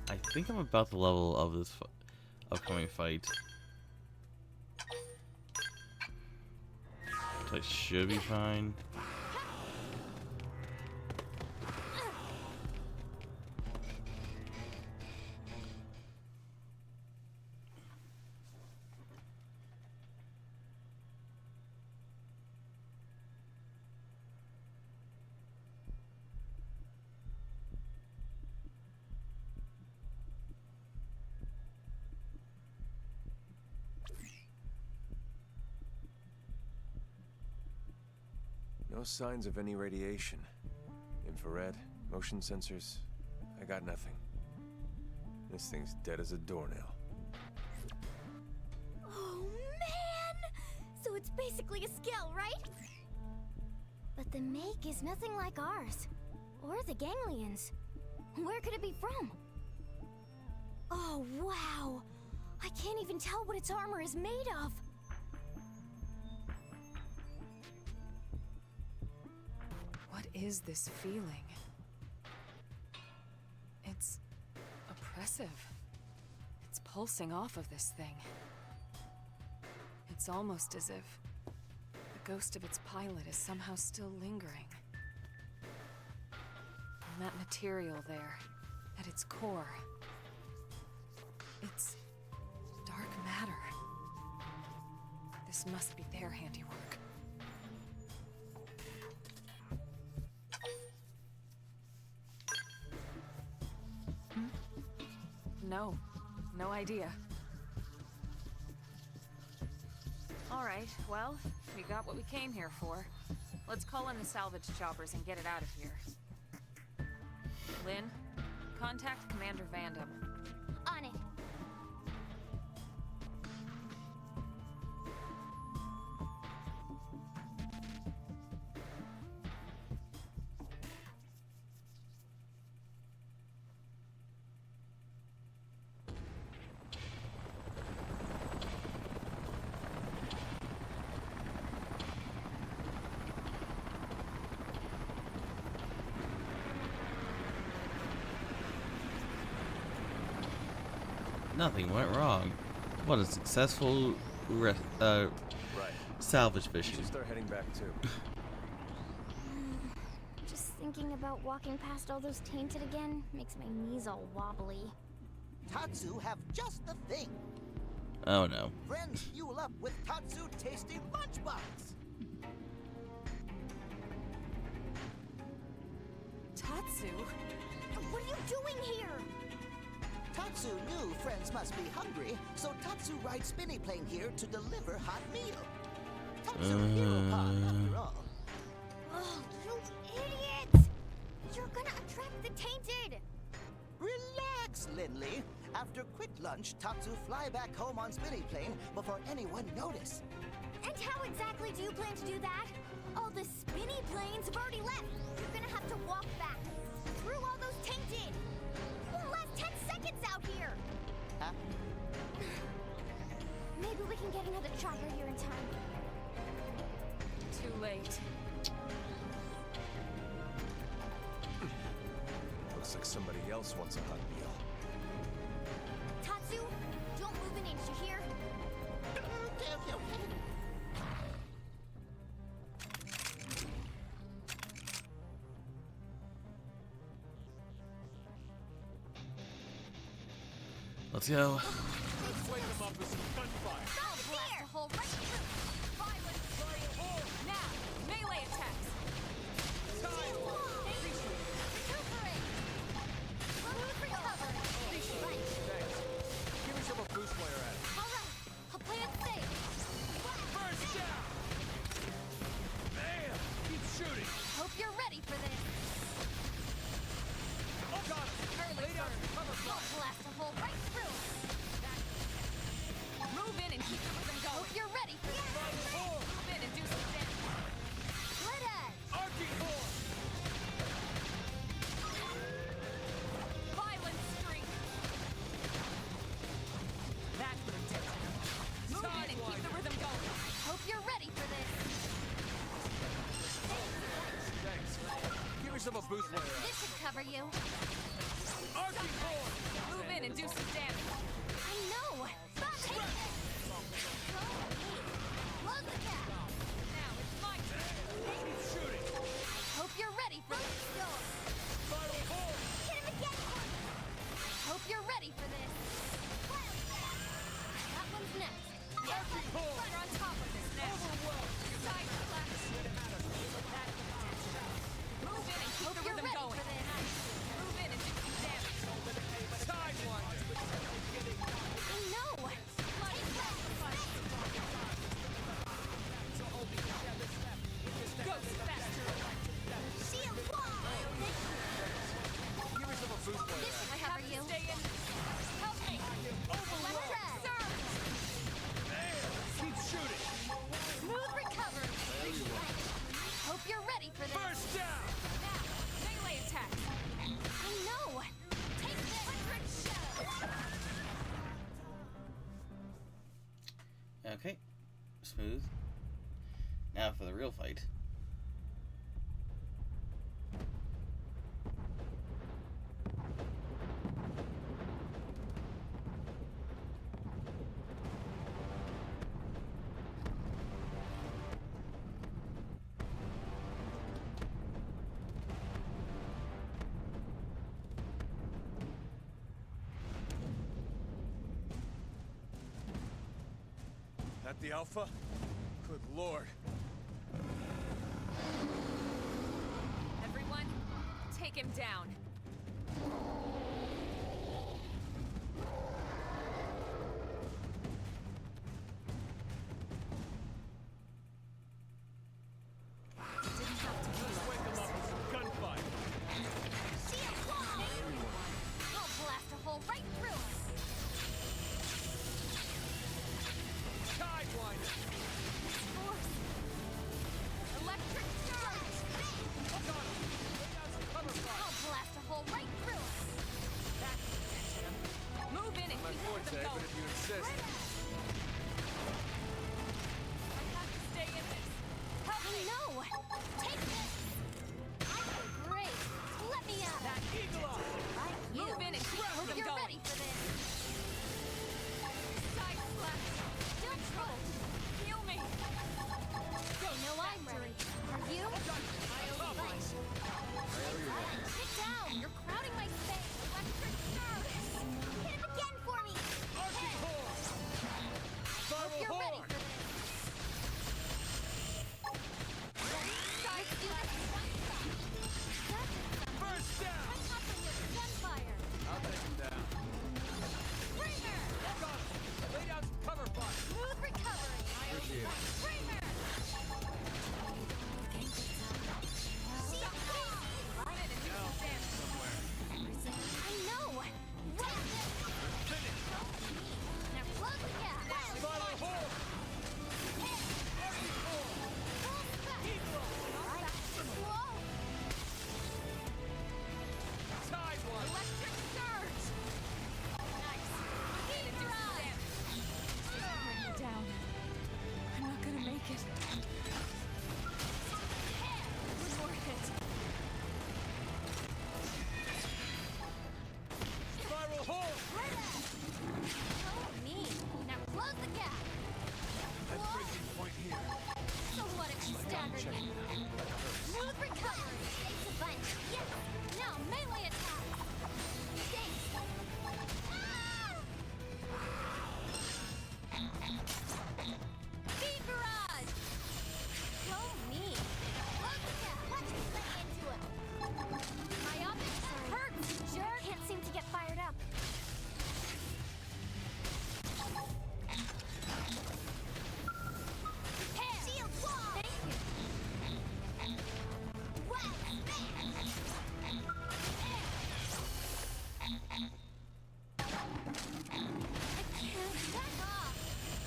I think I'm about the level of this upcoming fight. So I should be fine. No signs of any radiation. Infrared, motion sensors, I got nothing. This thing's dead as a doornail. Oh, man! So it's basically a Skell, right? But the make is nothing like ours. Or the ganglions. Where could it be from? Oh, wow! I can't even tell what its armor is made of! What is this feeling? It's oppressive. It's pulsing off of this thing. It's almost as if the ghost of its pilot is somehow still lingering. And that material there, at its core, it's dark matter. This must be their handiwork. No idea. Alright, well, we got what we came here for. Let's call in the salvage choppers and get it out of here. Lynn, contact Commander Vandam. On it. Nothing went wrong. What a successful salvage We mission. should start heading back too. Just thinking about walking past all those tainted again makes my knees all wobbly. Tatsu have just the thing. Oh no. Friends fuel up with Tatsu tasty lunchbox. Tatsu? What are you doing here? Tatsu knew friends must be hungry, so Tatsu rides spinny plane here to deliver hot meal. Tatsu hero pod, after all. Oh, you idiot! You're gonna attract the tainted! Relax, Lindley. After quick lunch, Tatsu fly back home on spinny plane before anyone notice. And how exactly do you plan to do that? All the spinny planes have already left. You're gonna have to walk back through all those tainted. Won't last 10 seconds out here. Huh? Maybe we can get another chopper here in time. Too late. Looks like somebody else wants a hot meal. Tatsu, don't move an inch, you hear? Okay. Let's go. Light them up with some gunfire. I'll blast a hole right through. Violence. Now, melee attacks. Recuperate. Smooth recovery. Right. Thanks. Give me some of Boost Player at it. All right. I'll play it safe. First down! Bam! Keep shooting! Hope you're ready for this. Oh, got it! Lay down some cover fire! I'll blast a hole right through. Move in and keep the rhythm going. Hope you're ready for this. Move in and do some damage. Split edge. Arcing force! Violent streak. That's what it takes. Move in and keep the rhythm going. Hope you're ready for this. Thanks. Give me some of Boost Player at it. This should cover you. Arcing force! Move in and do some damage. I know. Take it. Close the gap. Now it's my turn. Keep shooting! Hope you're ready for this. Final force! Hit him again. Hope you're ready for this. That one's next. Arcing force! You're on top of this now. Side slash. Move in and keep Hope the you're rhythm ready going. for this. Move in and do some damage. Side one! I know. Take that. Ghost faster. Shield wall. Give me some of Boost Player This at it. should cover you. Stay in. Help me. Left red. Bam! Keep shooting! Smooth recovery. Hope you're ready for this. First down! Now, melee attack. I know. Take this. 100 shell. Okay. Smooth. Now for the real fight. That the Alpha? Good lord. Everyone, take him down. Didn't have to be like Wake them up with some gunfire! Shield wall.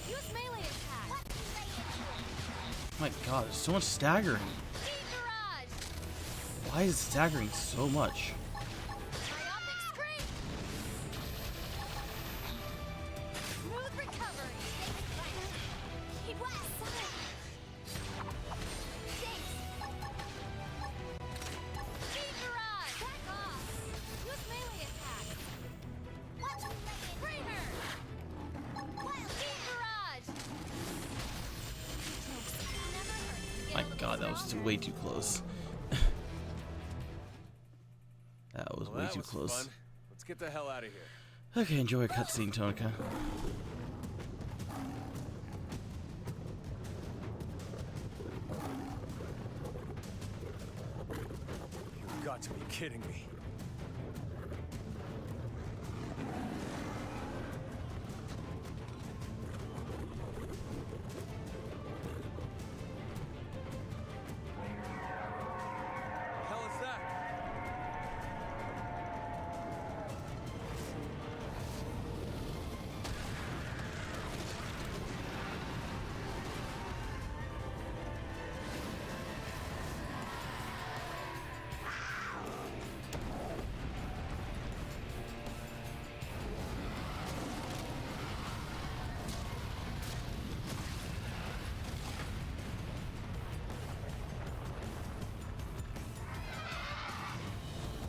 Use melee attack. My god, there's so much staggering. Why is it staggering so much? Smooth recovery. Keep west. Speed barrage. Back off. Use melee attack. Watch Kramer. Wild speed barrage. My god, that was way too close. That was way too close. Fun. Let's get the hell out of here. Okay, enjoy a cutscene, Tonica. You've got to be kidding me. The hell is that?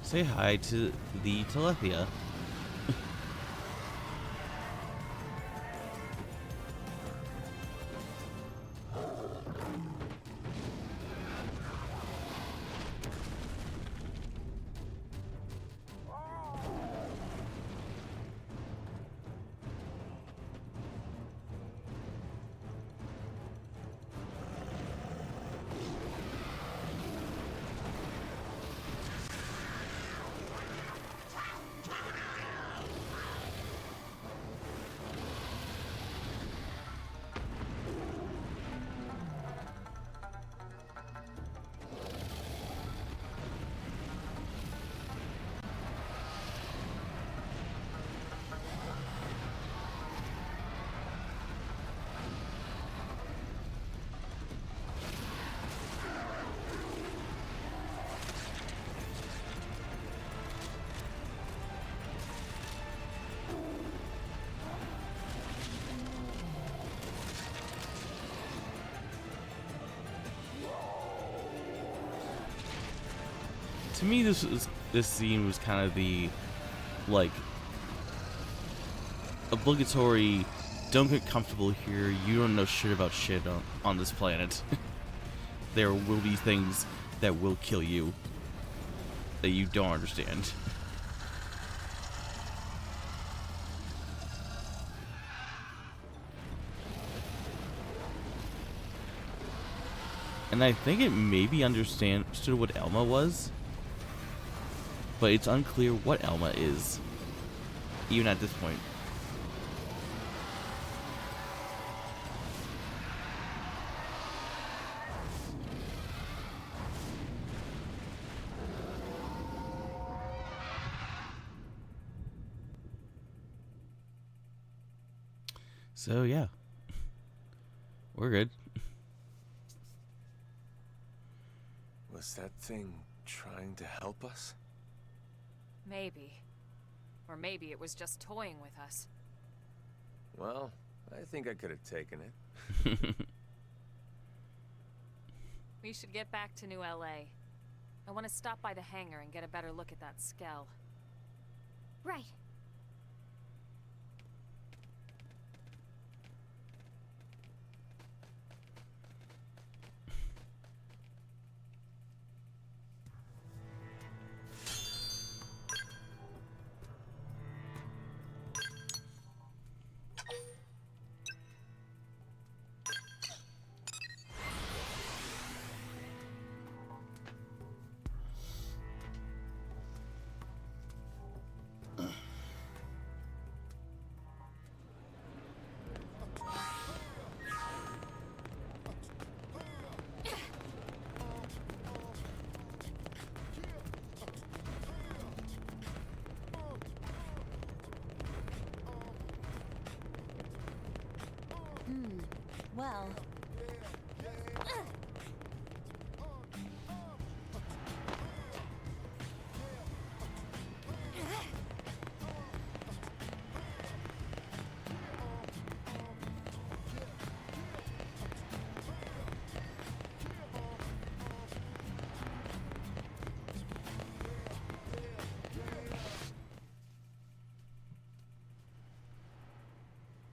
Say hi to the Telethia. To me, this scene was kind of the, like, obligatory, don't get comfortable here, you don't know shit about shit on this planet. There will be things that will kill you that you don't understand. And I think it maybe understood what Elma was, but it's unclear what Elma is, even at this point. So yeah, we're good. Was that thing trying to help us? Maybe. Or maybe it was just toying with us. Well, I think I could have taken it. We should get back to New LA. I want to stop by the hangar and get a better look at that Skell. Right. Well...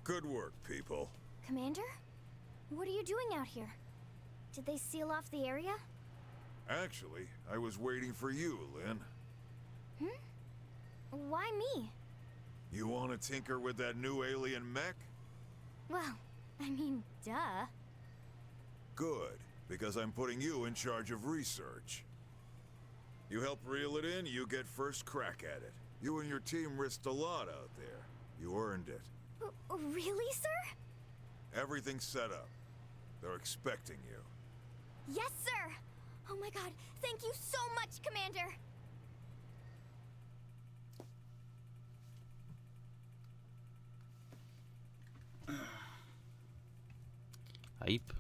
Good work, people. Commander? What are you doing out here? Did they seal off the area? Actually, I was waiting for you, Lynn. Why me? You want to tinker with that new alien mech? Well, I mean, duh. Good, because I'm putting you in charge of research. You help reel it in, you get first crack at it. You and your team risked a lot out there. You earned it. Really, sir? Everything's set up. They're expecting you. Yes, sir! Oh my god, thank you so much, Commander! Hype.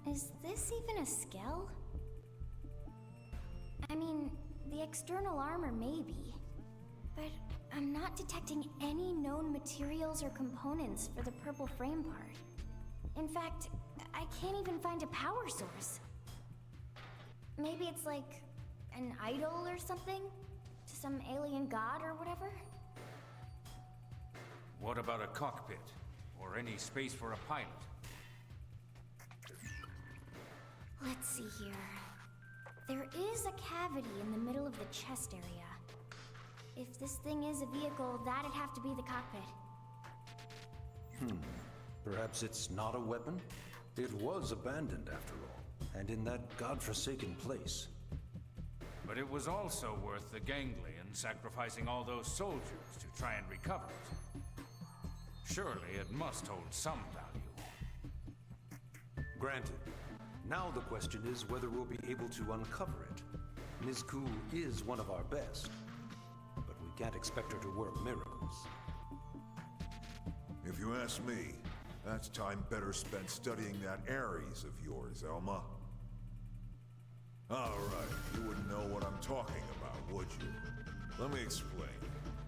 Is this even a Skell? I mean, the external armor maybe, but I'm not detecting any known materials or components for the purple frame part. In fact, I can't even find a power source. Maybe it's like an idol or something? To some alien god or whatever? What about a cockpit? Or any space for a pilot? Let's see here. There is a cavity in the middle of the chest area. If this thing is a vehicle, that'd have to be the cockpit. Perhaps it's not a weapon? It was abandoned, after all, and in that godforsaken place. But it was also worth the ganglion sacrificing all those soldiers to try and recover it. Surely it must hold some value. Granted. Now the question is whether we'll be able to uncover it. Ms. Koo is one of our best, but we can't expect her to work miracles. If you ask me, that's time better spent studying that Ares of yours, Elma. All right, you wouldn't know what I'm talking about, would you? Let me explain.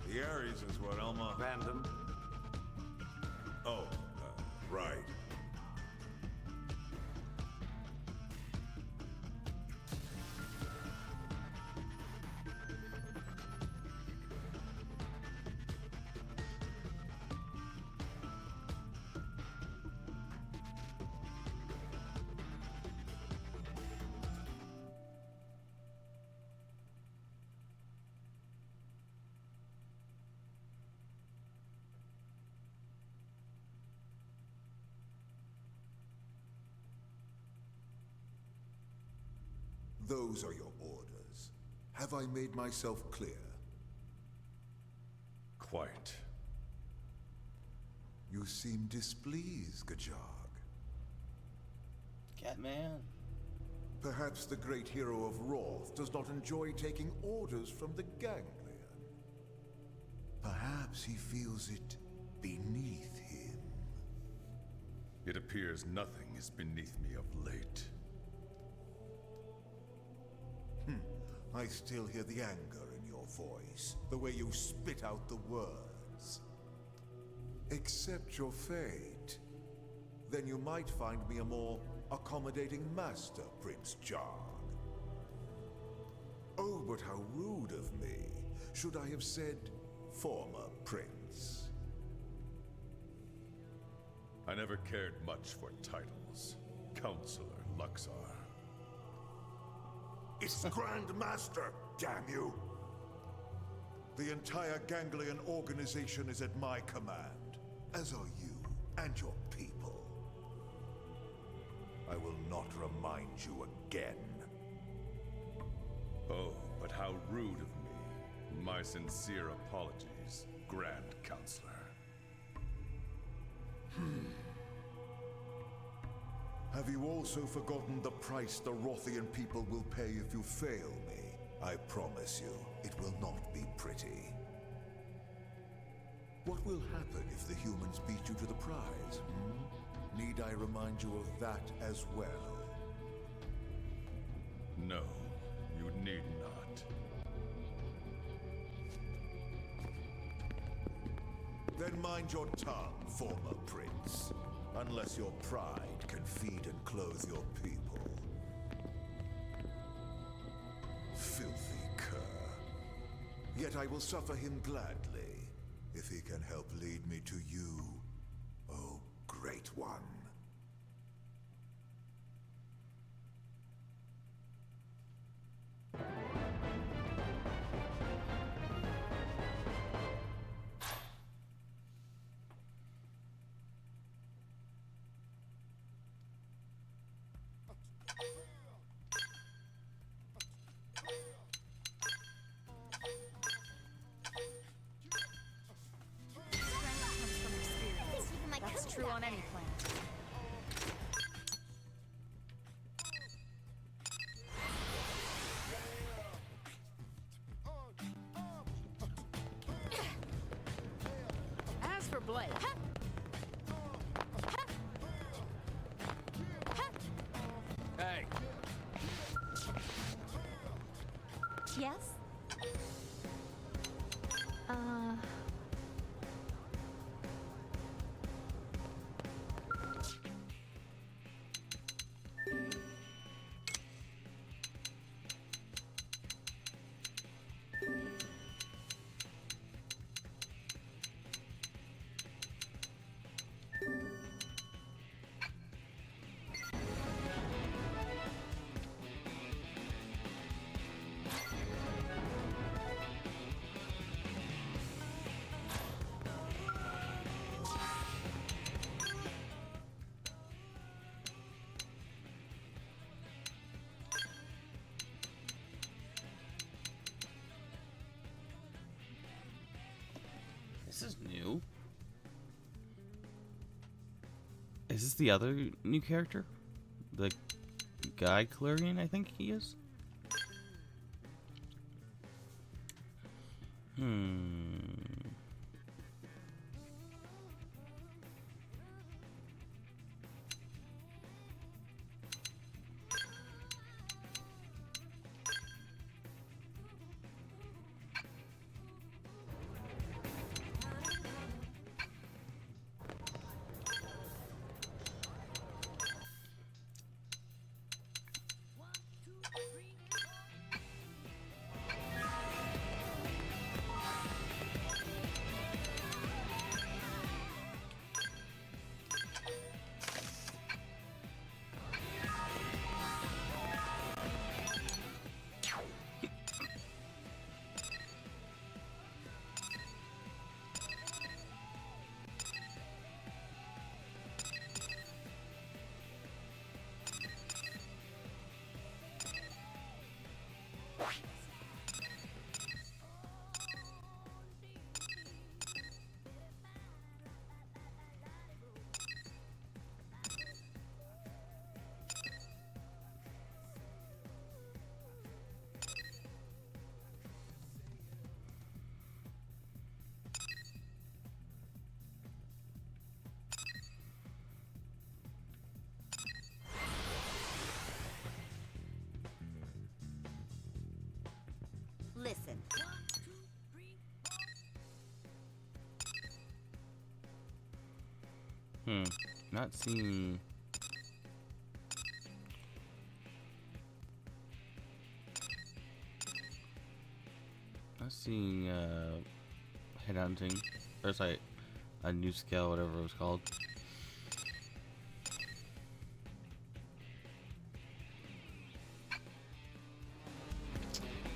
The Ares is what, Elma? Random. Oh, right. Those are your orders. Have I made myself clear? Quite. You seem displeased, Gajag. Catman. Perhaps the great hero of Roth does not enjoy taking orders from the ganglion. Perhaps he feels it beneath him. It appears nothing is beneath me of late. I still hear the anger in your voice, the way you spit out the words. Accept your fate. Then you might find me a more accommodating master, Prince Jog. Oh, but how rude of me. Should I have said former prince? I never cared much for titles. Counselor Luxar. It's Grand Master, damn you! The entire Ganglion organization is at my command, as are you and your people. I will not remind you again. Oh, but how rude of me. My sincere apologies, Grand Counselor. Have you also forgotten the price the Rothian people will pay if you fail me? I promise you, it will not be pretty. What will happen if the humans beat you to the prize? Need I remind you of that as well? No, you need not. Then mind your tongue, former prince. Unless your pride can feed and clothe your people. Filthy cur. Yet I will suffer him gladly, if he can help lead me to you, oh great one. That's true on any planet. As for Blake, Hey. Yes? This is new. Is this the other new character? The guy Clarion, I think he is? Listen. Not seeing. Not seeing headhunting. Or sorry, a new Skell, whatever it was called.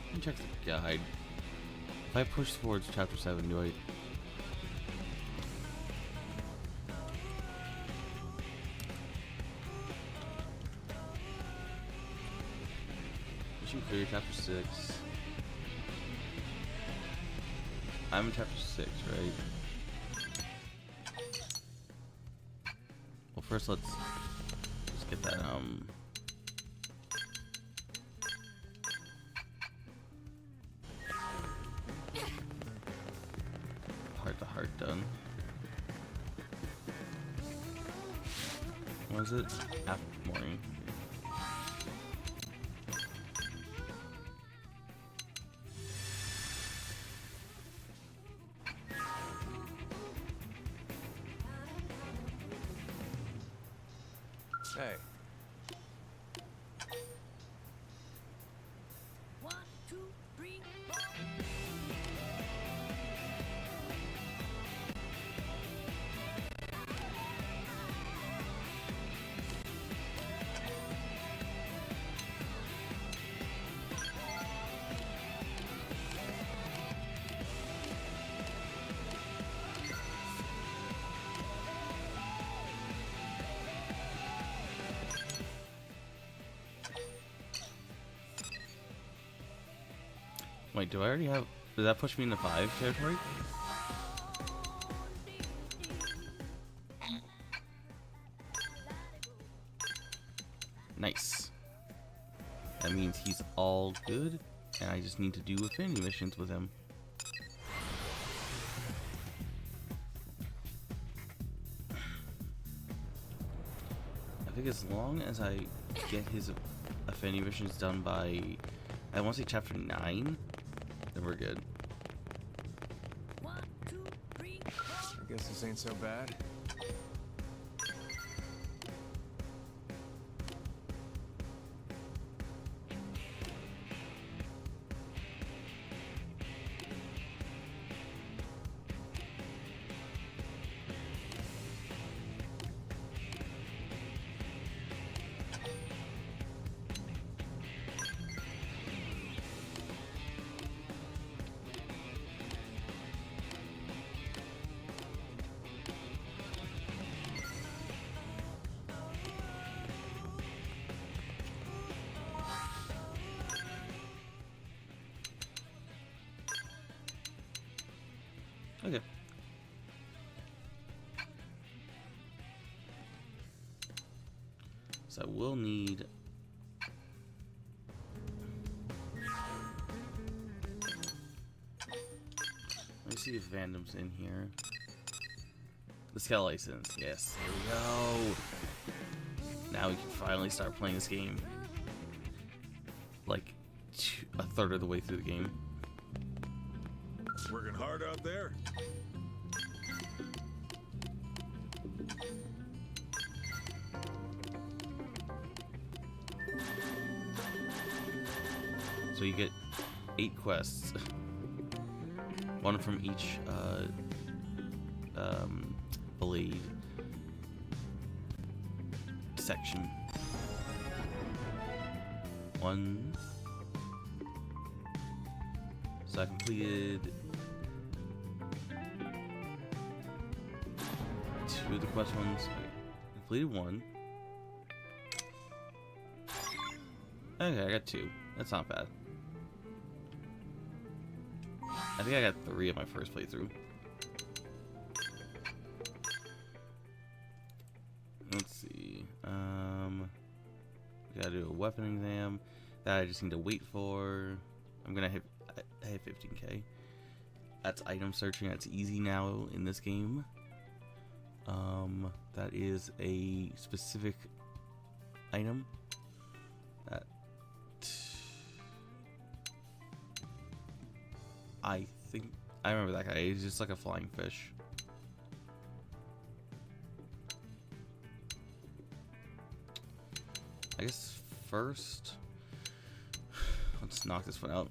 Let me check the guide. If I push towards chapter 7, do I? Mission clear, chapter 6. I'm in chapter 6, right? Well, first let's get that heart to heart done. What was it? After morning. Hey. One, two, three, four. Wait, do I already have... Does that push me into 5 territory? Nice. That means he's all good, and I just need to do affinity missions with him. I think as long as I get his affinity missions done by... I want to say chapter 9, then we're good. One, two, three, four. I guess this ain't so bad. Okay. So I will need... Let me see if Vandom's in here. The Skell license. Yes, here we go. Now we can finally start playing this game. Like, a third of the way through the game. Working hard out there? So you get 8 quests. One from each blade section. One. So I completed 2 of the quest ones. I completed 1. Okay, I got 2. That's not bad. I think I got 3 of my first playthrough. Let's see. We gotta do a weapon exam. That I just need to wait for. I'm gonna hit. I hit 15k. That's item searching. That's easy now in this game. That is a specific item. That I think I remember that guy. He's just like a flying fish. I guess first, let's knock this one out.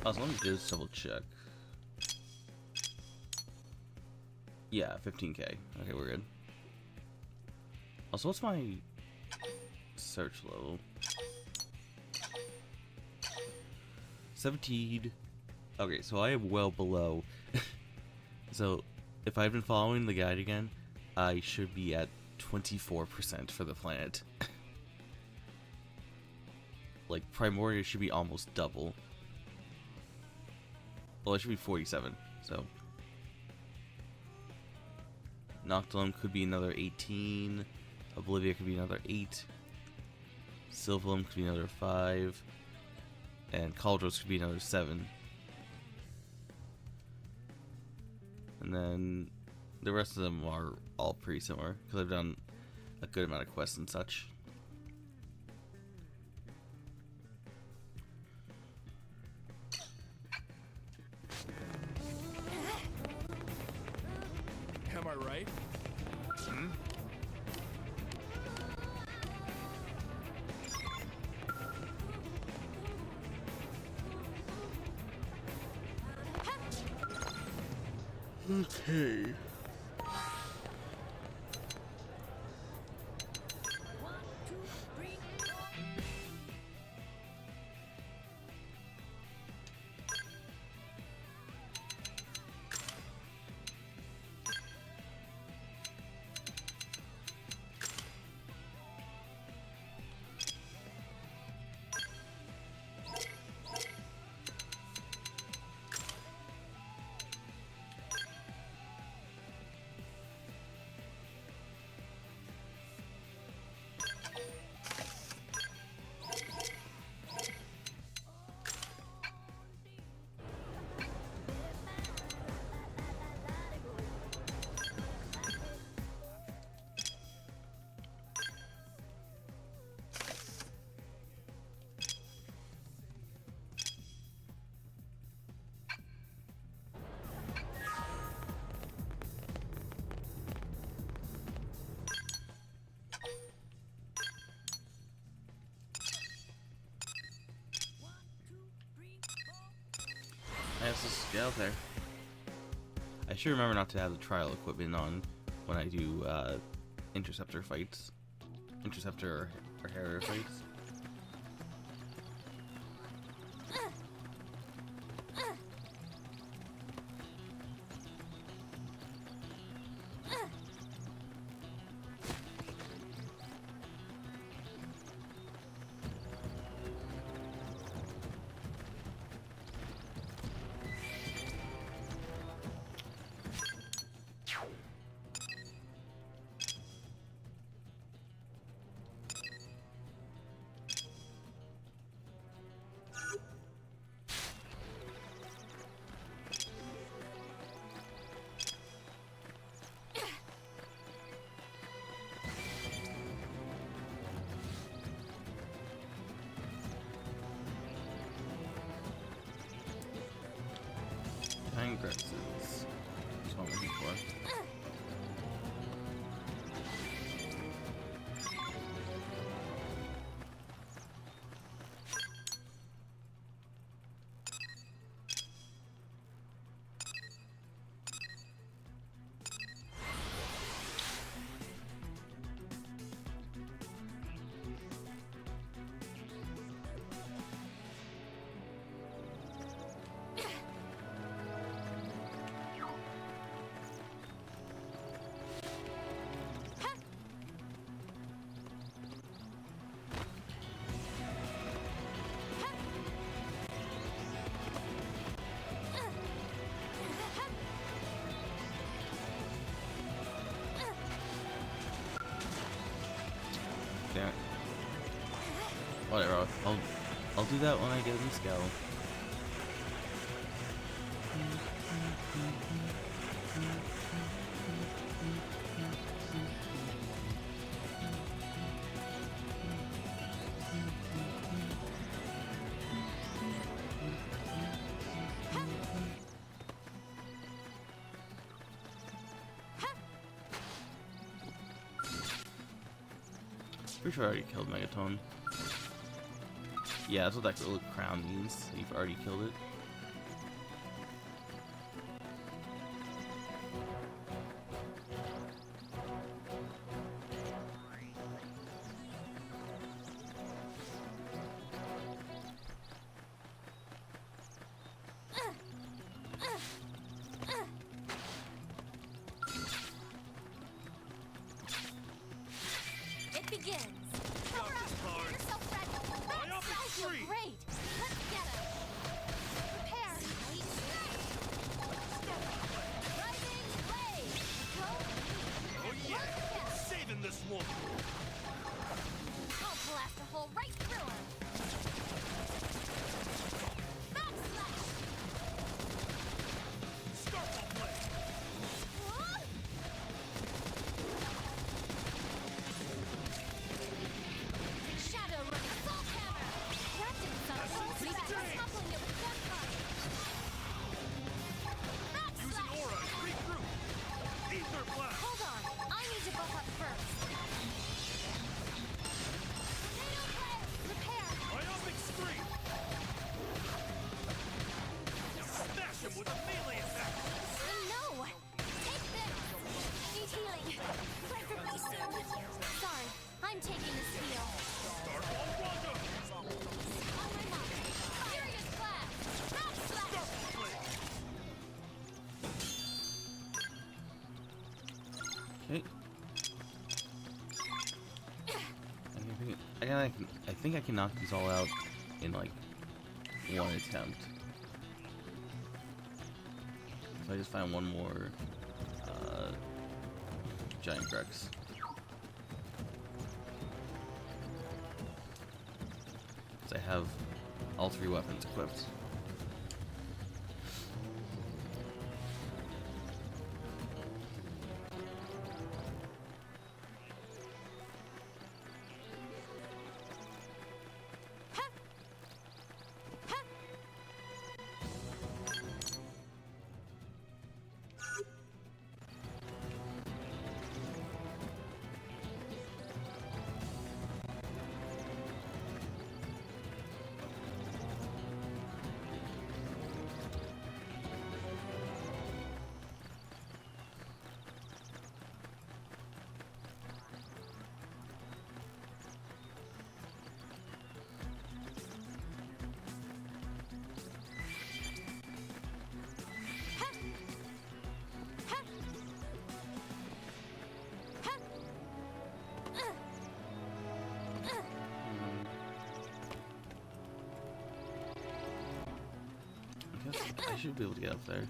Oh, so let me just double check. Yeah, 15k. Okay, we're good. Also, what's my search level? 17. Okay, so I am well below. So If I've been following the guide again, I should be at 24% for the planet. Like, Primoria should be almost double. Well, it should be 47, so... Noctilum could be another 18. Oblivia could be another 8. Sylvalum could be another 5. And Cauldros could be another 7. And then the rest of them are all pretty similar, because I've done a good amount of quests and such. Am I right? Hmm? Okay. That's a Skell there. I should remember not to have the trial equipment on when I do interceptor fights. Interceptor or Harrier fights. Aggressives. That's what I'm looking for. Damn it. Whatever, I'll do that when I get in Skell. Pretty sure I already killed Megaton. Yeah, that's what that little crown means. You've already killed it. fight begins. Cover up. Get yourself ready. I feel great. Let's get him. Prepare. Rising blade. Go. Oh yeah! Saving this one! I'll blast a hole right through her. Backslash. Starfall blade! Huh? Shadow running. Assault hammer. That didn't sound so bad. Coupling it with one punch. Using aura, regroup! Ether blast! Hold on. I need to buff up first. Tornado blade. Repair. Myopic stream! Smash him with a melee attack! No! Take this! Need healing. Preferably soon. Sorry, I'm taking this heal. Starfall Rondo! On my mark. Furious blast! Rock slash! Starfall blade! Okay. I think I can knock these all out in like one attempt. So I just find one more giant Rex. So I have all 3 weapons equipped. I should be able to get up there.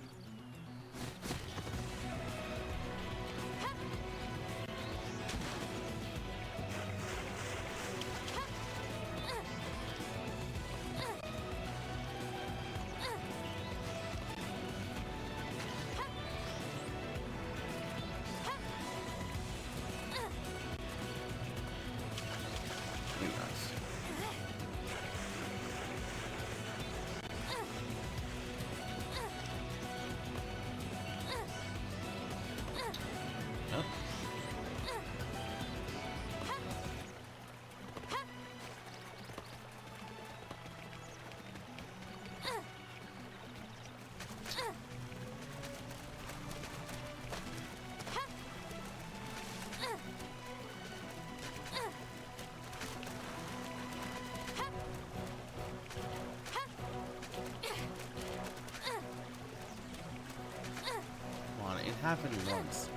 It happened once.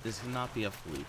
This cannot be a fluke.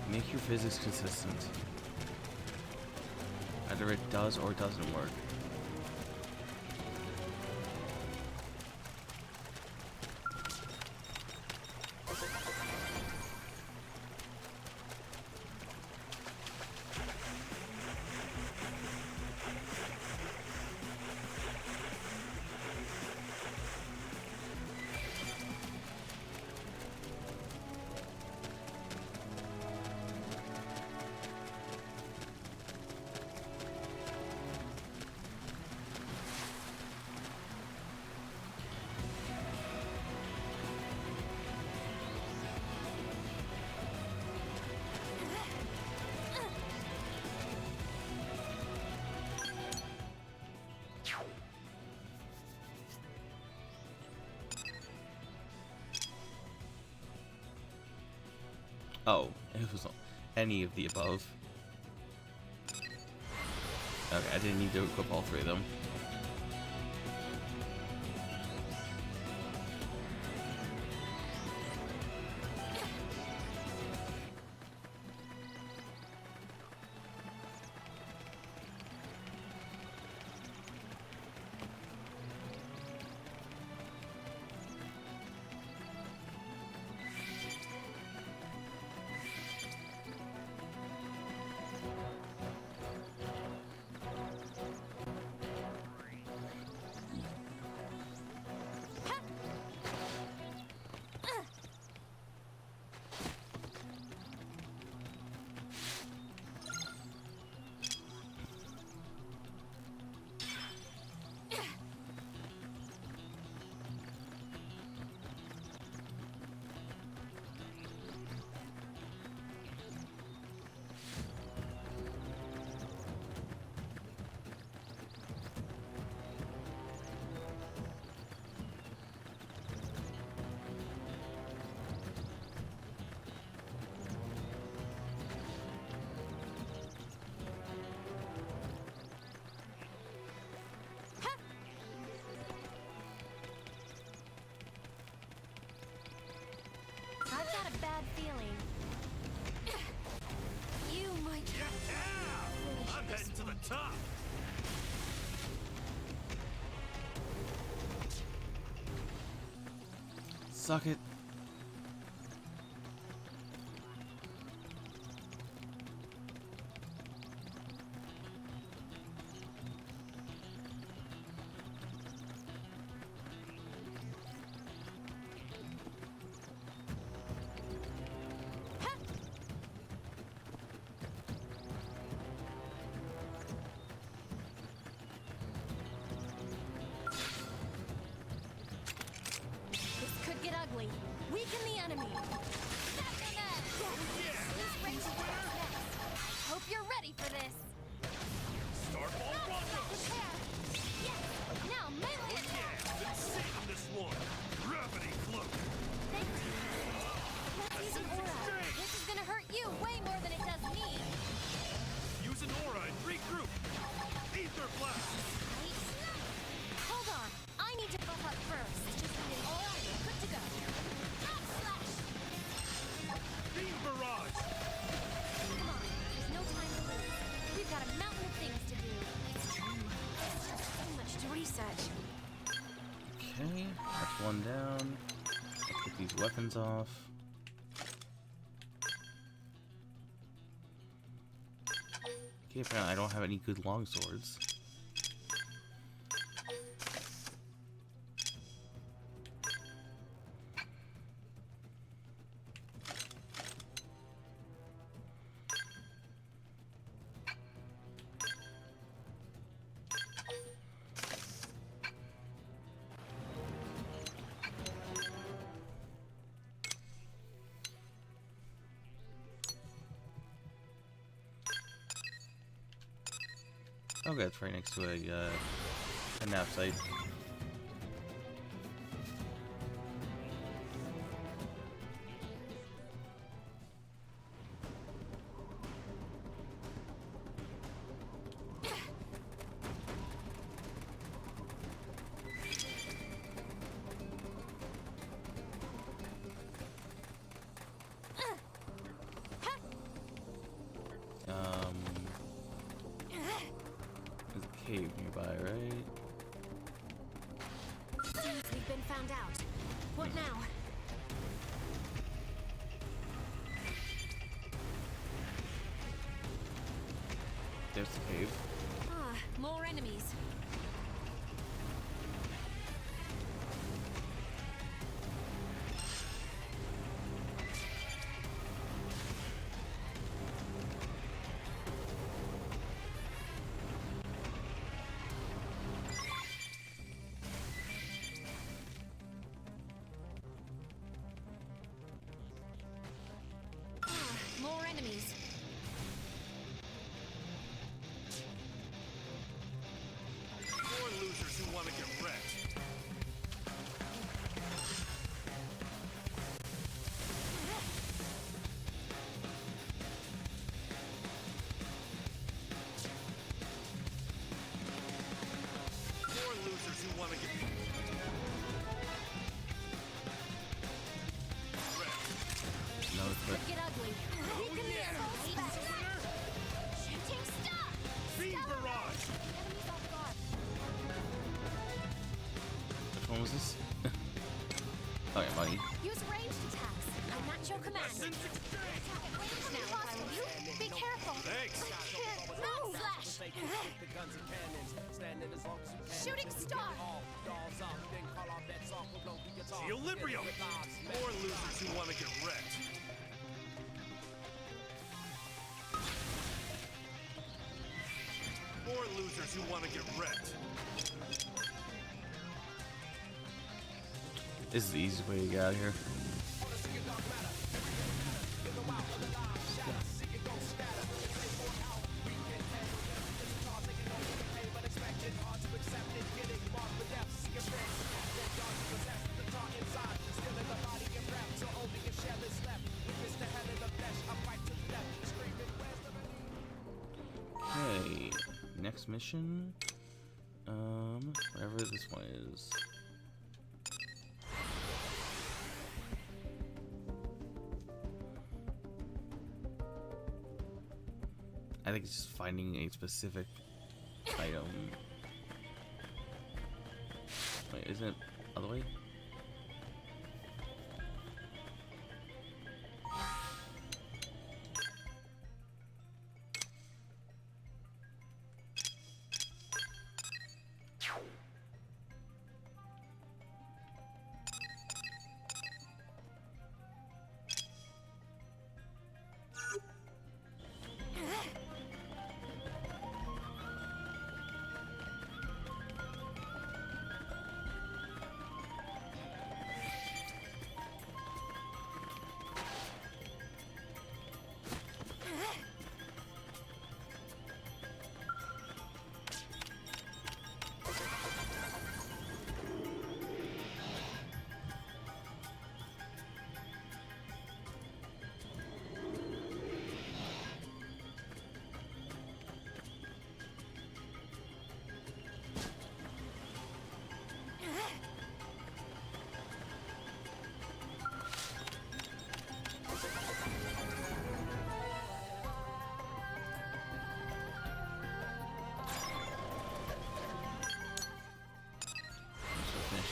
Make your physics consistent. Either it does or it doesn't work. Oh, it was any of the above. Okay, I didn't need to equip all three of them. I've got a bad feeling. You might. Yeah! I'm heading to the top! Suck it. Ugly. Weaken the enemy. Hope you're ready for this. Start all Rondo! Yes. Now melee attack. Been saving this one. Gravity cloak. Thank you. Let's use an aura. This is gonna hurt you way more than it does me. Use an aura and regroup. Ether blast. Hold on. I need to buff up first. Just need an aura and we're good to go. Slash. Beam barrage. Come on. There's no time to lose. We've got a mountain of things to do. It's true. There's just so much to research. Okay, that's one down. Get these weapons off. Okay, apparently I don't have any good longswords. Okay, it's right next to a nav site. Cave nearby, right? Seems we've been found out. What now? There's the cave. Ah, more enemies. More enemies. More losers who want to get wrecked. quick. Get ugly. Oh yeah! Shooting star. Beam barrage! Enemies off guard. Which one was this? Oh yeah, money. Use ranged attacks. I'm not your command. Lessons exchange! Attack at range now if I were you. Be careful. Thanks! Move! Slash. Shooting star. Equilibrium! More losers who want to get wrecked. More losers who want to get wrecked. This is the easiest way to get out of here. Okay, next mission. Whatever this one is. I think it's just finding a specific item. Wait, isn't it other way?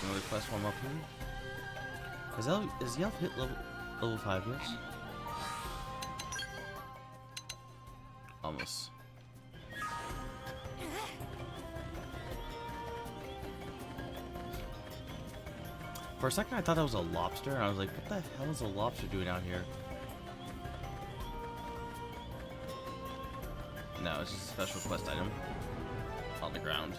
Another quest while I'm up here. Is Yelp hit level 5 yet? Almost. For a second I thought that was a lobster, and I was like, what the hell is a lobster doing out here? No, it's just a special quest item on the ground.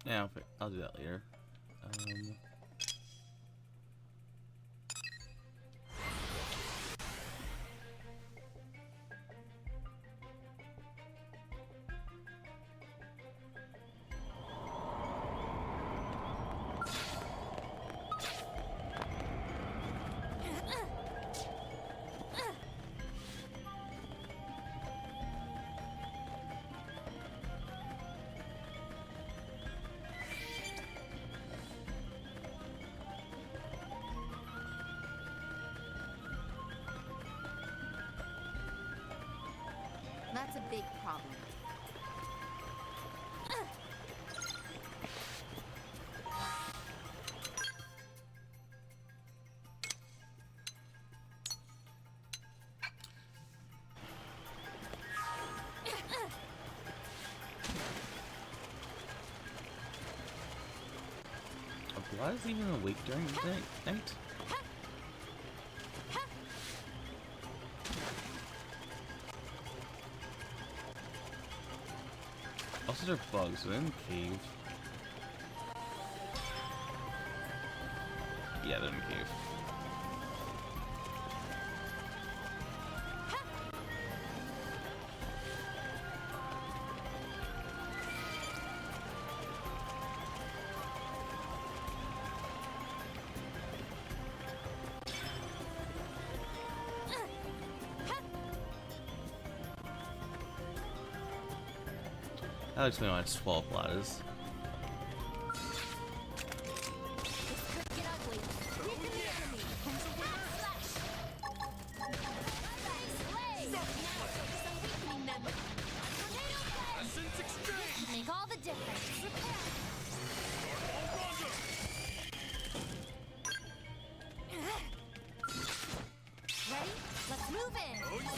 Yeah, I'll do that later. That's a big problem. Why is he even awake during the night? Also, they're bugs, so they're in the cave. Yeah, they're in the cave. That'll explain why it's 12 ladders. Make all the difference. Ready? Let's move in. Oh yeah.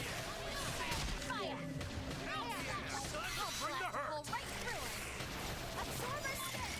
Fire. Bring the hurt. Pull right through it. Absorber stick.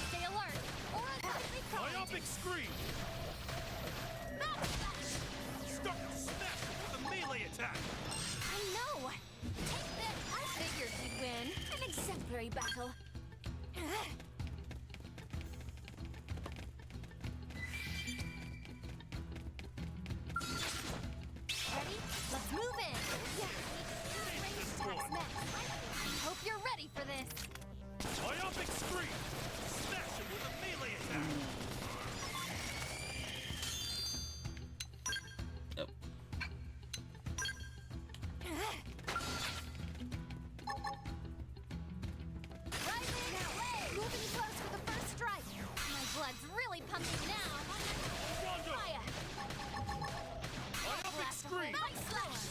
Stay alert. Aura tightly primed. Myopic screen. Start to smash with a melee attack. I know. Take this. I figured we'd win. An exemplary battle. Ready? Let's move in. Yeah. Range attacks next. I hope you're ready for this. Myopic screen. Smash it with a melee attack. Yep. Moving close for the first strike. My blood's really pumping now. Fire. Myopic Blast a hole. screen. Nice slash.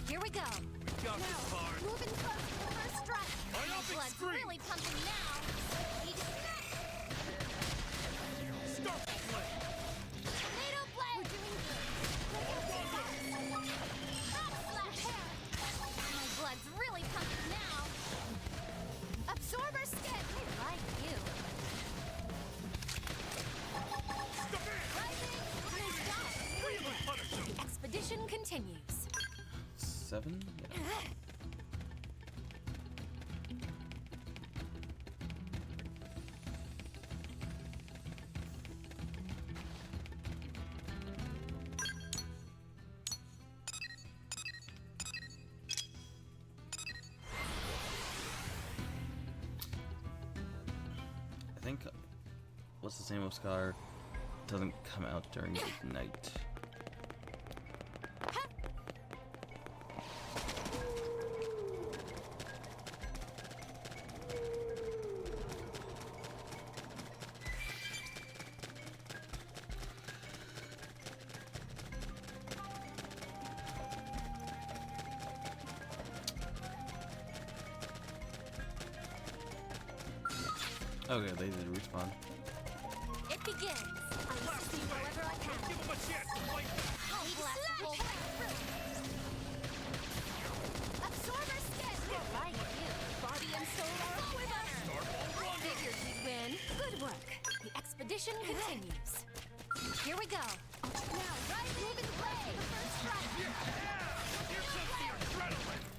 Here we go. We got this part. Moving close to the first strike. My Myopic blood's screen. really pumping now. Start the play. Tornado blade. We're doing good. Backslash. My blood's really pumping now. Absorber stick. I like you. Rising. Really punish him. The expedition continues. 7? Yeah. I think what's the same with Scar doesn't come out during the night. Okay, they did respawn. It begins. I'll assist you however I can. Give him a chance to fight back. I'll blast the whole thing. Absorber skin. I like you. Body and soul are with us. Figured we'd win. Good work. The expedition continues. Here we go. Now, right moving play. The first strike. Here comes the adrenaline.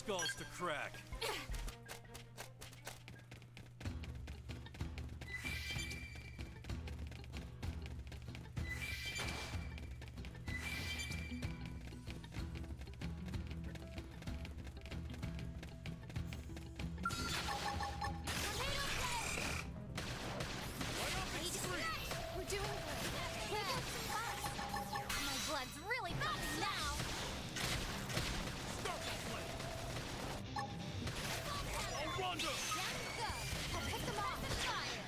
skulls to crack. We're doing good. Pick up some buzz. My blood's really pumping now. Rondo! Down you go. I'll pick them off and fire.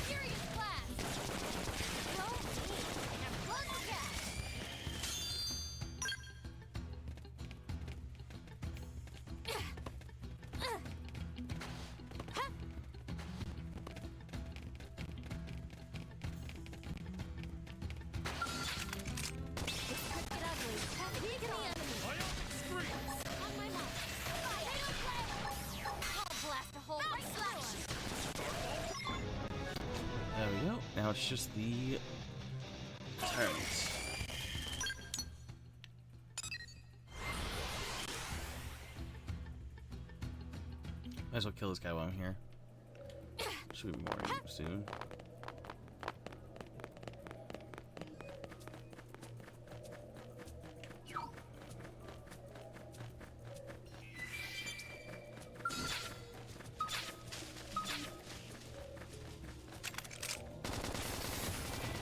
Furious blast. Slow me. And blood the cat. There we go. Now it's just the tyrants. Might as well kill this guy while I'm here. Should be morning soon.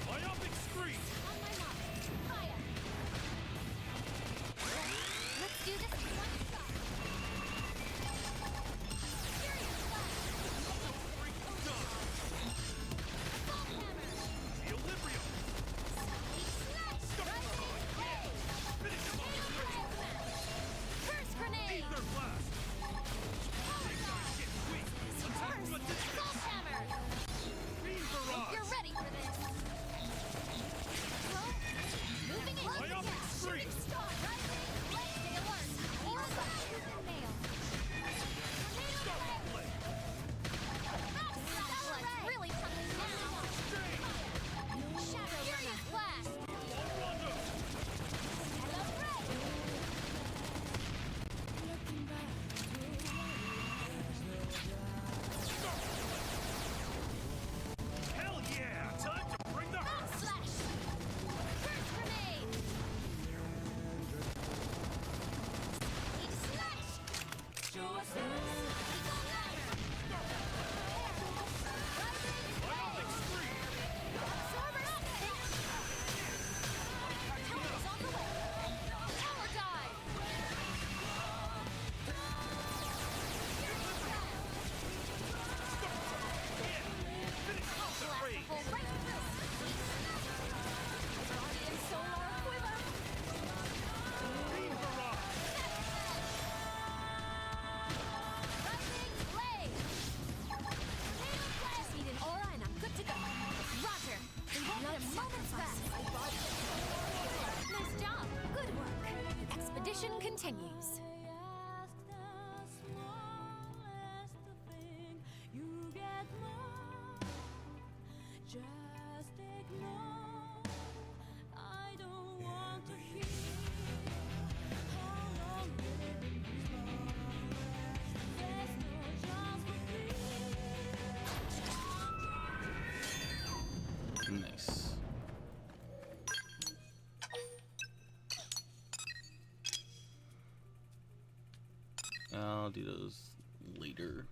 Myopic scream! On my mark. Fire. Let's do this in one shot. Furious blast. Assault hammer. Equilibrium! Finish him off! Curse grenade. Ether blast! Big guy's getting weak! Attack from a distance! Assault hammer. Beam barrage! You're ready for this. Well, moving in. Myopic scream! Star. Rising. Stay alert. Aura tooth and nail. Starfall blade! Blood's really pumping now. Shadow Furious blast. Rondo! Hello, Red. Hell yeah! Time to bring the hurt! Slash. Curse grenade. Slash. Show us Myopic scream! Tower's on the way. Tower dive. Blastful right through. Body and soul are quiver. Beam barrage! Rising blade. Just need an aura and I'm good to go. Roger. We won't need a moment's rest. Nice job. Good work. Expedition continues. Nice. I'll do those later.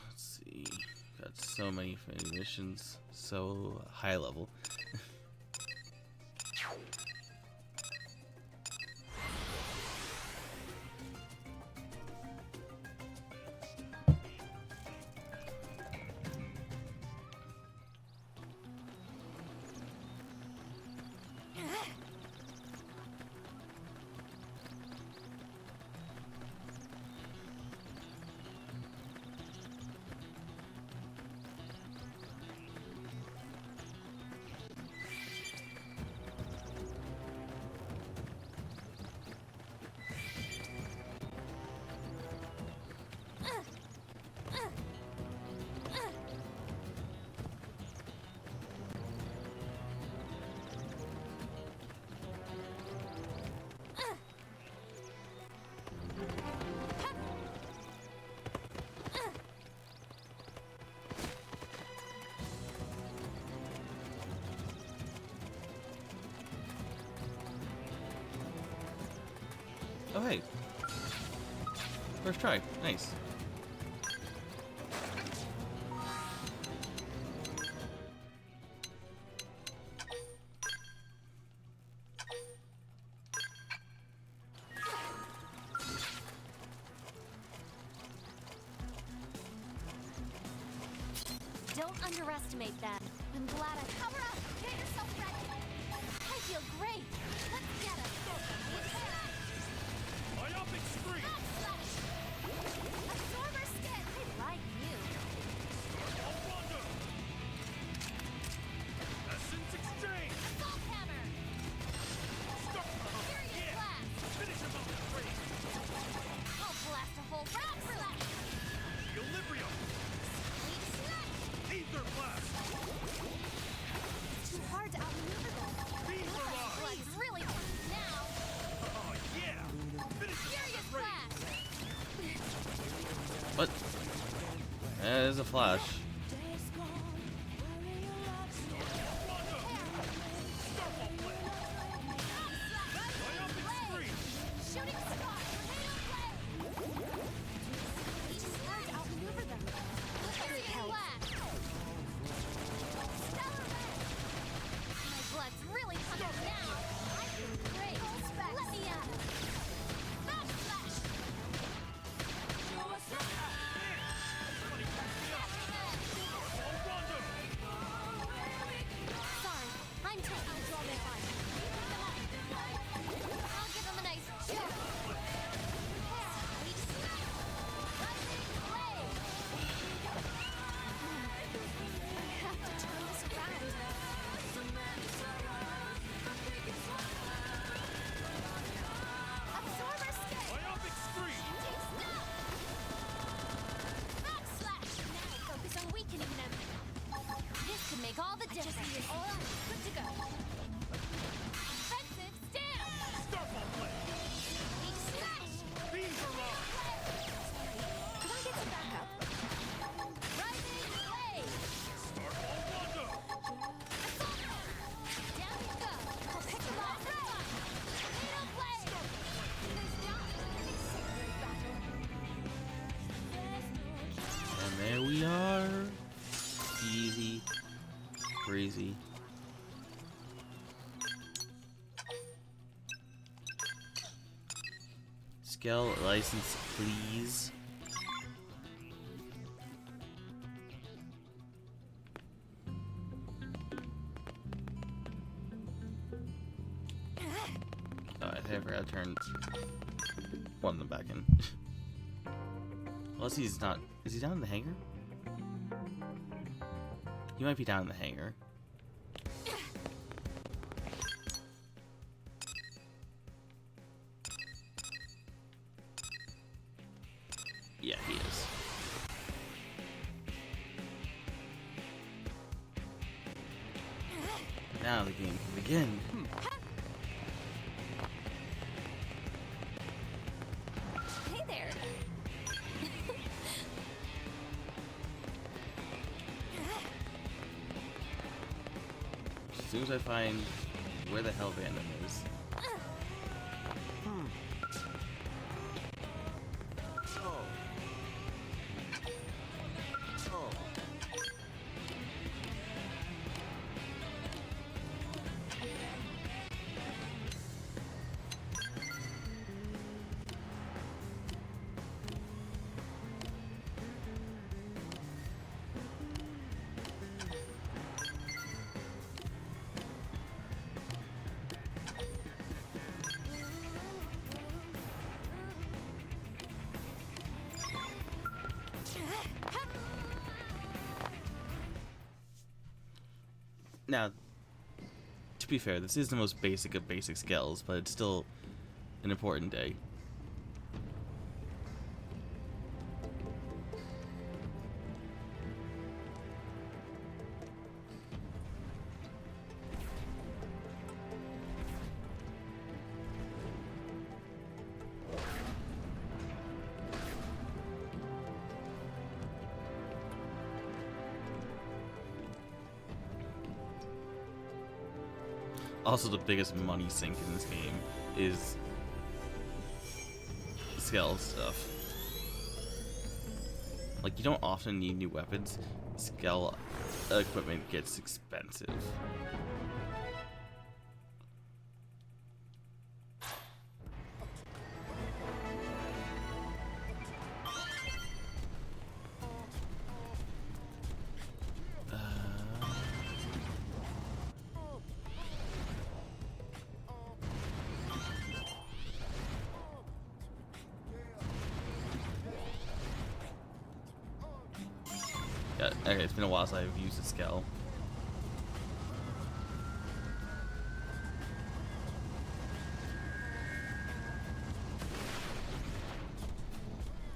Let's see. Got so many missions, so high level. Oh, hey. First try. Nice. Don't underestimate them. I'm glad I cover up. Get yourself ready. I feel great. Let's get it. Myopic Street! Absorber skin. I like you. All Rondo! Essence Exchange! Assault hammer. Furious blast. Finish him up, Freeze! I'll blast a hole rock slash. Equilibrium! Ether Blast! It's too hard to outmaneuver them. Beaver My Rod! blood's really pumping now. Oh, yeah! Finish him Furious up, blast. What? There's a flash. Shooting star. Tornado blade. It's too hard to outmaneuver them. Furious blast. Stellar red. My blood's really pumping now. I feel great. Let me out. Back slash. Sorry, I'm taking this all my fun. I'll give him a nice jump. Sweet snap. Rising blade. I have to turn this around. Absorber skin. Myopic Street! Take snap. Backslash. Now focus on weakening them. This could make all the difference. All right, good to go. Offensive stance. Starfall Blade! Weak smash. Beaver Rod! Could I get some backup? Rising blade. Starfall Rondo! Assault hammer. Down you go. I'll pick them off. Tornado blade. Nice job. Great battle. And there we are. Easy. Crazy. Skell license, please. Oh, I think I forgot to turn one of them back in. Unless he's not. Is he down in the hangar? He might be down in the hangar. Yeah, he is. Now the game can begin. Hey there. As soon as I find where the hell Vandam is. Now, to be fair, this is the most basic of basic skills, but it's still an important day. Also, the biggest money sink in this game is Skell stuff. Like, you don't often need new weapons. Skell equipment gets expensive. Yeah, okay, it's been a while since I've used a Skell.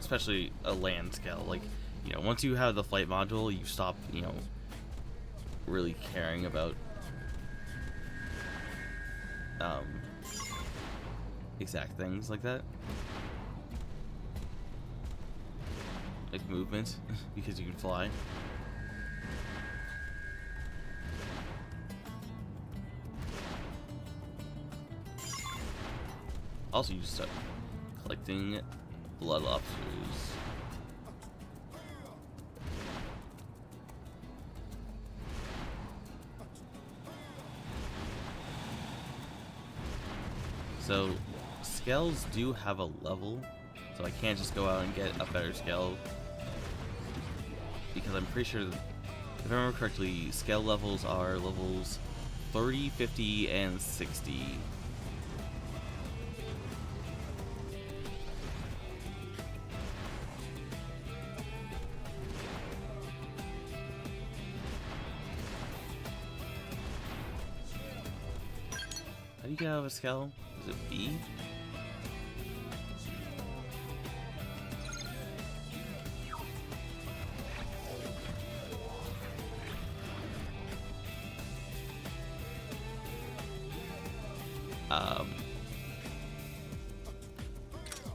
Especially a land Skell. Like, you know, once you have the flight module, you stop, you know, really caring about exact things like that. Like movement, because you can fly. Also, you start collecting blood lobsters. So, Skells do have a level, so I can't just go out and get a better Skell. Because I'm pretty sure, if I remember correctly, Skell levels are levels 30, 50, and 60. How do you get out of a Skell? Is it B?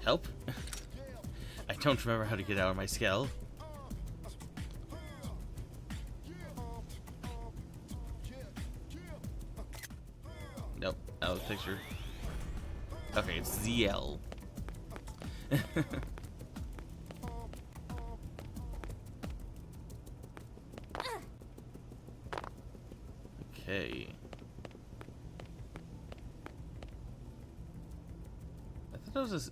Help? I don't remember how to get out of my Skell. Nope, out of the picture. Okay, it's ZL. Okay. I thought that was a...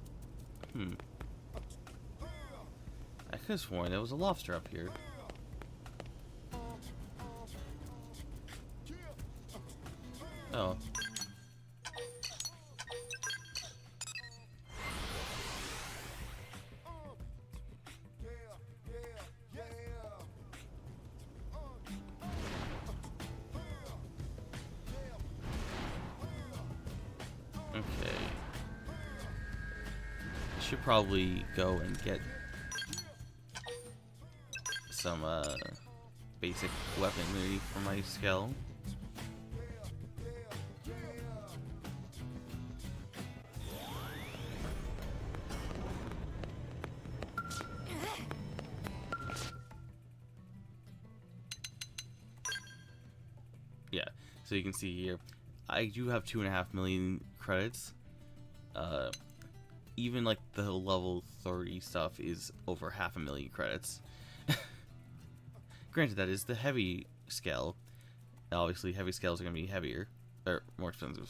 I could have sworn there was a lobster up here. Oh. Okay. I should probably go and get some basic weaponry for my Skell. Yeah, so you can see here, I do have 2.5 million credits. Even like the level 30 stuff is over 500,000 credits. Granted, that is the heavy Skell. Obviously, heavy Skells are going to be heavier, or more expensive.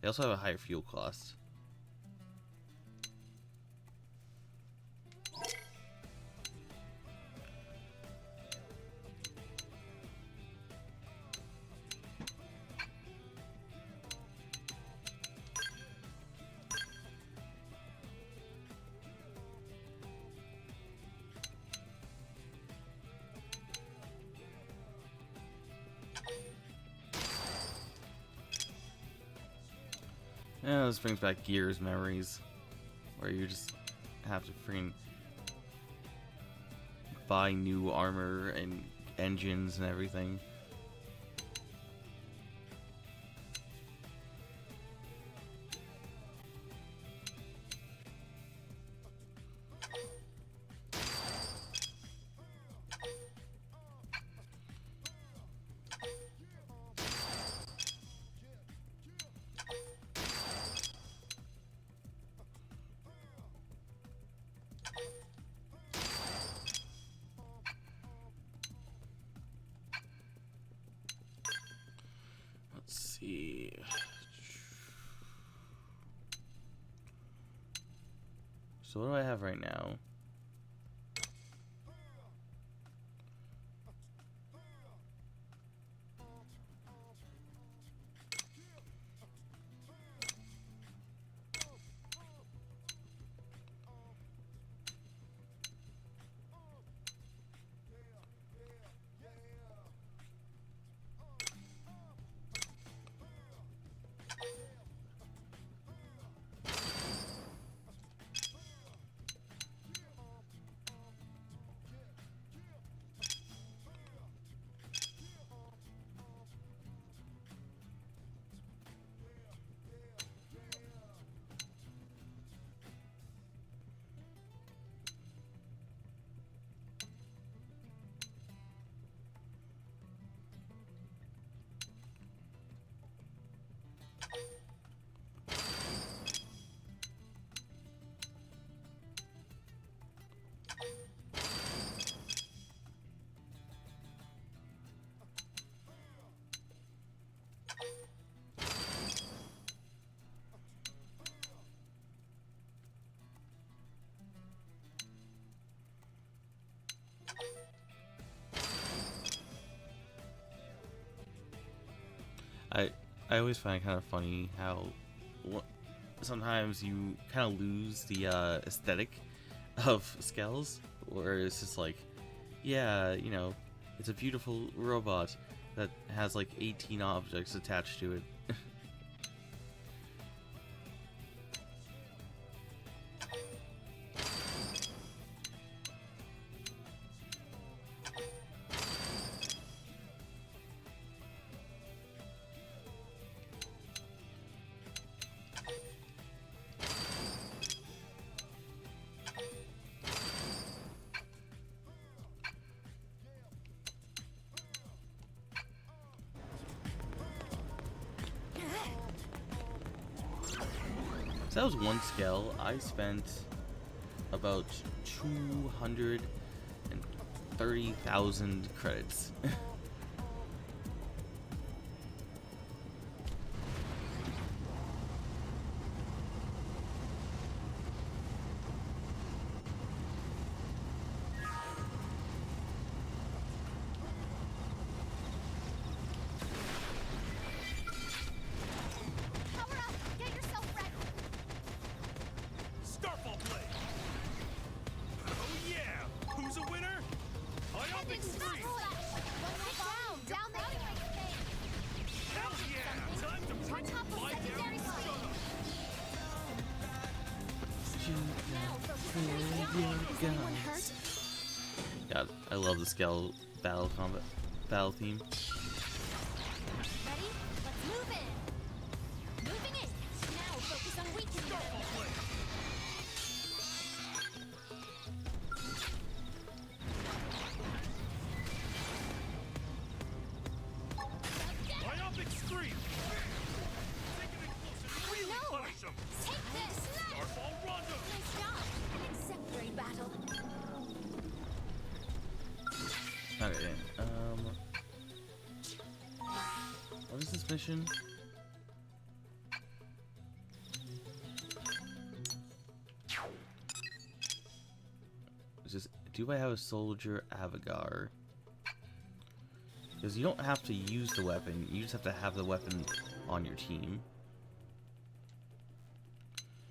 They also have a higher fuel cost. Yeah, this brings back Gears memories, where you just have to freaking buy new armor and engines and everything. So what do I have right now? I always find it kind of funny how sometimes you kind of lose the aesthetic of Skells, where it's just like, yeah, you know, it's a beautiful robot that has like 18 objects attached to it. So that was one Skell. I spent about 230,000 credits. God, I love the Skell battle theme. Ready? Let's move in. Moving in. Now focus on weakening them. Myopic Scream! Really No! punish them! Take this! Starfall Rondo! Nice job! An exemplary battle. Okay, what is this mission? Just do I have a soldier Avagar? Because you don't have to use the weapon, you just have to have the weapon on your team.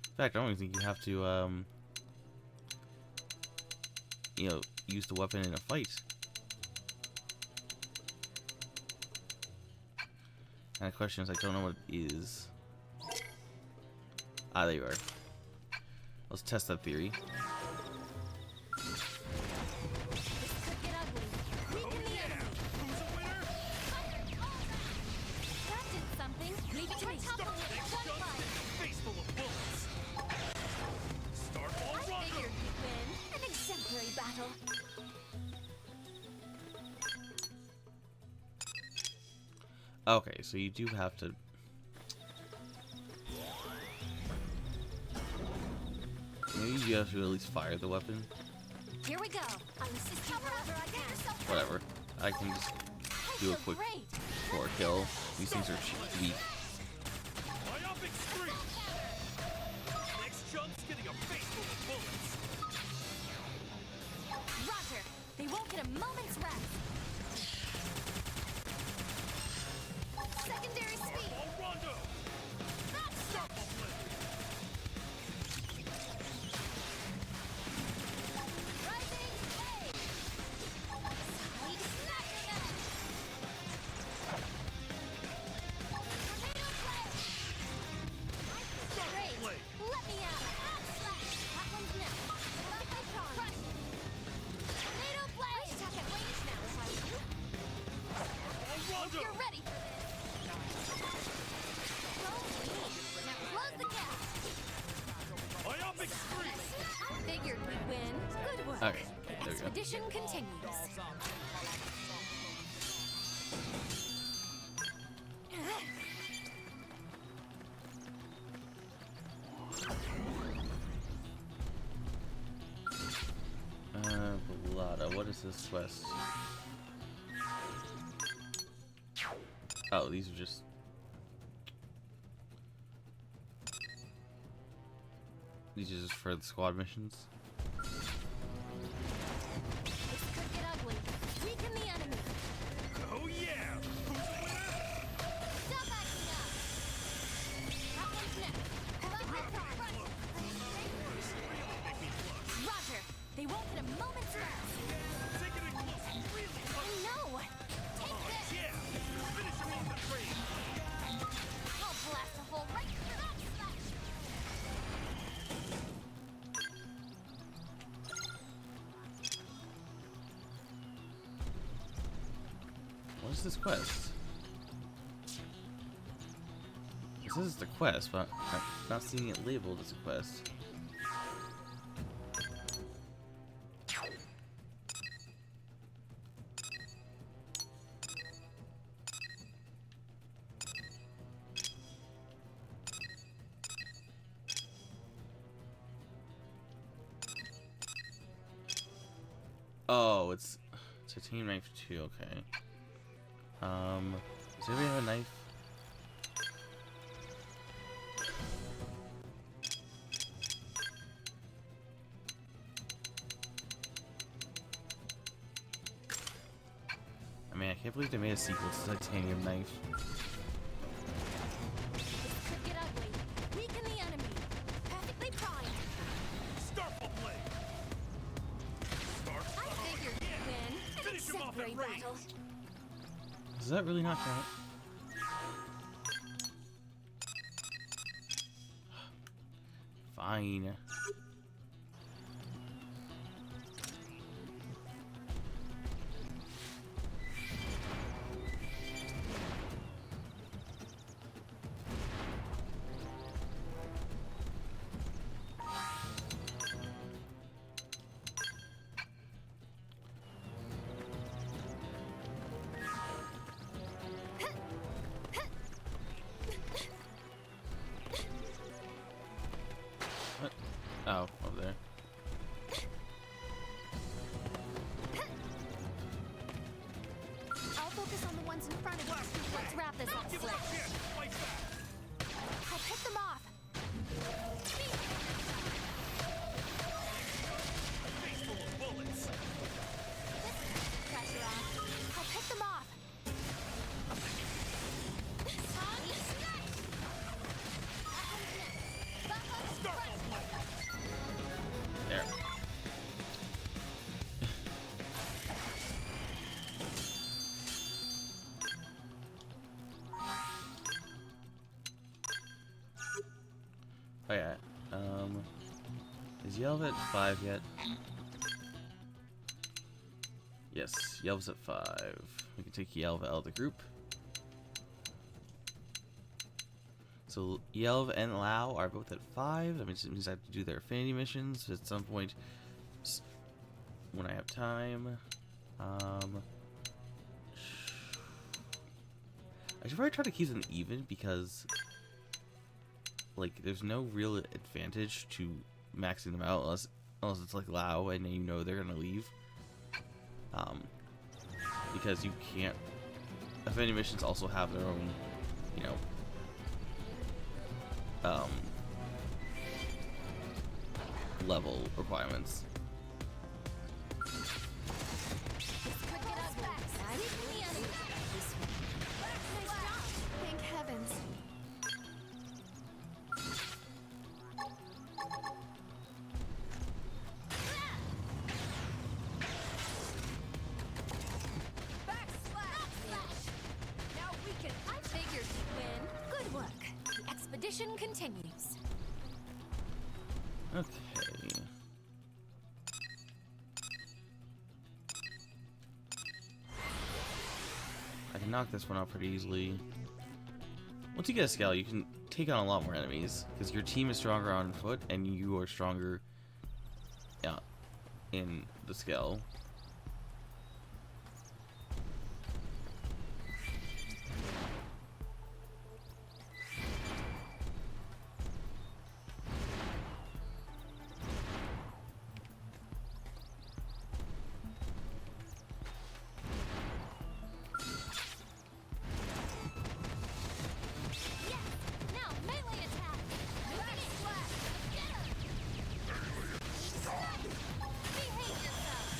In fact, I don't even think you have to, you know, use the weapon in a fight. And the question is, I don't know what it is. Ah, there you are. Let's test that theory. Okay, so you do have to. Maybe you have to at least fire the weapon. Here we go. I'll assist you wherever I can. Whatever. I can just do a quick 4 kill. These things are weak. Myopic Scream! Next chunk's getting a face full of bullets. Roger. They won't get a moment's rest. Secondary speed. Oh, Rondo. Starfall blade. Rising wave. Side smacker. Tornado blade. Great. Let me out. Slash. That one's next. Left by Crush. Tornado blade. Attack at range now, if I were you. Rondo. You're ready for this. Now close the gap. Myopic streak. Figured we'd win. Good work. Okay, The there we go. expedition continues. Blada, what is this quest? Oh, these are just... These are just for the squad missions? This could get ugly. Weaken the enemy. Oh yeah. Who's the winner? Stop acting up. That one's next. Left by Crush. Roger. They won't get a moment's rest. Take it in close. Really I know. Take this. Yeah. Finish him off the train. I'll blast a hole right through that slash. What is this quest? It says it's a quest, but I'm not seeing it labeled as a quest. Oh, it's a team knife too, okay. Does anybody have a knife? I mean, I can't believe they made a sequel to Titanium Knife. This could get ugly. Weaken the enemy. Perfectly primed. Starfall blade. I figured we'd win. An Finish him off at exemplary range. battle. Does that really not count? Fine. What? Oh, over there. I'll focus on the ones in front of us. Let's wrap this up Give slick. it a chance to fight back. I'll pick them off. Face full of bullets. Pressure off. I'll pick them off. Starfall blade. There. Oh yeah. Is Yelv at 5 yet? Yes, Yelv's at 5. We can take Yelv out of the group. So Yelv and Lao are both at 5. That means I have to do their affinity missions at some point when I have time. I should probably try to keep them even because, like, there's no real advantage to maxing them out unless it's like Lao and you know they're gonna leave. Because you can't. Affinity missions also have their own, you know, level requirements. Thank heavens. Now we can. I figured you'd win. Good work. The expedition continues. Okay. I can knock this one out pretty easily. Once you get a Skell, you can take on a lot more enemies because your team is stronger on foot and you are stronger, yeah, in the Skell. Now melee attack. Back slash. Behave yourself.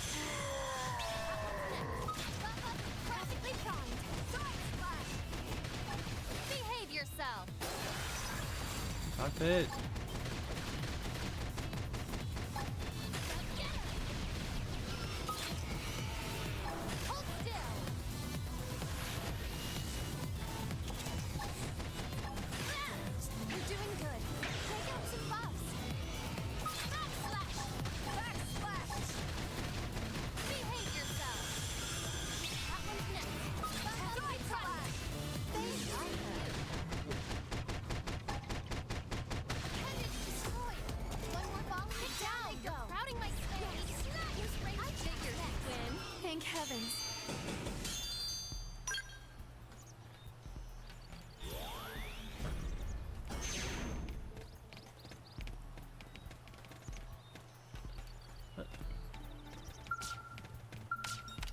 Buff up practically primed. Side slash. Behave yourself. Cockpit. Hold still. You're doing good. Take out some buffs. Backslash. Backslash. Behave yourself. That one's next. Side slash. They like her. Headed destroyed. One more bomb. Get down. You're crowding my space. I figured you'd win. Thank heavens.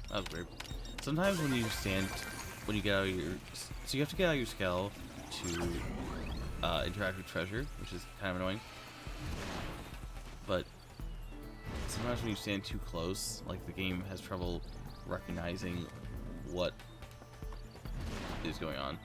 That was weird. Sometimes when you get out of your, so you have to get out of your Skell to interact with treasure, which is kind of annoying. But sometimes when you stand too close, like the game has trouble recognizing what is going on.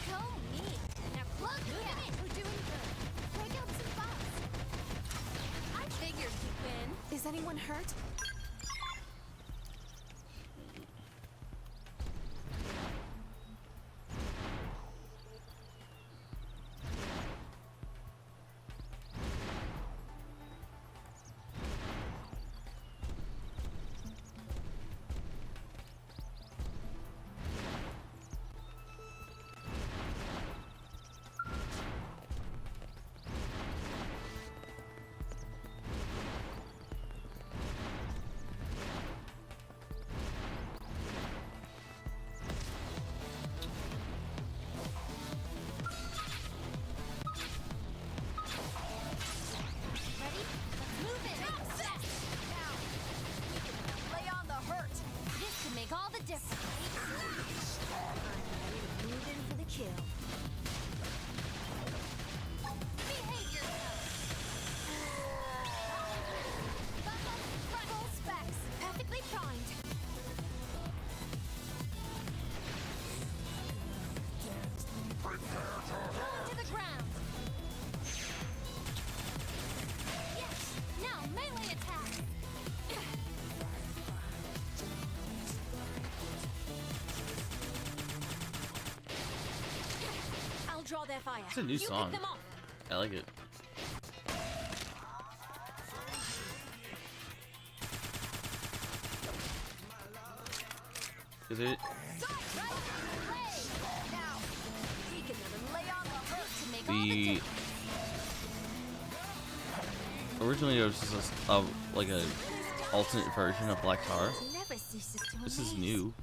Go me. Now plug in. We're doing good. Take out some buffs. I figured you'd win. Is anyone hurt? their fire. It's a new You song. pick them off. I like it. Is it? Now, deacon them and lay on the hook to make all The the originally there was just like a alternate version of Black Tar. never ceases to This is amaze. new.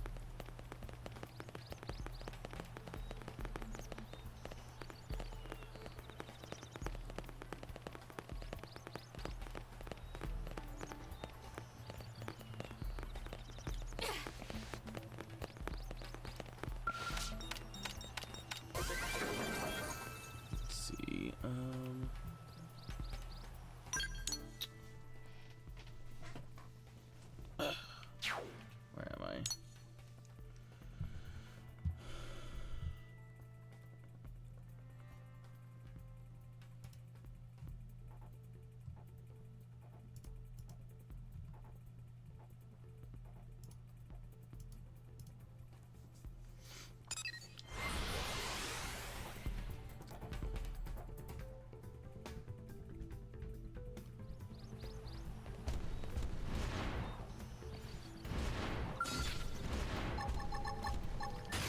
Let's see. Where am I?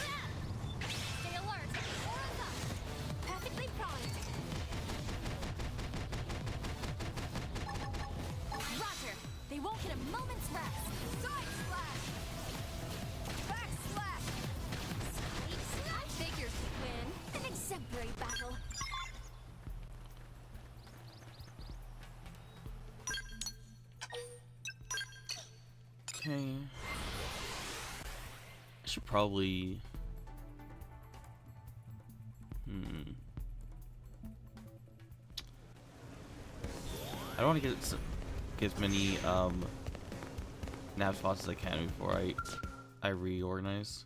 Stay alert. Auras up. Perfectly primed. Roger. They won't get a moment's rest. Side slash. Back slash. Side slash. Figures to win. An exemplary battle. Okay. I should probably. I don't want to get as many nav spots as I can before I reorganize.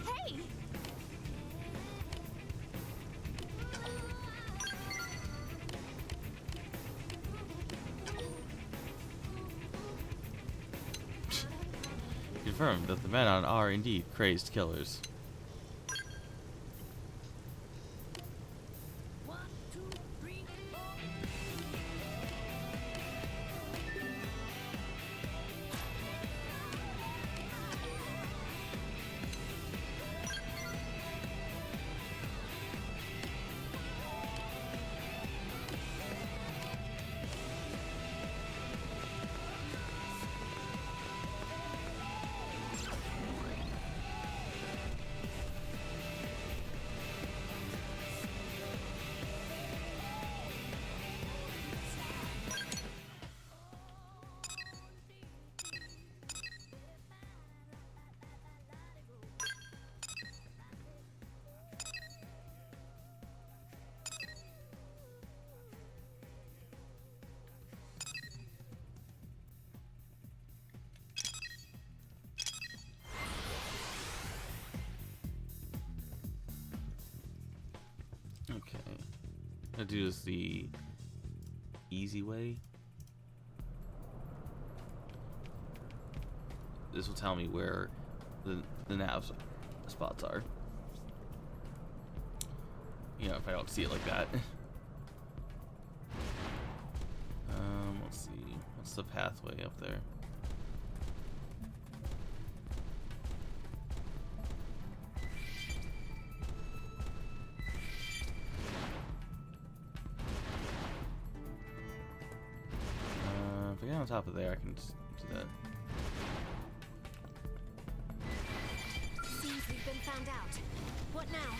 Hey! Confirmed that the men on are indeed crazed killers. Okay. I'll do this the easy way. This will tell me where the nav spots are. You know, if I don't see it like that. Let's see. What's the pathway up there? on top of there, I can do that. Seems we've been found out. What now?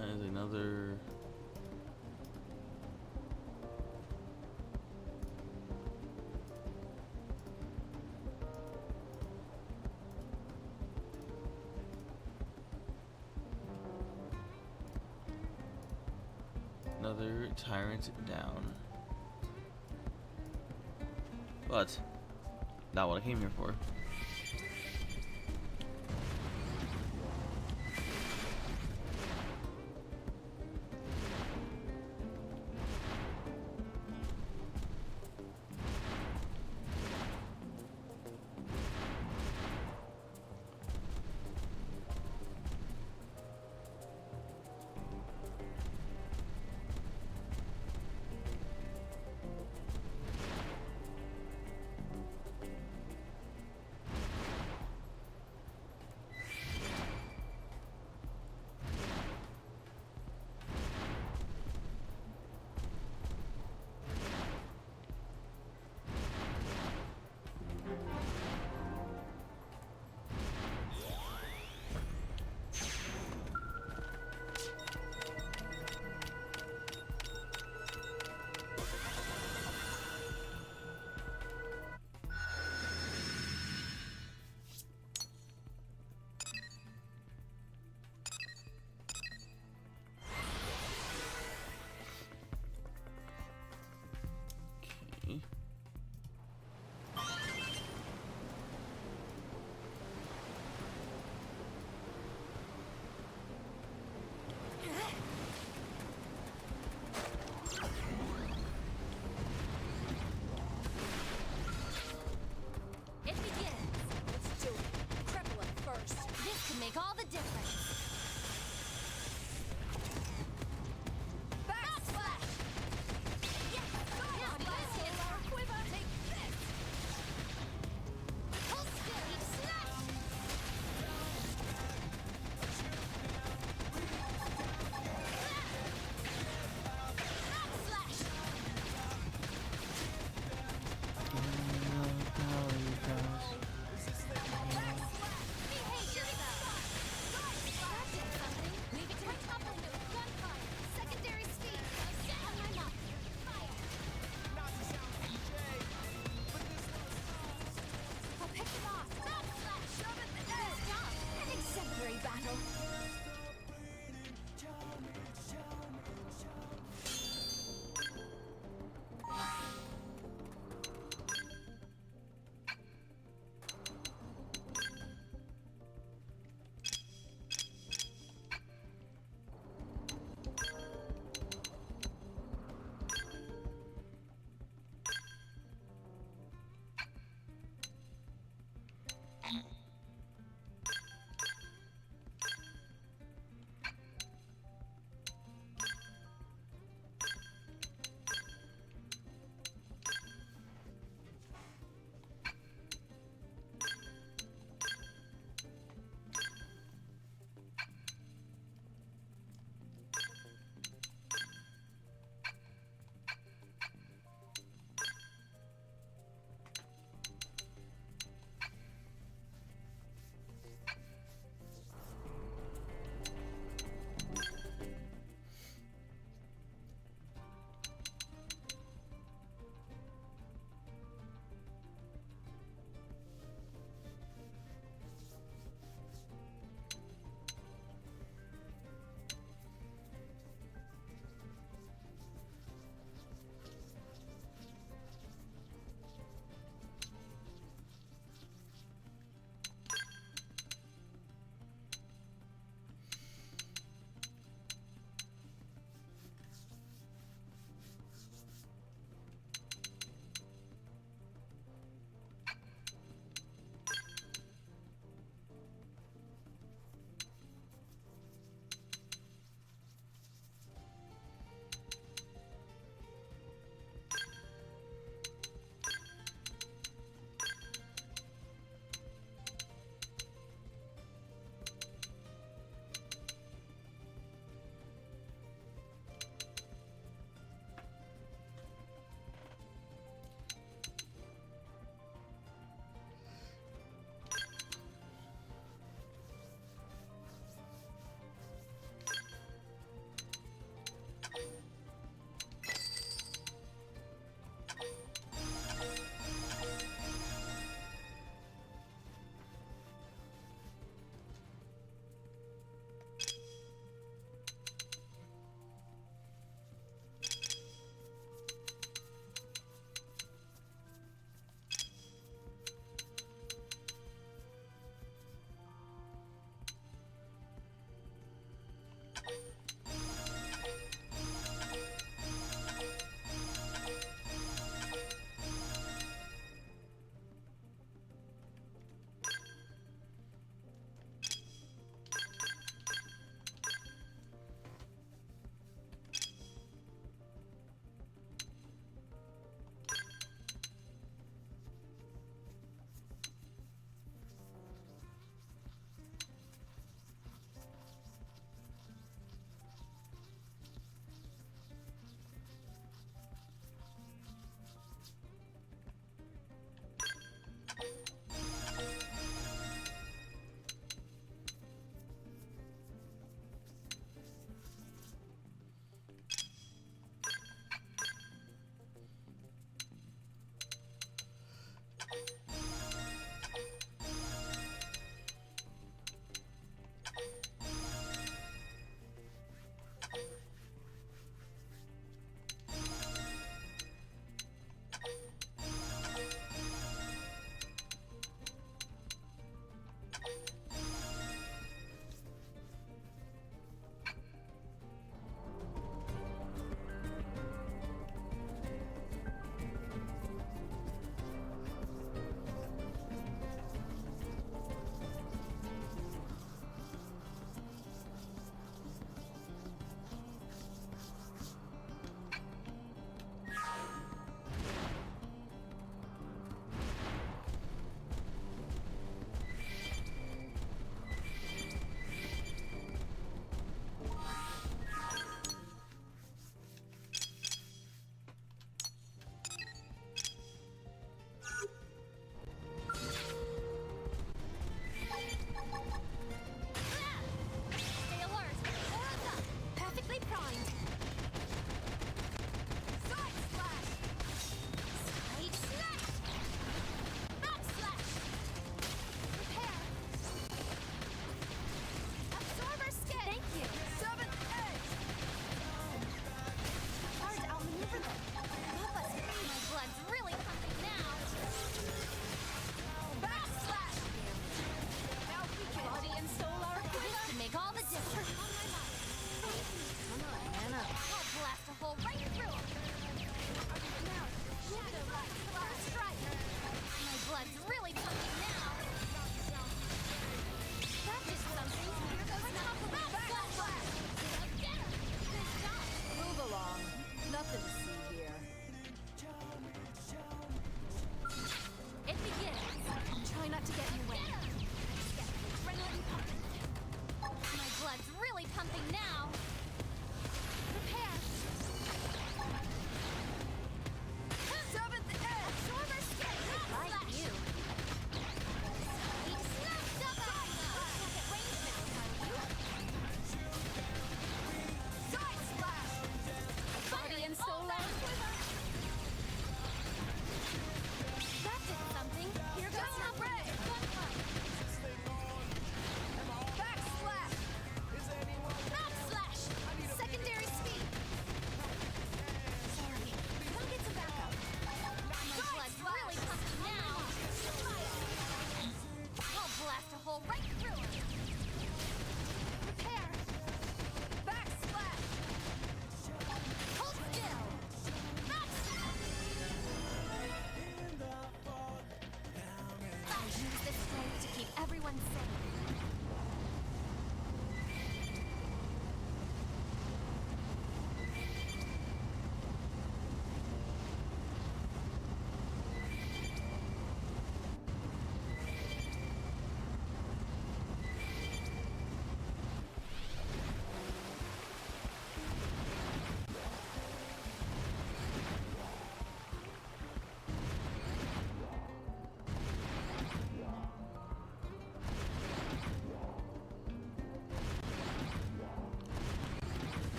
There's another. Another tyrant down. But not what I came here for.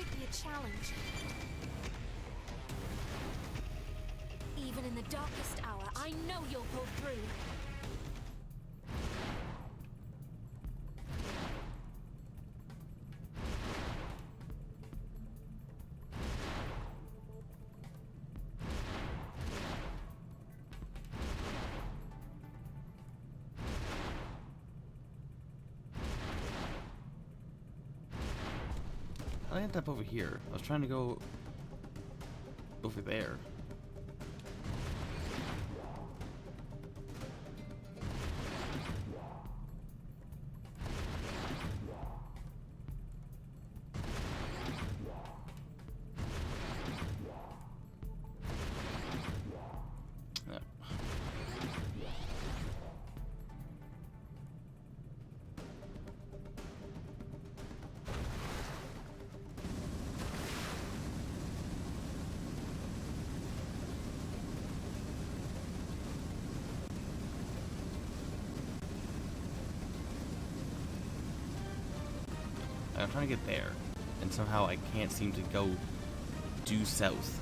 might be a challenge. Even in the darkest hour, I know you'll pull through. I ended up over here. I was trying to go over there. I'm trying to get there, and somehow I can't seem to go due south.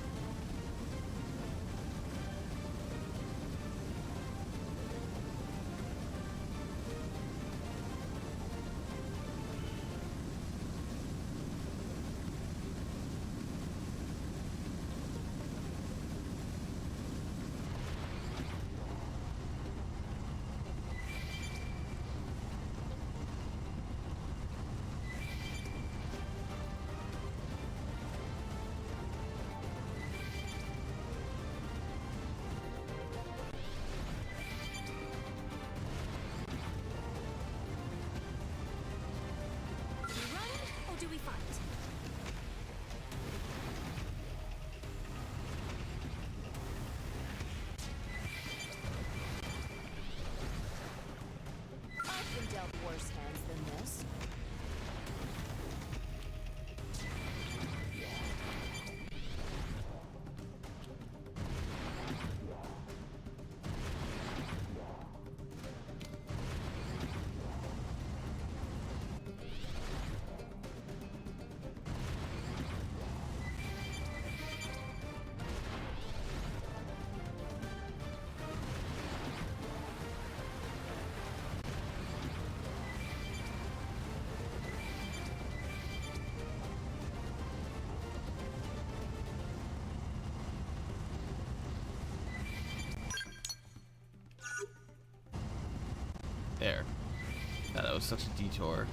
Do we fight? I've been dealt worse hands than this. There. That was such a detour.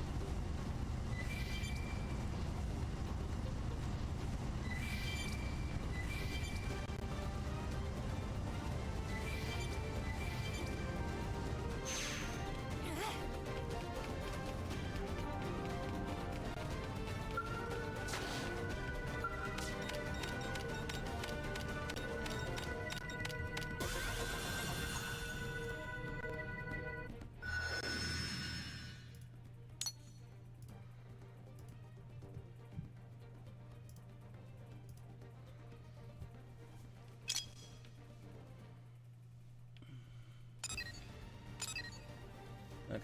Okay,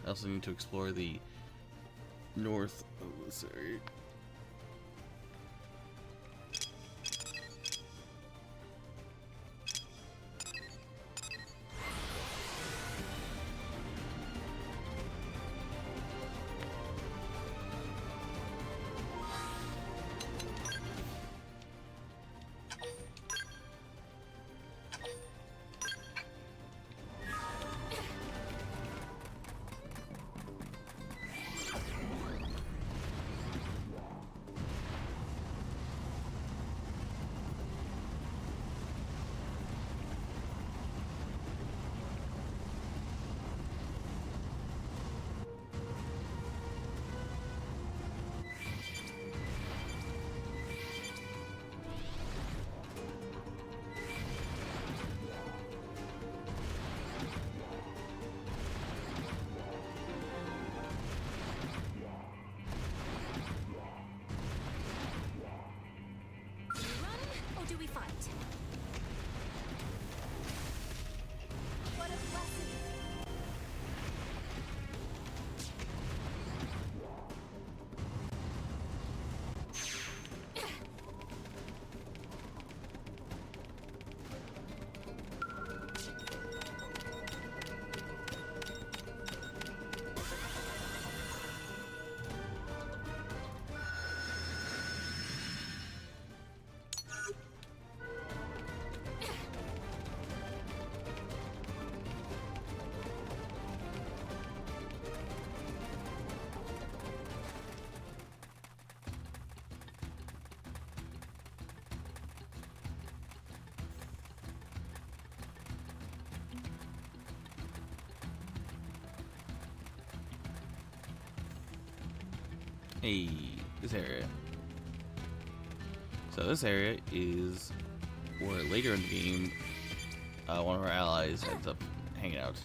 I also need to explore the north of this area. Hey, this area. So this area is where later in the game, one of our allies ends up hanging out.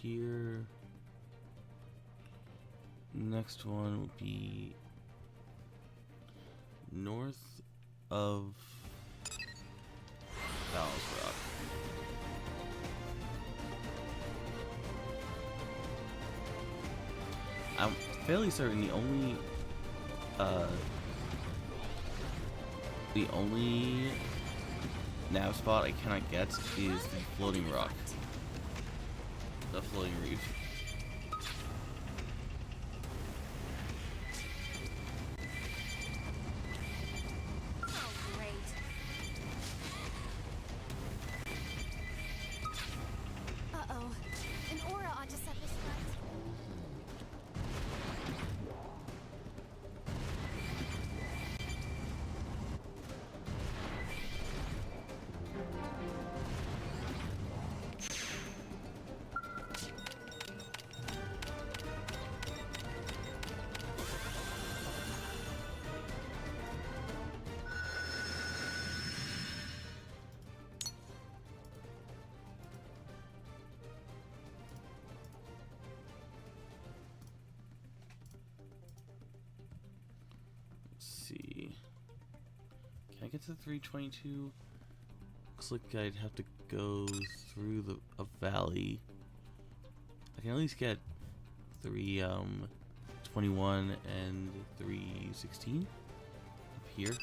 Here. Next one will be north of Balance Rock. I'm fairly certain the only nav spot I cannot get is the floating rock. The floating reef. Can I get to 322? Looks like I'd have to go through a valley. I can at least get 321 and 316 up here.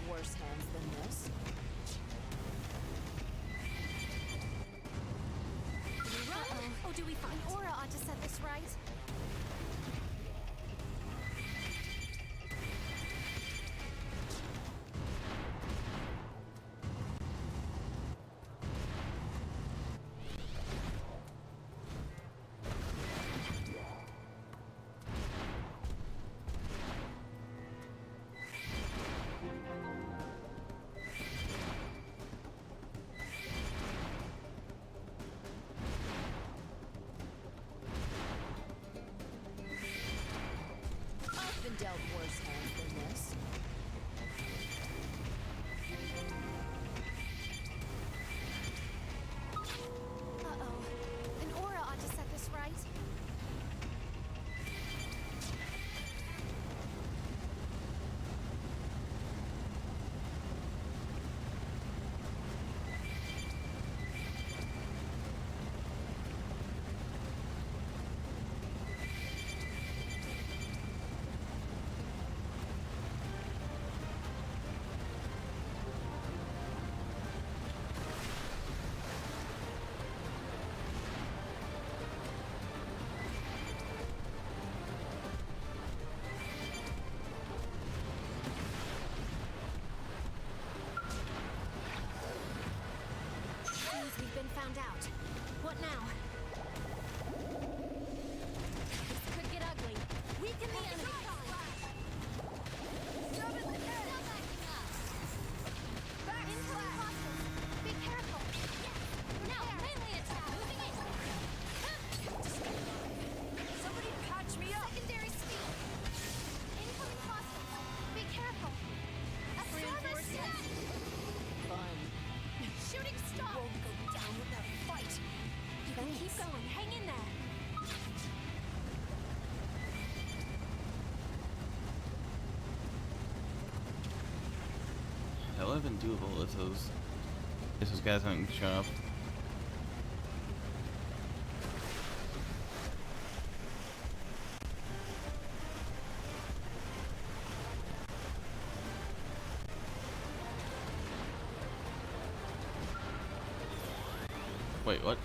Worse hands than this. Do we run? Or do we fight? An aura ought to set this right. found out. What now? This could get ugly. Weaken the enemy. Shove it ahead. Still backing up. Back into the hostiles. Be careful. Now, mainly attack. Moving in. Somebody patch me up. Secondary speed. Incoming hostiles. Be careful. Absorber step. Fun. Shooting stop. Won't go down without a fight. You can keep going. Hang in there. That would have been doable if those guys hadn't shown up. Wait, what?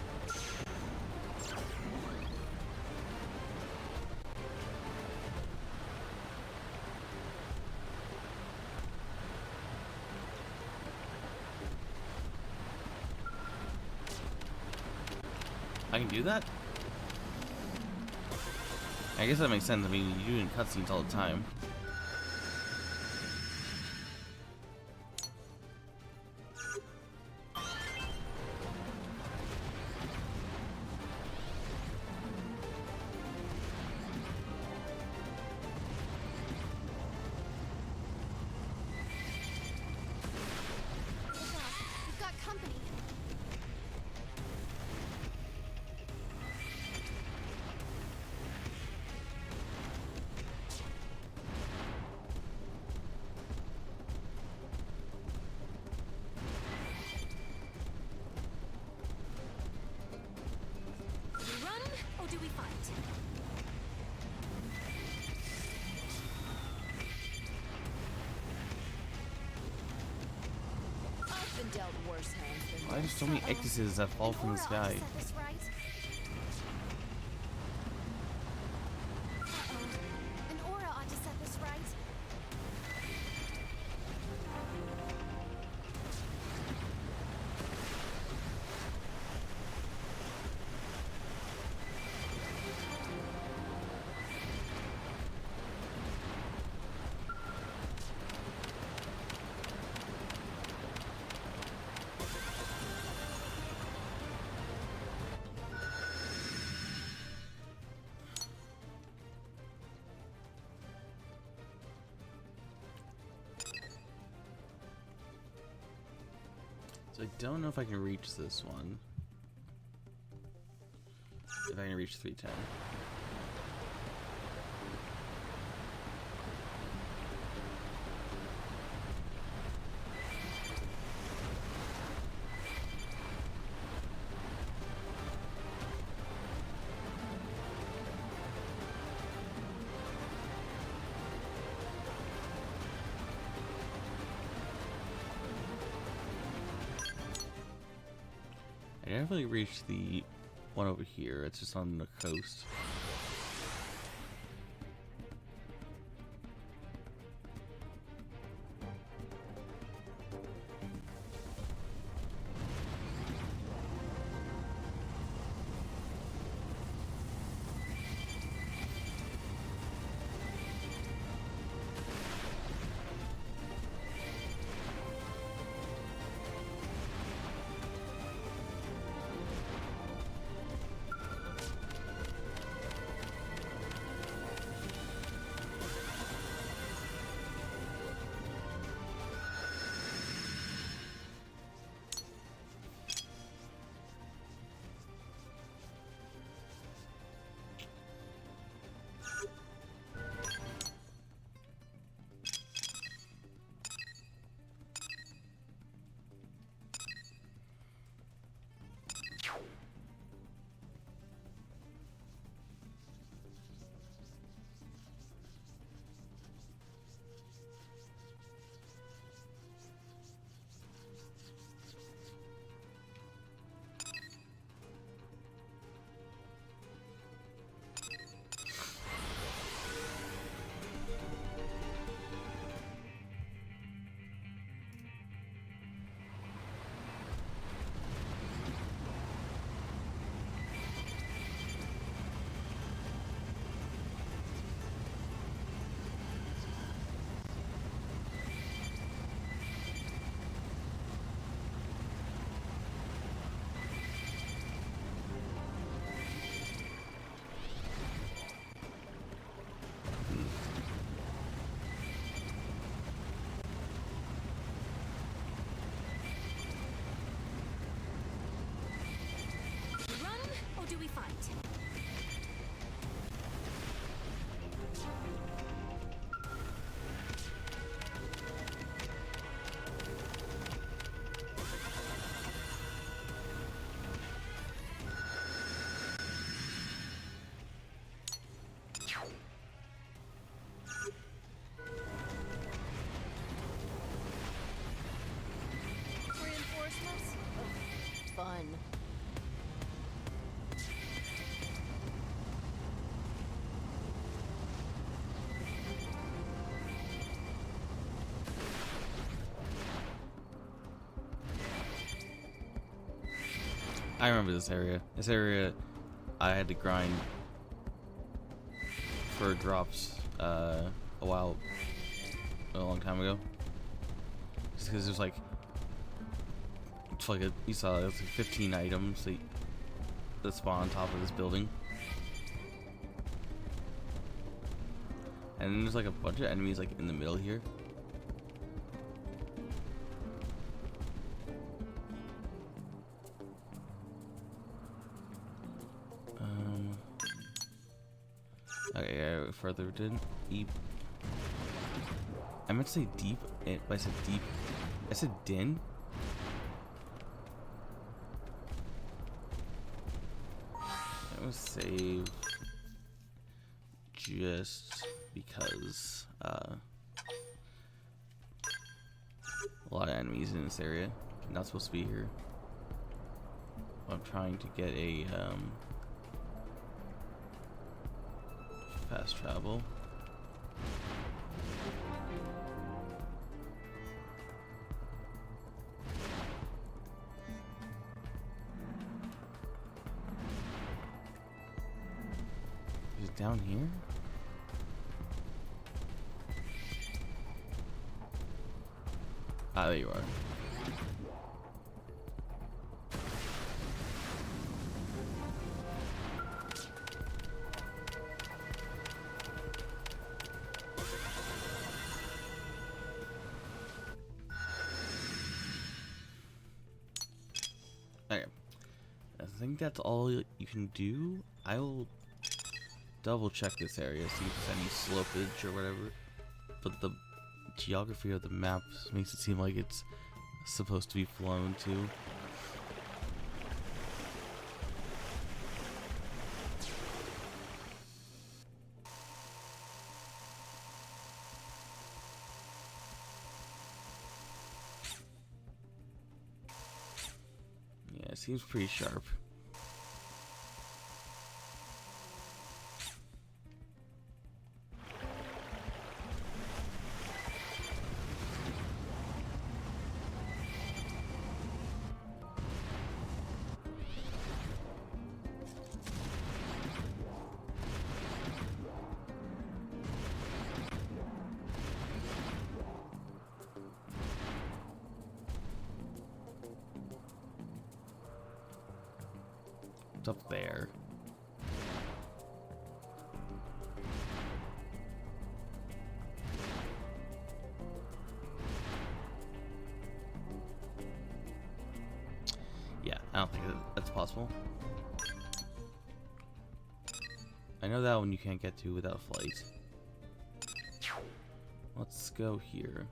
I can do that? I guess that makes sense. I mean, you do it in cutscenes all the time. We've got company. Do we run or do we fight? I've been dealt worse hands than Why are there so many X's that fall from the sky? Set this right. An aura ought to set this right. So I don't know if I can reach this one. If I can reach 310. I definitely reached the one over here. It's just on the coast. I remember this area. This area, I had to grind for drops a long time ago. Just because there's like, it's like you saw there's like 15 items that spawn on top of this building. And then there's like a bunch of enemies like in the middle here. Okay, further deep. I meant to say deep, but I said deep. I said din. I will save just because a lot of enemies in this area. Not supposed to be here. I'm trying to get a fast travel. Is it down here? Ah, there you are. Okay, I think that's all you can do. I will double check this area, see if there's any slopage or whatever. But the geography of the map makes it seem like it's supposed to be flown too. Yeah, it seems pretty sharp. Up there. Yeah, I don't think that's possible. I know that one you can't get to without flight. Let's go here.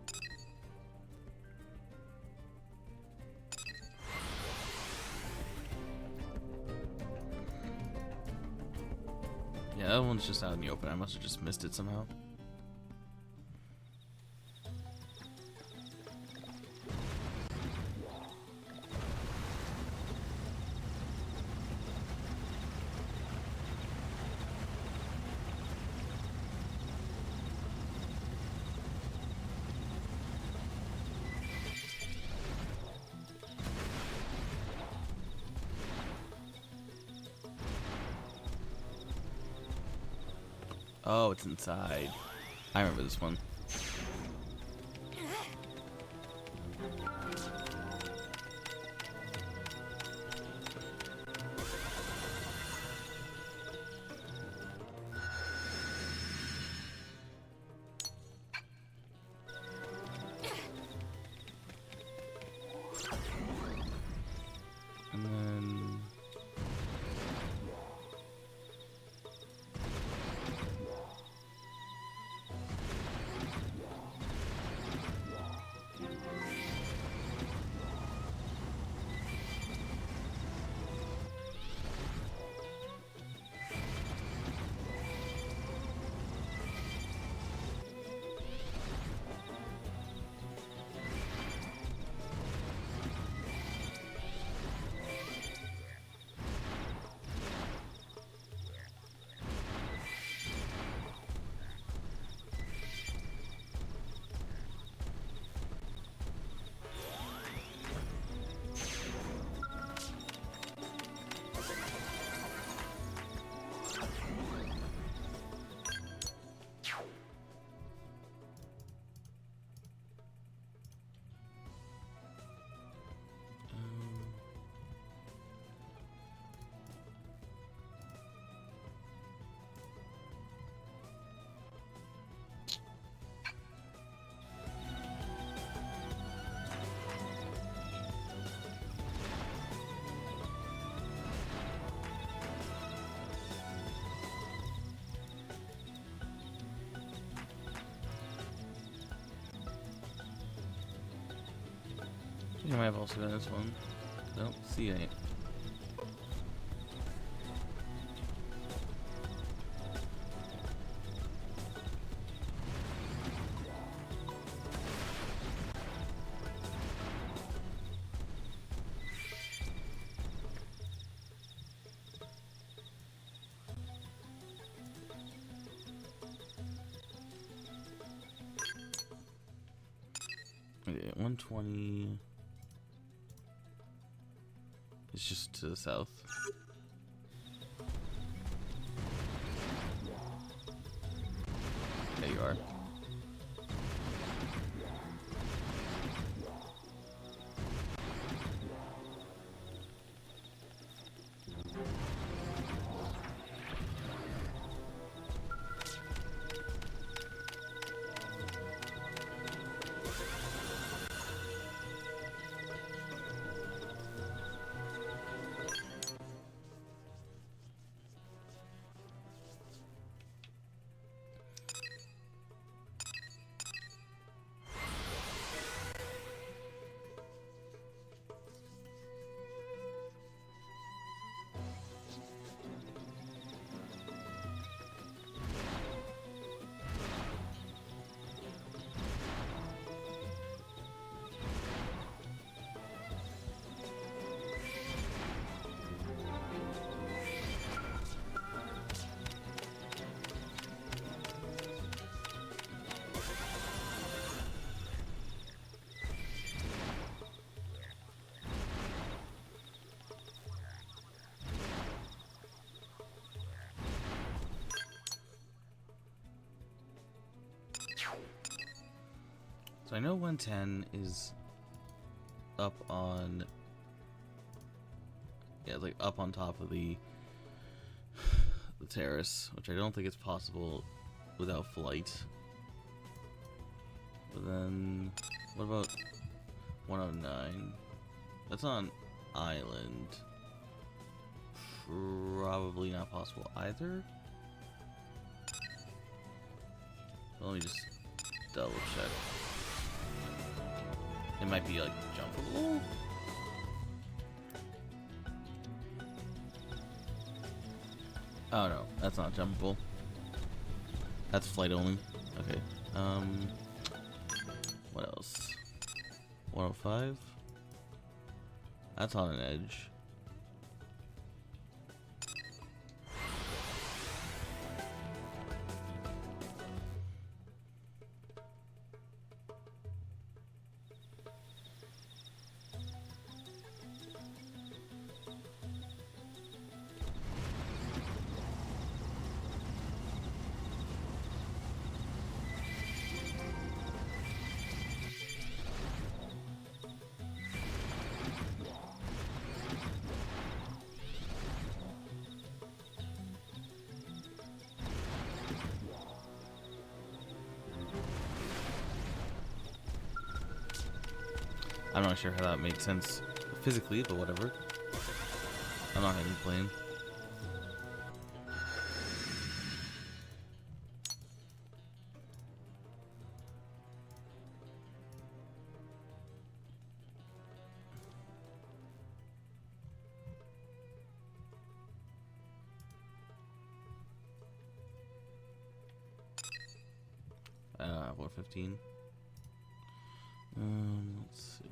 Yeah, that one's just out in the open. I must have just missed it somehow. Oh, it's inside. I remember this one. And then think I might have also done this one. Nope, C8. Okay, 120. It's just to the south. There you are. So I know 110 is up on, yeah, like up on top of the terrace, which I don't think is possible without flight. But then, what about 109? That's on island. Probably not possible either. Let me just double check. It might be like jumpable. Oh no, that's not jumpable. That's flight only. Okay. What else? 105. That's on an edge. I'm not sure how that makes sense physically, but whatever. I'm not having plane. What, 15? Let's see.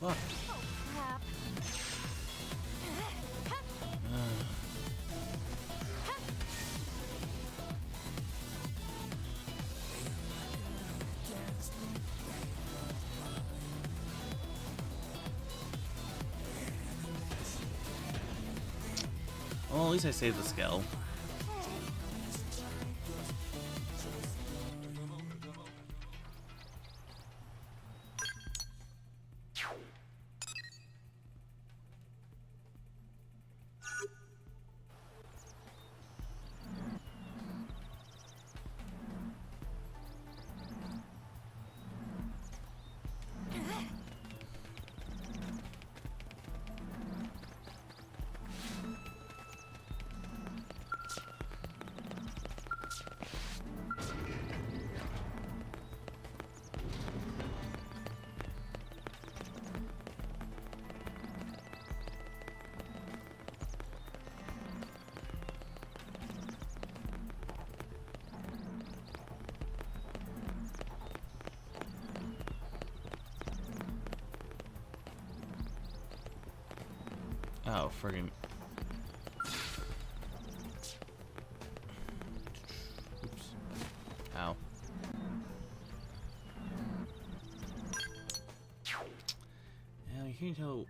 Fuck. Oh, crap. Well, at least I saved the Skell. Oh, friggin'. Oops. Ow. Yeah, you can't tell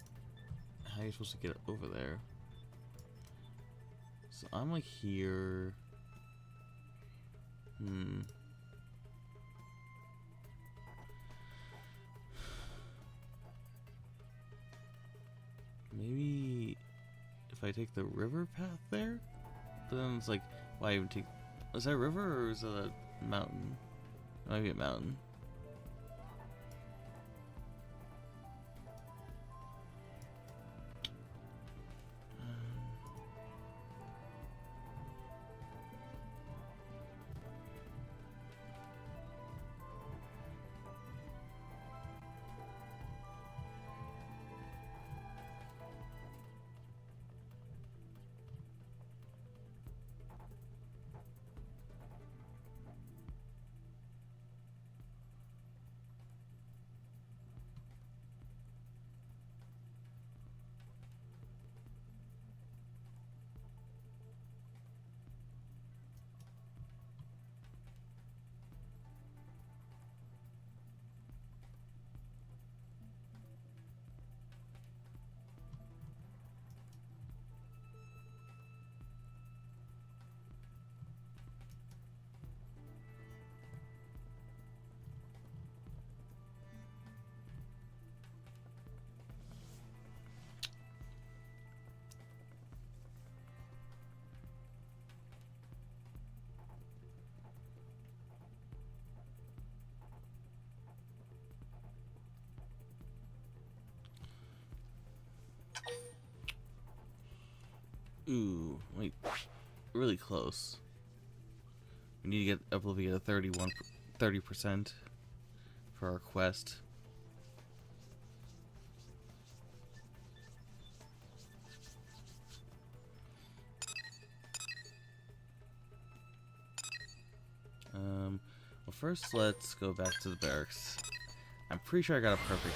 how you're supposed to get over there. So I'm like here. Maybe if I take the river path there? But then it's like, why even take... Is that a river or is that a mountain? Maybe a mountain. Ooh, wait, really close. We need to get Oblivion at 30% for our quest. Well, first let's go back to the barracks. I'm pretty sure I got a perfect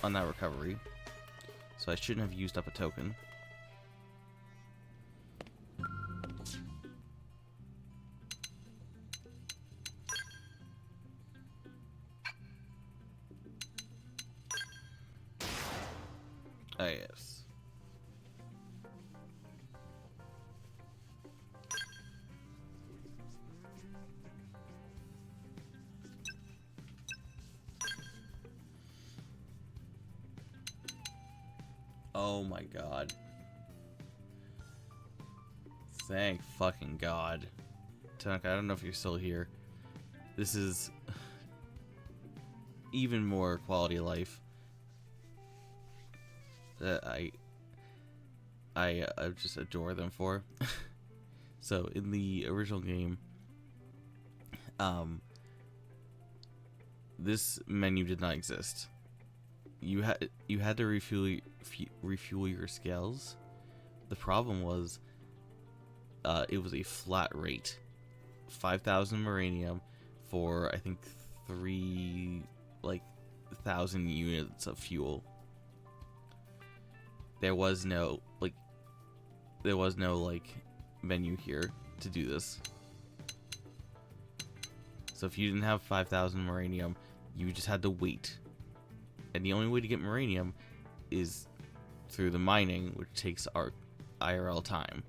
on that recovery, so I shouldn't have used up a token. Ah, yes. Oh my god. Thank fucking god. Tanaka, I don't know if you're still here. This is even more quality of life that I just adore them for. So in the original game, this menu did not exist. You had to refuel your Skells. The problem was, it was a flat rate, 5,000 Maranium for I think 3,000 units of fuel. there was no like menu here to do this. So if you didn't have 5,000 Moranium, you just had to wait. And the only way to get Moranium is through the mining, which takes our IRL time.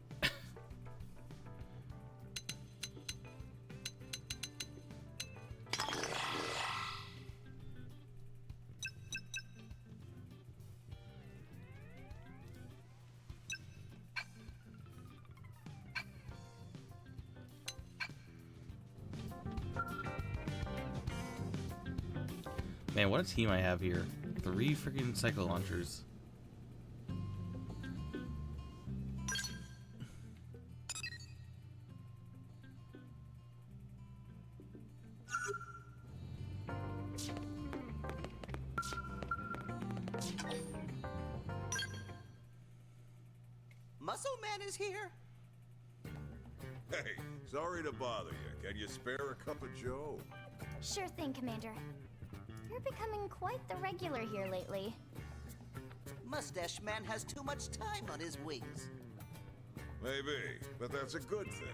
Man, what a team I have here. 3 freaking cycle launchers. Muscle Man is here? Hey, sorry to bother you. Can you spare a cup of joe? Sure thing, Commander. You're becoming quite the regular here lately. Mustache Man has too much time on his wings. Maybe, but that's a good thing.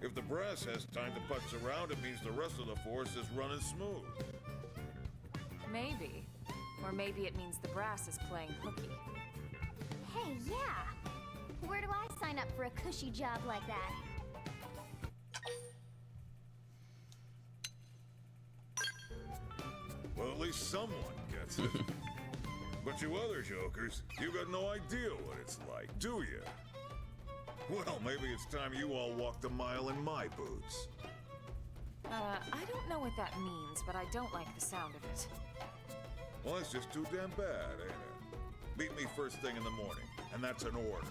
If the brass has time to putz around, it means the rest of the force is running smooth. Maybe. Or maybe it means the brass is playing hooky. Hey, yeah! Where do I sign up for a cushy job like that? Well, at least someone gets it. But you other jokers, you got no idea what it's like, do you? Well, maybe it's time you all walked a mile in my boots. I don't know what that means, but I don't like the sound of it. Well, it's just too damn bad, ain't it? Meet me first thing in the morning, and that's an order.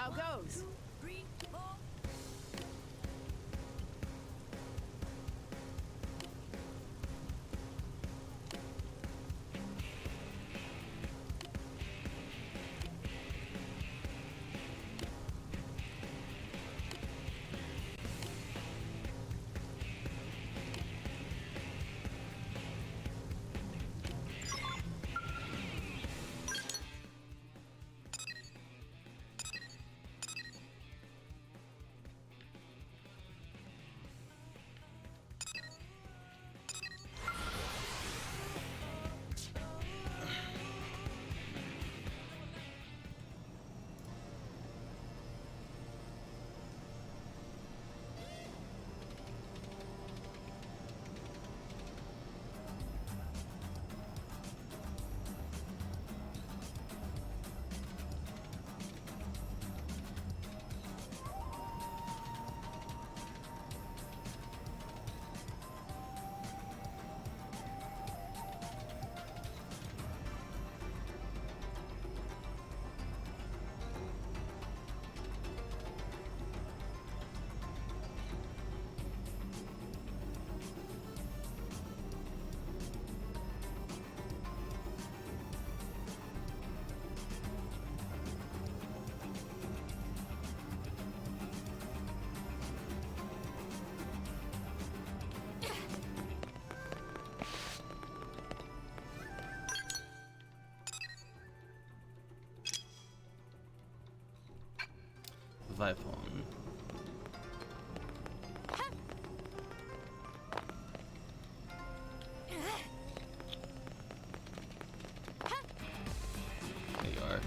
how goes. Vipon. There you are.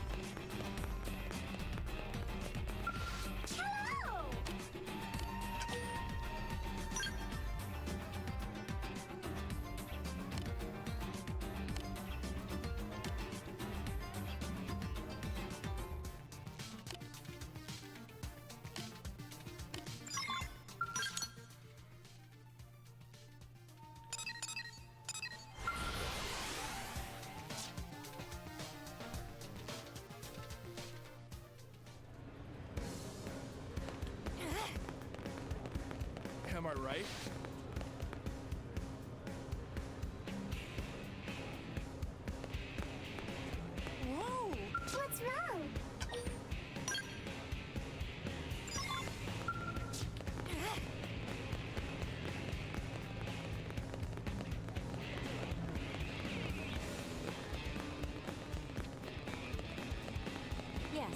Am I right? Whoa! What's wrong? Yes.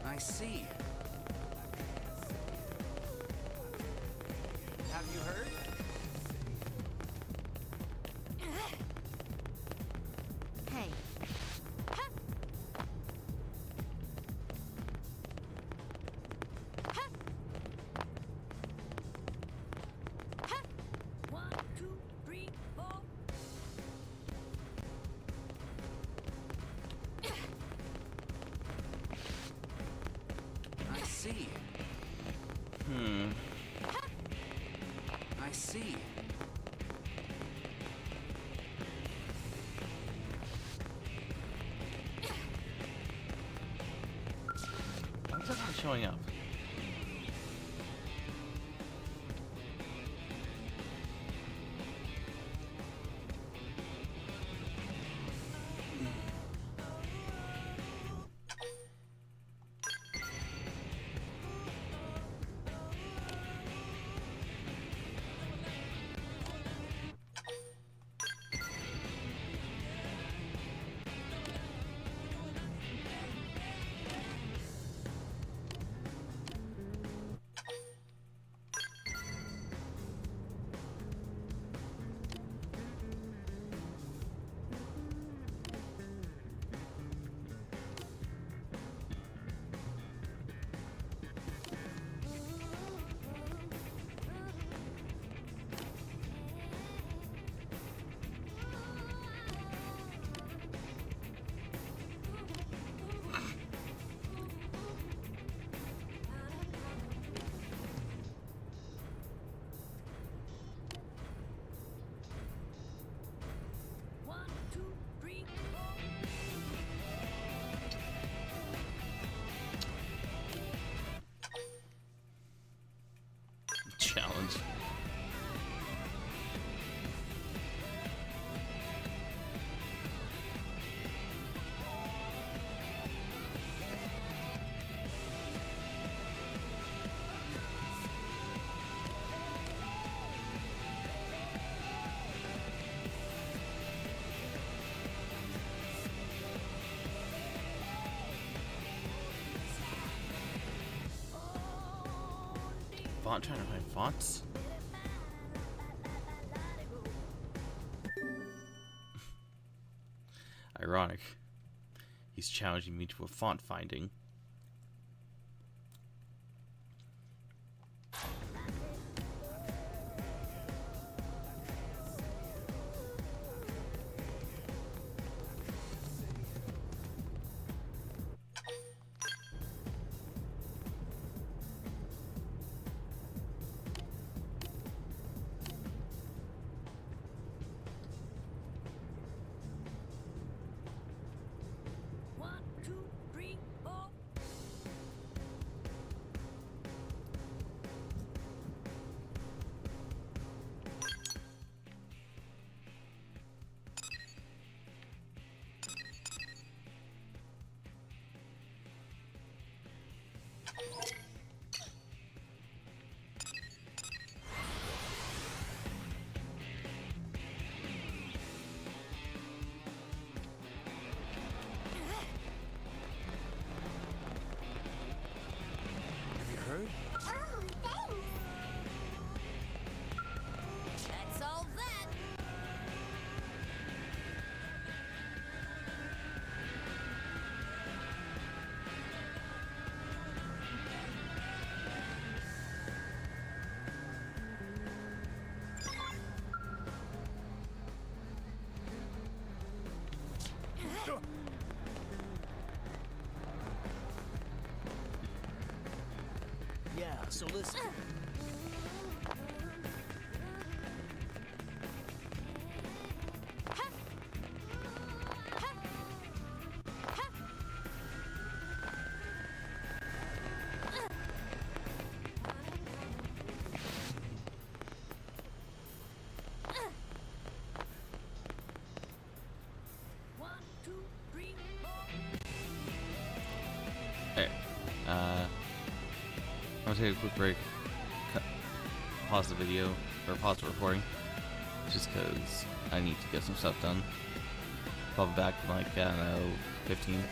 I see. Have you heard? Hey. I see. Why is that not showing up? Challenge. Trying to find fonts. Ironic. He's challenging me to a font finding. That's all that. Yeah, so listen. Hey, I'm gonna take a quick break. Pause the video, or pause the recording, just because I need to get some stuff done. I'll be back in like, I don't know, 15.